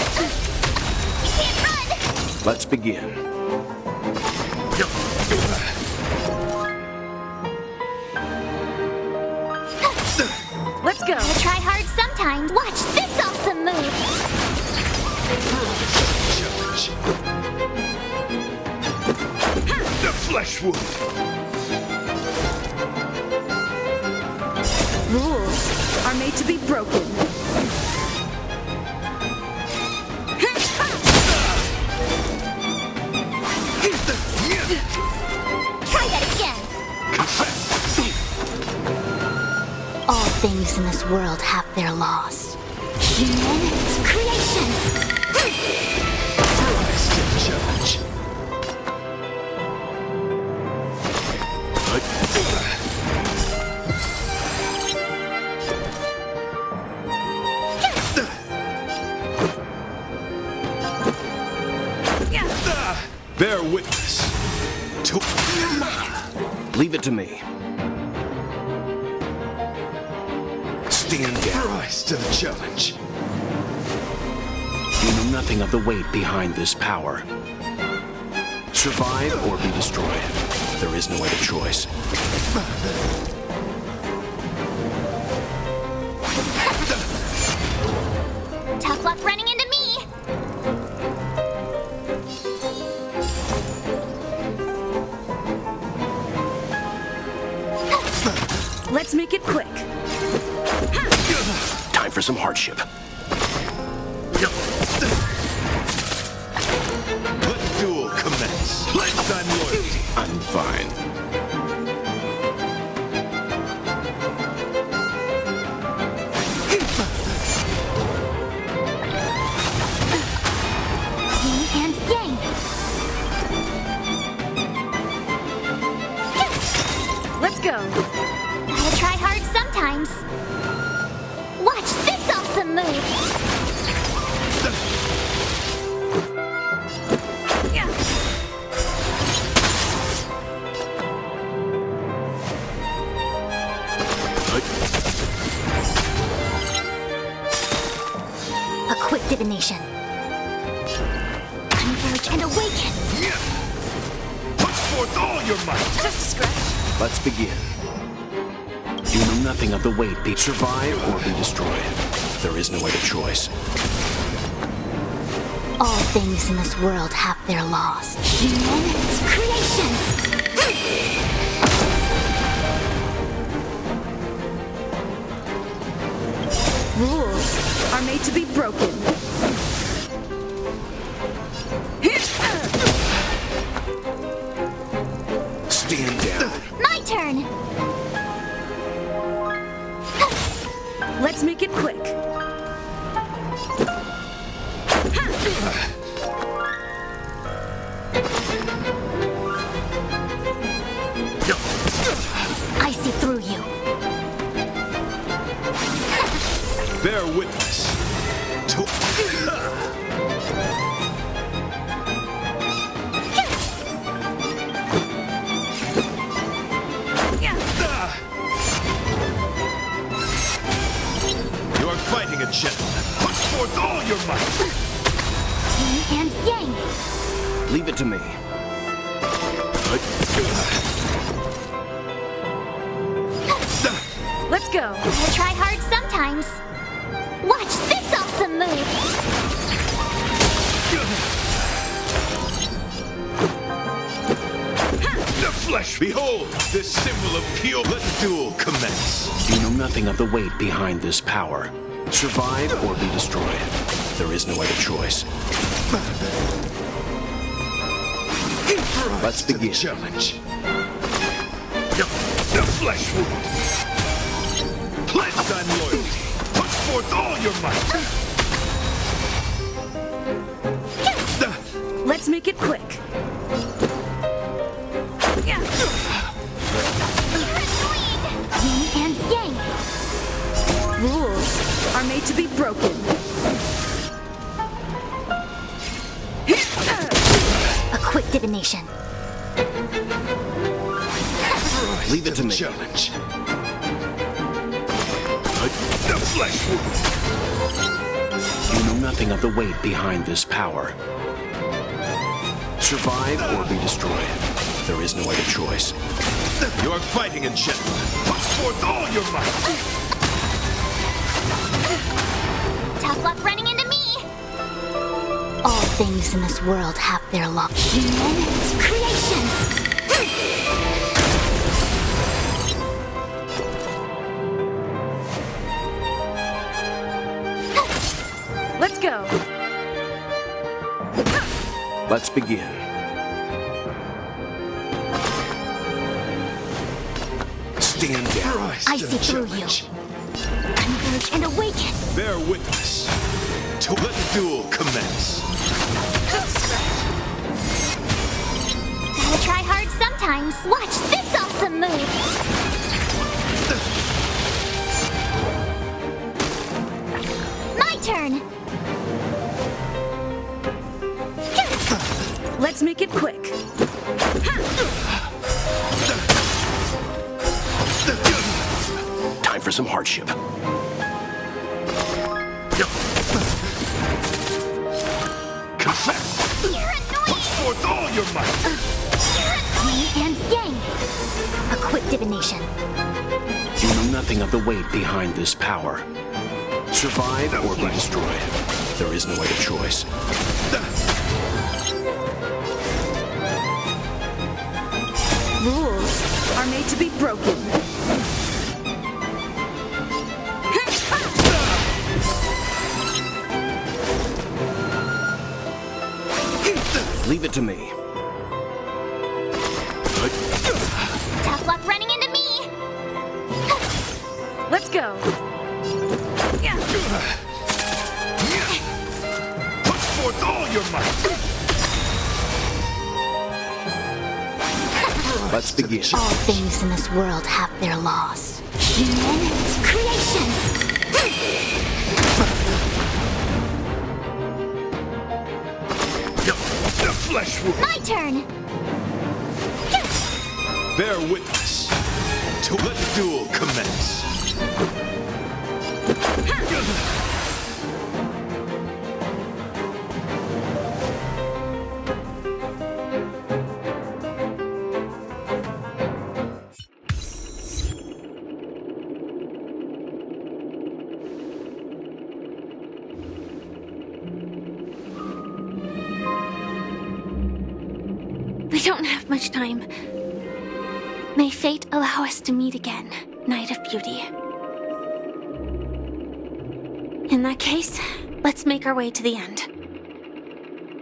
[SPEAKER 9] You can't run!
[SPEAKER 5] Let's begin.
[SPEAKER 16] Let's go.
[SPEAKER 9] I try hard sometimes. Watch this awesome move.
[SPEAKER 2] The flesh wound.
[SPEAKER 16] Rules are made to be broken.
[SPEAKER 9] Try that again. All things in this world have their laws. Human creations.
[SPEAKER 2] Rise to the challenge. Bear witness to...
[SPEAKER 5] Leave it to me. Stand down.
[SPEAKER 2] Rise to the challenge.
[SPEAKER 5] You know nothing of the weight behind this power. Survive or be destroyed. There is no other choice.
[SPEAKER 9] Tough luck running into me.
[SPEAKER 16] Let's make it quick.
[SPEAKER 5] Time for some hardship.
[SPEAKER 2] Let duel commence. Lifetime loyalty.
[SPEAKER 5] I'm fine.
[SPEAKER 9] Yin and yang.
[SPEAKER 16] Let's go.
[SPEAKER 9] Gotta try hard sometimes. Watch this awesome move. A quick divination. Converge and awaken.
[SPEAKER 2] Put forth all your might.
[SPEAKER 16] Just a scratch.
[SPEAKER 5] Let's begin. You know nothing of the weight. Survive or be destroyed. There is no other choice.
[SPEAKER 9] All things in this world have their laws. Human creations.
[SPEAKER 16] Rules are made to be broken.
[SPEAKER 5] Stand down.
[SPEAKER 9] My turn.
[SPEAKER 16] Let's make it quick.
[SPEAKER 9] I see through you.
[SPEAKER 2] Bear witness to... You are fighting a gentleman. Put forth all your might.
[SPEAKER 9] Yin and yang.
[SPEAKER 11] Leave it to me.
[SPEAKER 16] Let's go.
[SPEAKER 6] I try hard sometimes. Watch this awesome move.
[SPEAKER 2] The flesh. Behold, this symbol of pure. Let the duel commence.
[SPEAKER 5] You know nothing of the weight behind this power. Survive or be destroyed. There is no other choice. Let's begin.
[SPEAKER 2] Challenge. The flesh wound. Pledge thine loyalty. Put forth all your might.
[SPEAKER 16] Let's make it quick.
[SPEAKER 9] Yin and yang.
[SPEAKER 16] Rules are made to be broken.
[SPEAKER 9] A quick divination.
[SPEAKER 5] Leave it to me.
[SPEAKER 2] Challenge. The flesh wound.
[SPEAKER 5] You know nothing of the weight behind this power. Survive or be destroyed. There is no other choice.
[SPEAKER 2] You are fighting a gentleman. Put forth all your might.
[SPEAKER 6] Tough luck running into me.
[SPEAKER 9] All things in this world have their law. Human creations.
[SPEAKER 16] Let's go.
[SPEAKER 5] Let's begin. Stand down.
[SPEAKER 9] I see through you. Converge and awaken.
[SPEAKER 2] Bear witness to let the duel commence.
[SPEAKER 6] Gotta try hard sometimes. Watch this awesome move. My turn.
[SPEAKER 16] Let's make it quick.
[SPEAKER 5] Time for some hardship.
[SPEAKER 2] Confess.
[SPEAKER 6] You're annoying.
[SPEAKER 2] Put forth all your might.
[SPEAKER 9] Yin and yang. A quick divination.
[SPEAKER 5] You know nothing of the weight behind this power. Survive or be destroyed. There is no other choice.
[SPEAKER 16] Rules are made to be broken.
[SPEAKER 5] Leave it to me.
[SPEAKER 6] Tough luck running into me.
[SPEAKER 16] Let's go.
[SPEAKER 2] Put forth all your might.
[SPEAKER 5] Let's begin.
[SPEAKER 9] All things in this world have their laws. Human creations.
[SPEAKER 2] The flesh wound.
[SPEAKER 6] My turn.
[SPEAKER 2] Bear witness to let the duel commence.
[SPEAKER 12] We don't have much time. May fate allow us to meet again, Night of Beauty. In that case, let's make our way to the end.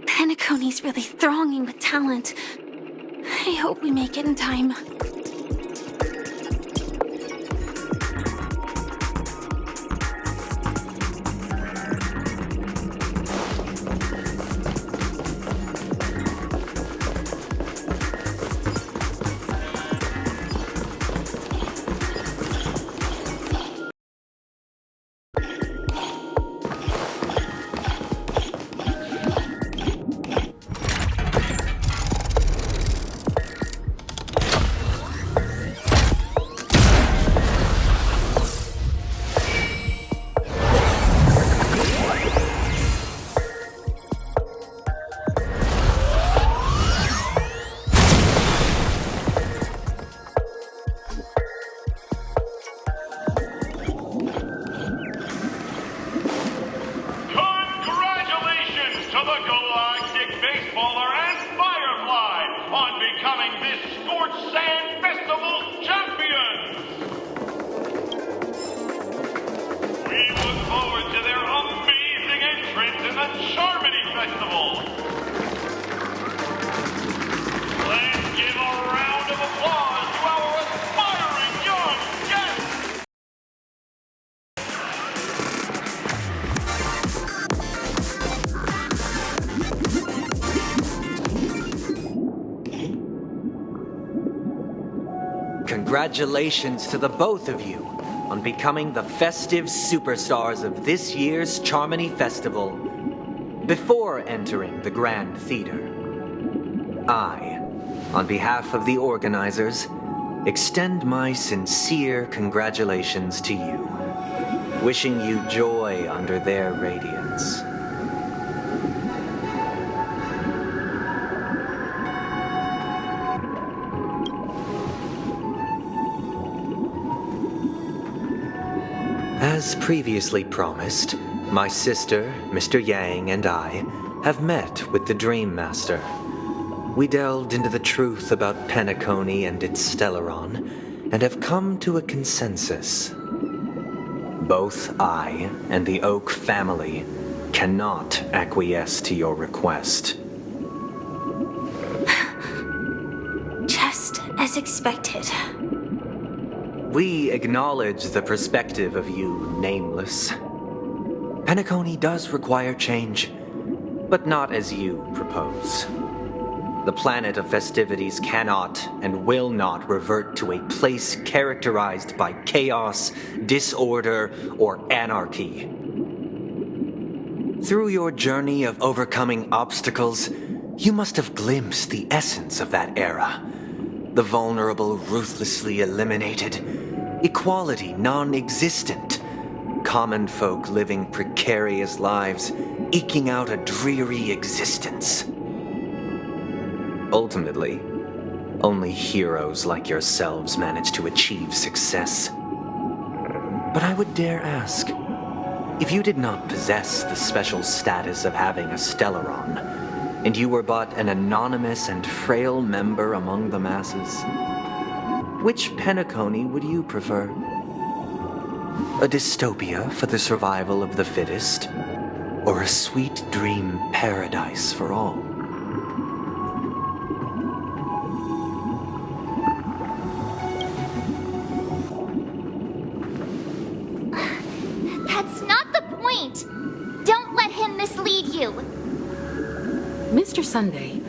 [SPEAKER 12] Penacony's really thronging with talent. I hope we make it in time.
[SPEAKER 15] crown this Scorched Sand Festival champion! We look forward to their amazing entrance in the Charmony Festival! Let's give a round of applause to our aspiring young guests!
[SPEAKER 3] Congratulations to the both of you on becoming the festive superstars of this year's Charmony Festival. Before entering the Grand Theater, I, on behalf of the organizers, extend my sincere congratulations to you, wishing you joy under their radiance. As previously promised, my sister, Mr. Yang, and I have met with the Dream Master. We delved into the truth about Penacony and its Stellaron, and have come to a consensus. Both I and the Oak family cannot acquiesce to your request.
[SPEAKER 12] Just as expected.
[SPEAKER 3] We acknowledge the perspective of you, Nameless. Penacony does require change, but not as you propose. The planet of festivities cannot and will not revert to a place characterized by chaos, disorder, or anarchy. Through your journey of overcoming obstacles, you must have glimpsed the essence of that era. The vulnerable ruthlessly eliminated, equality non-existent, common folk living precarious lives, eking out a dreary existence. Ultimately, only heroes like yourselves manage to achieve success. But I would dare ask, if you did not possess the special status of having a Stellaron, and you were but an anonymous and frail member among the masses, which Penacony would you prefer? A dystopia for the survival of the fittest, or a sweet dream paradise for all?
[SPEAKER 6] That's not the point! Don't let him mislead you!
[SPEAKER 7] Mr. Sunday,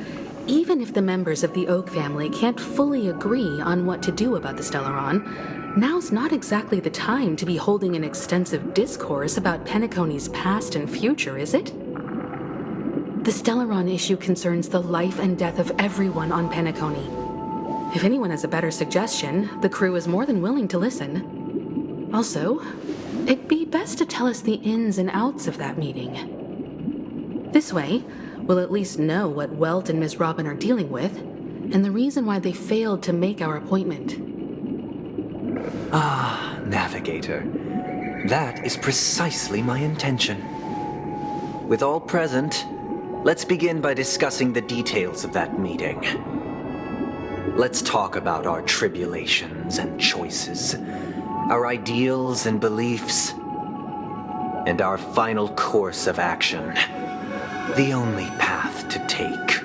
[SPEAKER 7] even if the members of the Oak family can't fully agree on what to do about the Stellaron, now's not exactly the time to be holding an extensive discourse about Penacony's past and future, is it? The Stellaron issue concerns the life and death of everyone on Penacony. If anyone has a better suggestion, the crew is more than willing to listen. Also, it'd be best to tell us the ins and outs of that meeting. This way, we'll at least know what Welt and Ms. Robin are dealing with, and the reason why they failed to make our appointment.
[SPEAKER 3] Ah, Navigator. That is precisely my intention. With all present, let's begin by discussing the details of that meeting. Let's talk about our tribulations and choices, our ideals and beliefs, and our final course of action. The only path to take.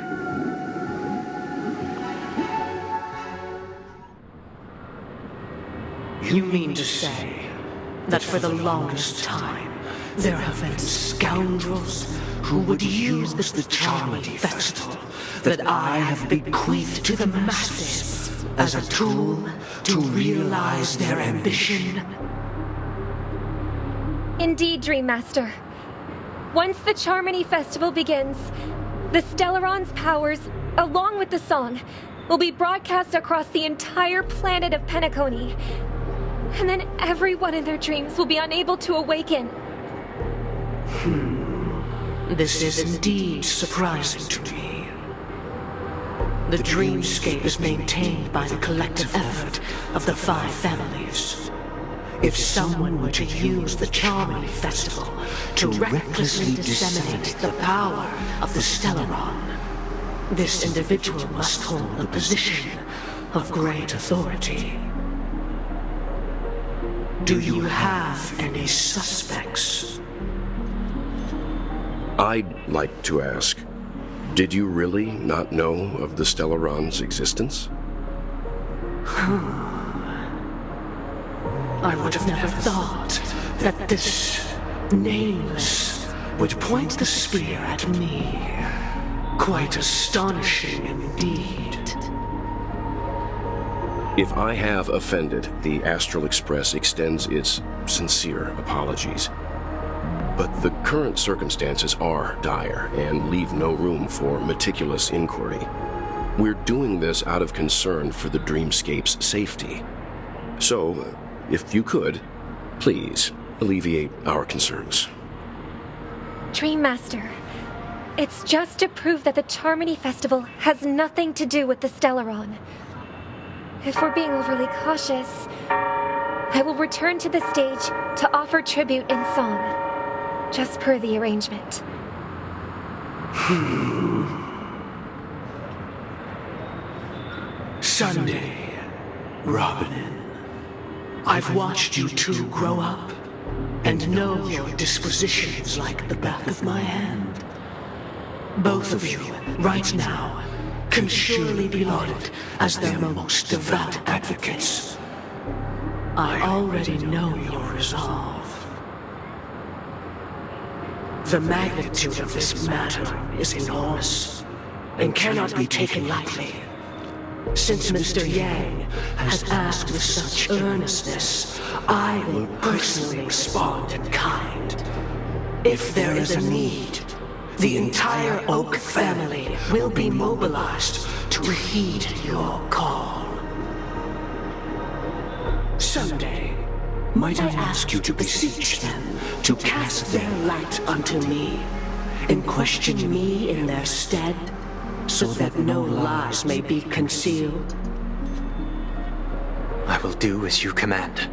[SPEAKER 8] You mean to say that for the longest time, there have been scoundrels who would use the Charmony Festival that I have bequeathed to the masses as a tool to realize their ambition?
[SPEAKER 13] Indeed, Dream Master. Once the Charmony Festival begins, the Stellaron's powers, along with the song, will be broadcast across the entire planet of Penacony. And then everyone in their dreams will be unable to awaken.
[SPEAKER 8] This is indeed surprising to me. The dreamscape is maintained by the collective effort of the 5 families. If someone were to use the Charmony Festival to recklessly disseminate the power of the Stellaron, This individual must hold a position of great authority. Do you have any suspects?
[SPEAKER 5] I'd like to ask, did you really not know of the Stellaron's existence?
[SPEAKER 8] I would have never thought that this nameless would point the spear at me. Quite astonishing indeed.
[SPEAKER 5] If I have offended, the Astral Express extends its sincere apologies. But the current circumstances are dire and leave no room for meticulous inquiry. We're doing this out of concern for the Dreamscape's safety. So, if you could, please alleviate our concerns.
[SPEAKER 13] Dreammaster, it's just to prove that the Charmony Festival has nothing to do with the Stellaron. If we're being overly cautious, I will return to the stage to offer tribute in song, just per the arrangement.
[SPEAKER 8] Sunday, Robin. I've watched you two grow up and know your dispositions like the back of my hand. Both of you, right now, can surely be lauded as their most devout advocates. I already know your resolve. The magnitude of this matter is enormous and cannot be taken lightly. Since Mr. Yang has asked with such earnestness, I will personally respond in kind. If there is a need, the entire Oak family will be mobilized to heed your call. Someday, might I ask you to beseech them to cast their light unto me and question me in their stead, so that no lies may be concealed?
[SPEAKER 3] I will do as you command.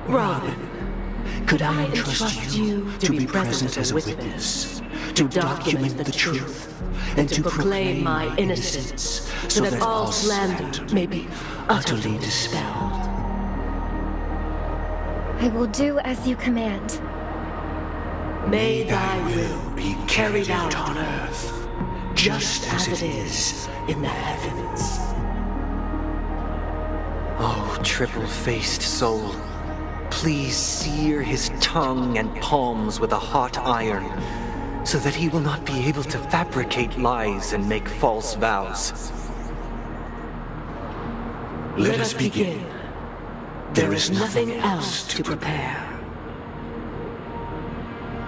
[SPEAKER 8] Robin, could I entrust you to be present as a witness, to document the truth, and to proclaim my innocence, so that all slander may be utterly dispelled?
[SPEAKER 13] I will do as you command.
[SPEAKER 8] May thy will be carried out on earth, just as it is in the heavens.
[SPEAKER 3] Oh, triple-faced soul, please sear his tongue and palms with a hot iron, so that he will not be able to fabricate lies and make false vows.
[SPEAKER 8] Let us begin. There is nothing else to prepare.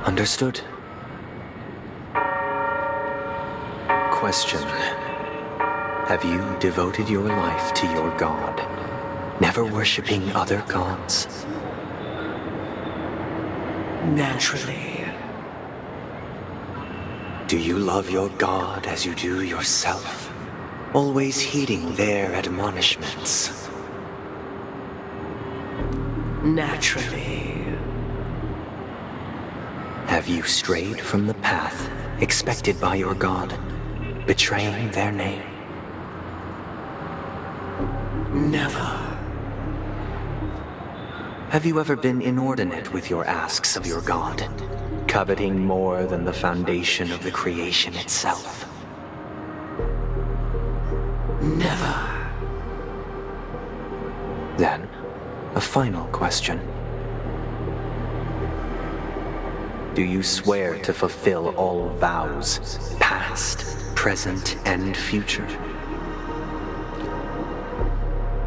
[SPEAKER 3] Understood. Question. Have you devoted your life to your god, never worshipping other gods?
[SPEAKER 8] Naturally.
[SPEAKER 3] Do you love your god as you do yourself, always heeding their admonishments?
[SPEAKER 8] Naturally.
[SPEAKER 3] Have you strayed from the path expected by your god, betraying their name?
[SPEAKER 8] Never.
[SPEAKER 3] Have you ever been inordinate with your asks of your god, coveting more than the foundation of the creation itself?
[SPEAKER 8] Never.
[SPEAKER 3] Then, a final question. Do you swear to fulfill all vows, past, present, and future?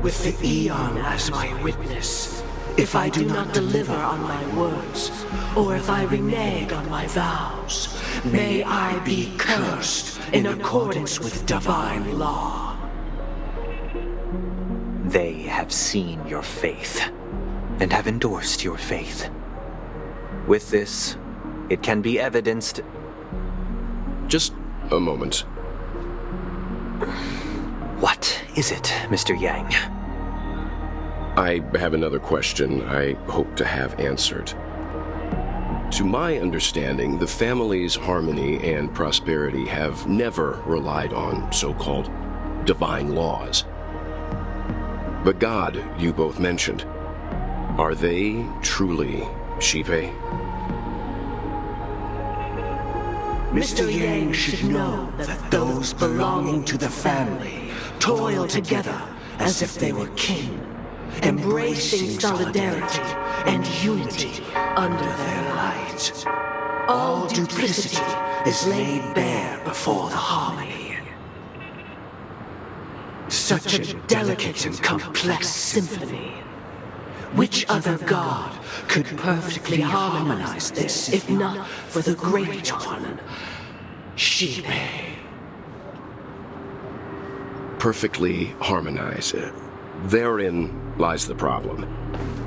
[SPEAKER 8] With the Eon as my witness, if I do not deliver on my words, or if I renege on my vows, may I be cursed in accordance with divine law.
[SPEAKER 3] They have seen your faith, and have endorsed your faith. With this, it can be evidenced...
[SPEAKER 5] Just a moment.
[SPEAKER 3] What is it, Mr. Yang?
[SPEAKER 5] I have another question I hope to have answered. To my understanding, the family's harmony and prosperity have never relied on so-called divine laws. But God, you both mentioned, are they truly Shipe?
[SPEAKER 8] Mr. Yang should know that those belonging to the family toil together as if they were kin, embracing solidarity and unity under their light. All duplicity is laid bare before the harmony. Such a delicate and complex symphony. Which other god could perfectly harmonize this, if not for the great one, Shipe?
[SPEAKER 5] Perfectly harmonize. Therein lies the problem.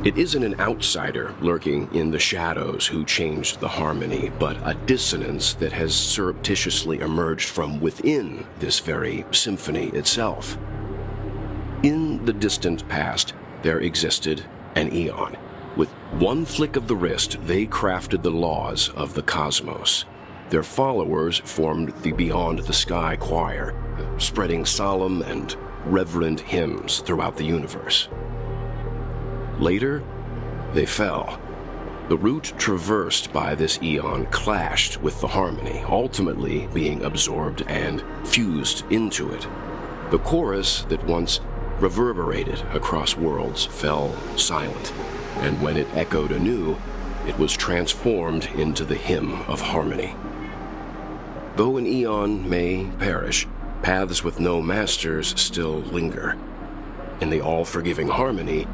[SPEAKER 5] It isn't an outsider lurking in the shadows who changed the harmony, but a dissonance that has surreptitiously emerged from within this very symphony itself. In the distant past, there existed an eon. With one flick of the wrist, they crafted the laws of the cosmos. Their followers formed the Beyond the Sky Choir, spreading solemn and reverent hymns throughout the universe. Later, they fell. The route traversed by this eon clashed with the harmony, ultimately being absorbed and fused into it. The chorus that once reverberated across worlds fell silent, and when it echoed anew, it was transformed into the hymn of harmony. Though an eon may perish, paths with no masters still linger. In the all-forgiving harmony,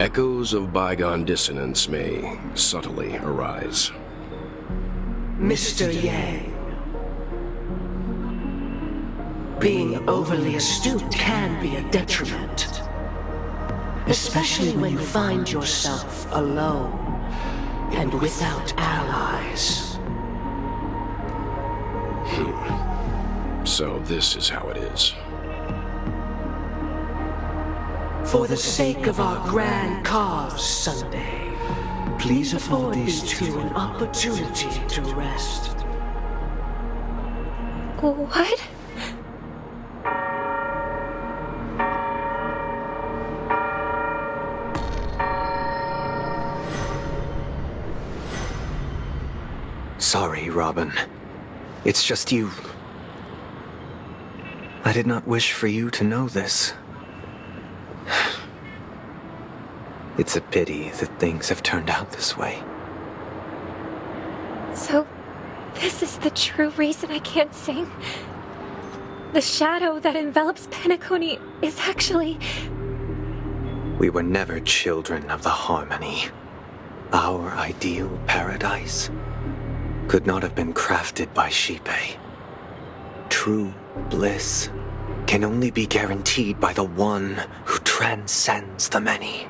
[SPEAKER 5] echoes of bygone dissonance may subtly arise.
[SPEAKER 8] Mr. Yang, being overly astute can be a detriment, especially when you find yourself alone and without allies.
[SPEAKER 5] So this is how it is.
[SPEAKER 8] For the sake of our grand cause Sunday, please afford these two an opportunity to rest.
[SPEAKER 13] What?
[SPEAKER 3] Sorry, Robin. It's just you. I did not wish for you to know this. It's a pity that things have turned out this way.
[SPEAKER 13] So, this is the true reason I can't sing? The shadow that envelops Penacony is actually...
[SPEAKER 3] We were never children of the harmony. Our ideal paradise could not have been crafted by Shipe. True bliss can only be guaranteed by the one who transcends the many.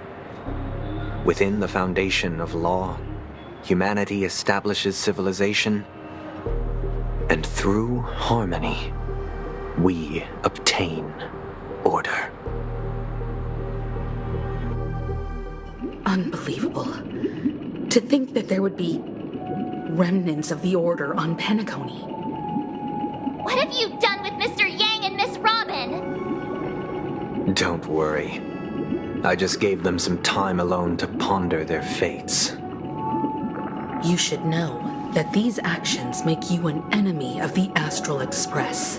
[SPEAKER 3] Within the foundation of law, humanity establishes civilization, and through harmony, we obtain order.
[SPEAKER 7] Unbelievable. To think that there would be remnants of the Order on Penacony.
[SPEAKER 6] What have you done with Mr. Yang and Miss Robin?
[SPEAKER 3] Don't worry. I just gave them some time alone to ponder their fates.
[SPEAKER 7] You should know that these actions make you an enemy of the Astral Express.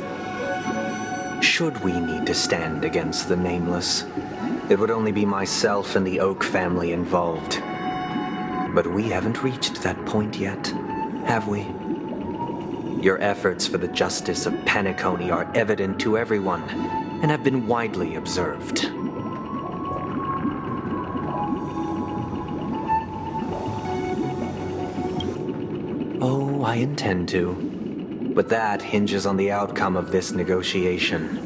[SPEAKER 3] Should we need to stand against the Nameless, it would only be myself and the Oak family involved. But we haven't reached that point yet, have we? Your efforts for the justice of Penacony are evident to everyone, and have been widely observed. Oh, I intend to. But that hinges on the outcome of this negotiation.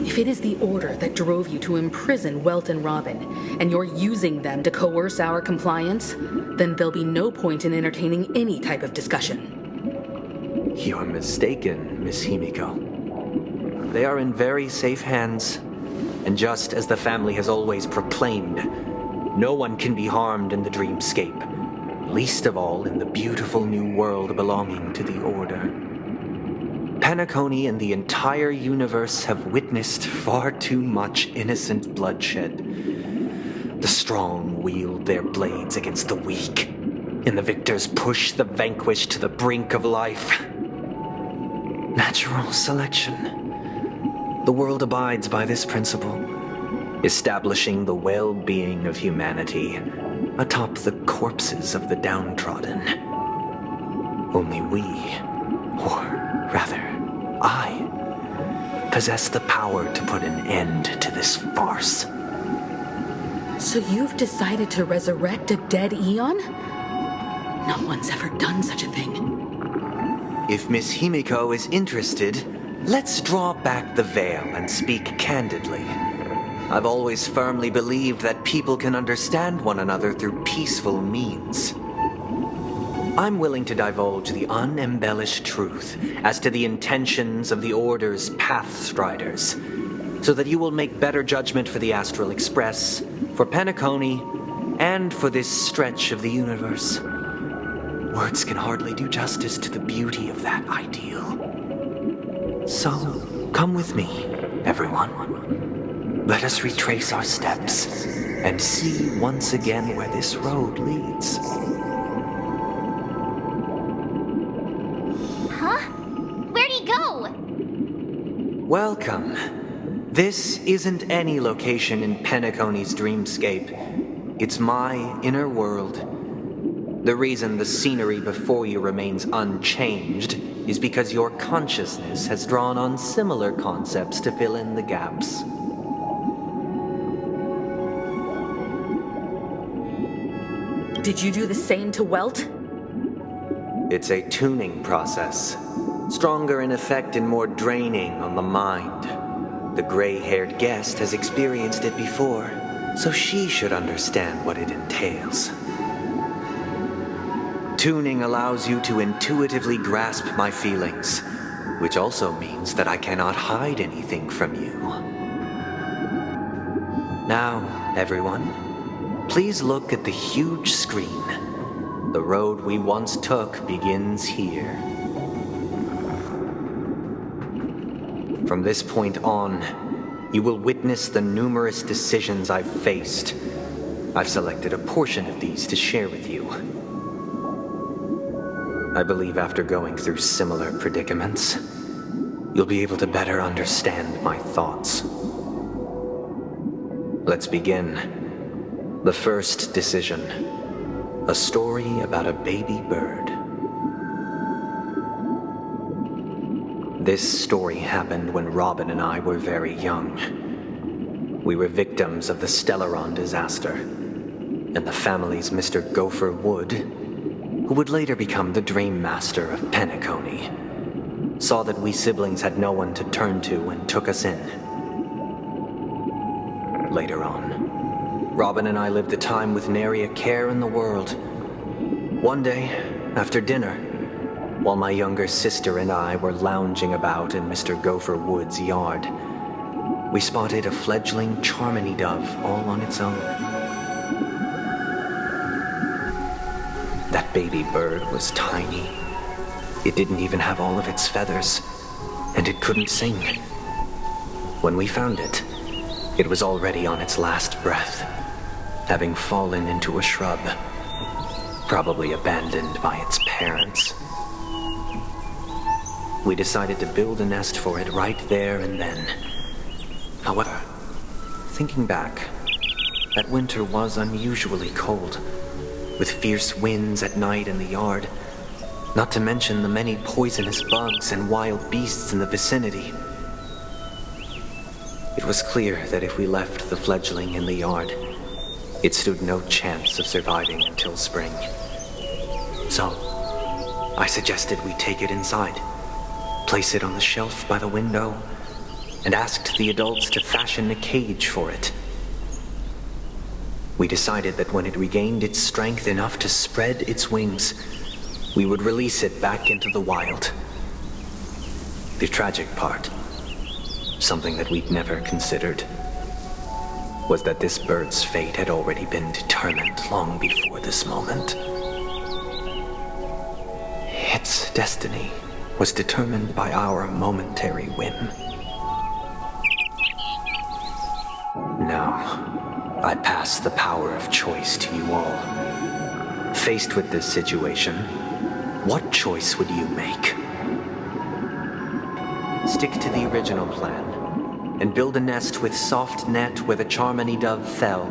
[SPEAKER 7] If it is the Order that drove you to imprison Welt and Robin, and you're using them to coerce our compliance, then there'll be no point in entertaining any type of discussion.
[SPEAKER 3] You're mistaken, Miss Himiko. They are in very safe hands, and just as the family has always proclaimed, no one can be harmed in the dreamscape. least of all in the beautiful new world belonging to the Order. Penacony and the entire universe have witnessed far too much innocent bloodshed. The strong wield their blades against the weak, and the victors push the vanquished to the brink of life. Natural selection. The world abides by this principle, establishing the well-being of humanity atop the corpses of the downtrodden. Only we, or rather, I, possess the power to put an end to this farce.
[SPEAKER 7] So you've decided to resurrect a dead Eon? No one's ever done such a thing.
[SPEAKER 3] If Miss Himiko is interested, let's draw back the veil and speak candidly. I've always firmly believed that people can understand one another through peaceful means. I'm willing to divulge the unembellished truth as to the intentions of the Order's Pathstriders, so that you will make better judgment for the Astral Express, for Penacony, and for this stretch of the universe. Words can hardly do justice to the beauty of that ideal. So, come with me, everyone. Let us retrace our steps and see once again where this road leads.
[SPEAKER 6] Huh? Where'd he go?
[SPEAKER 3] Welcome. This isn't any location in Penacony's dreamscape. It's my inner world. The reason the scenery before you remains unchanged is because your consciousness has drawn on similar concepts to fill in the gaps.
[SPEAKER 7] Did you do the same to Welt?
[SPEAKER 3] It's a tuning process. Stronger in effect and more draining on the mind. The gray-haired guest has experienced it before, so she should understand what it entails. Tuning allows you to intuitively grasp my feelings, which also means that I cannot hide anything from you. Now, everyone, please look at the huge screen. The road we once took begins here. From this point on, you will witness the numerous decisions I've faced. I've selected a portion of these to share with you. I believe after going through similar predicaments, you'll be able to better understand my thoughts. Let's begin. The first decision. A story about a baby bird. This story happened when Robin and I were very young. We were victims of the Stellaron disaster, and the family's Mr. Gopher Wood, who would later become the Dream Master of Penacony, saw that we siblings had no one to turn to and took us in. Later on, Robin and I lived a time with nary a care in the world. One day, after dinner, while my younger sister and I were lounging about in Mr. Gopher Wood's yard, we spotted a fledgling Charmony dove all on its own. That baby bird was tiny. It didn't even have all of its feathers, and it couldn't sing. When we found it, it was already on its last breath, having fallen into a shrub, probably abandoned by its parents. We decided to build a nest for it right there and then. However, thinking back, that winter was unusually cold, with fierce winds at night in the yard, not to mention the many poisonous bugs and wild beasts in the vicinity. It was clear that if we left the fledgling in the yard, it stood no chance of surviving until spring. So, I suggested we take it inside, place it on the shelf by the window, and asked the adults to fashion a cage for it. We decided that when it regained its strength enough to spread its wings, we would release it back into the wild. The tragic part, something that we'd never considered, was that this bird's fate had already been determined long before this moment. destiny was determined by our momentary whim. Now, I pass the power of choice to you all. Faced with this situation, what choice would you make? Stick to the original plan, and build a nest with soft net where the Charmony dove fell.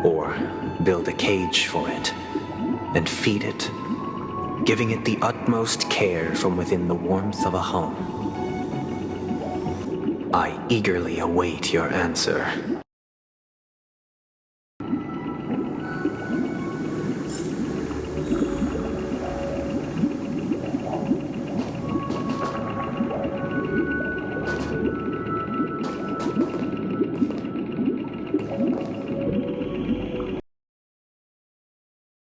[SPEAKER 3] Or build a cage for it, and feed it, giving it the utmost care from within the warmth of a home. I eagerly await your answer.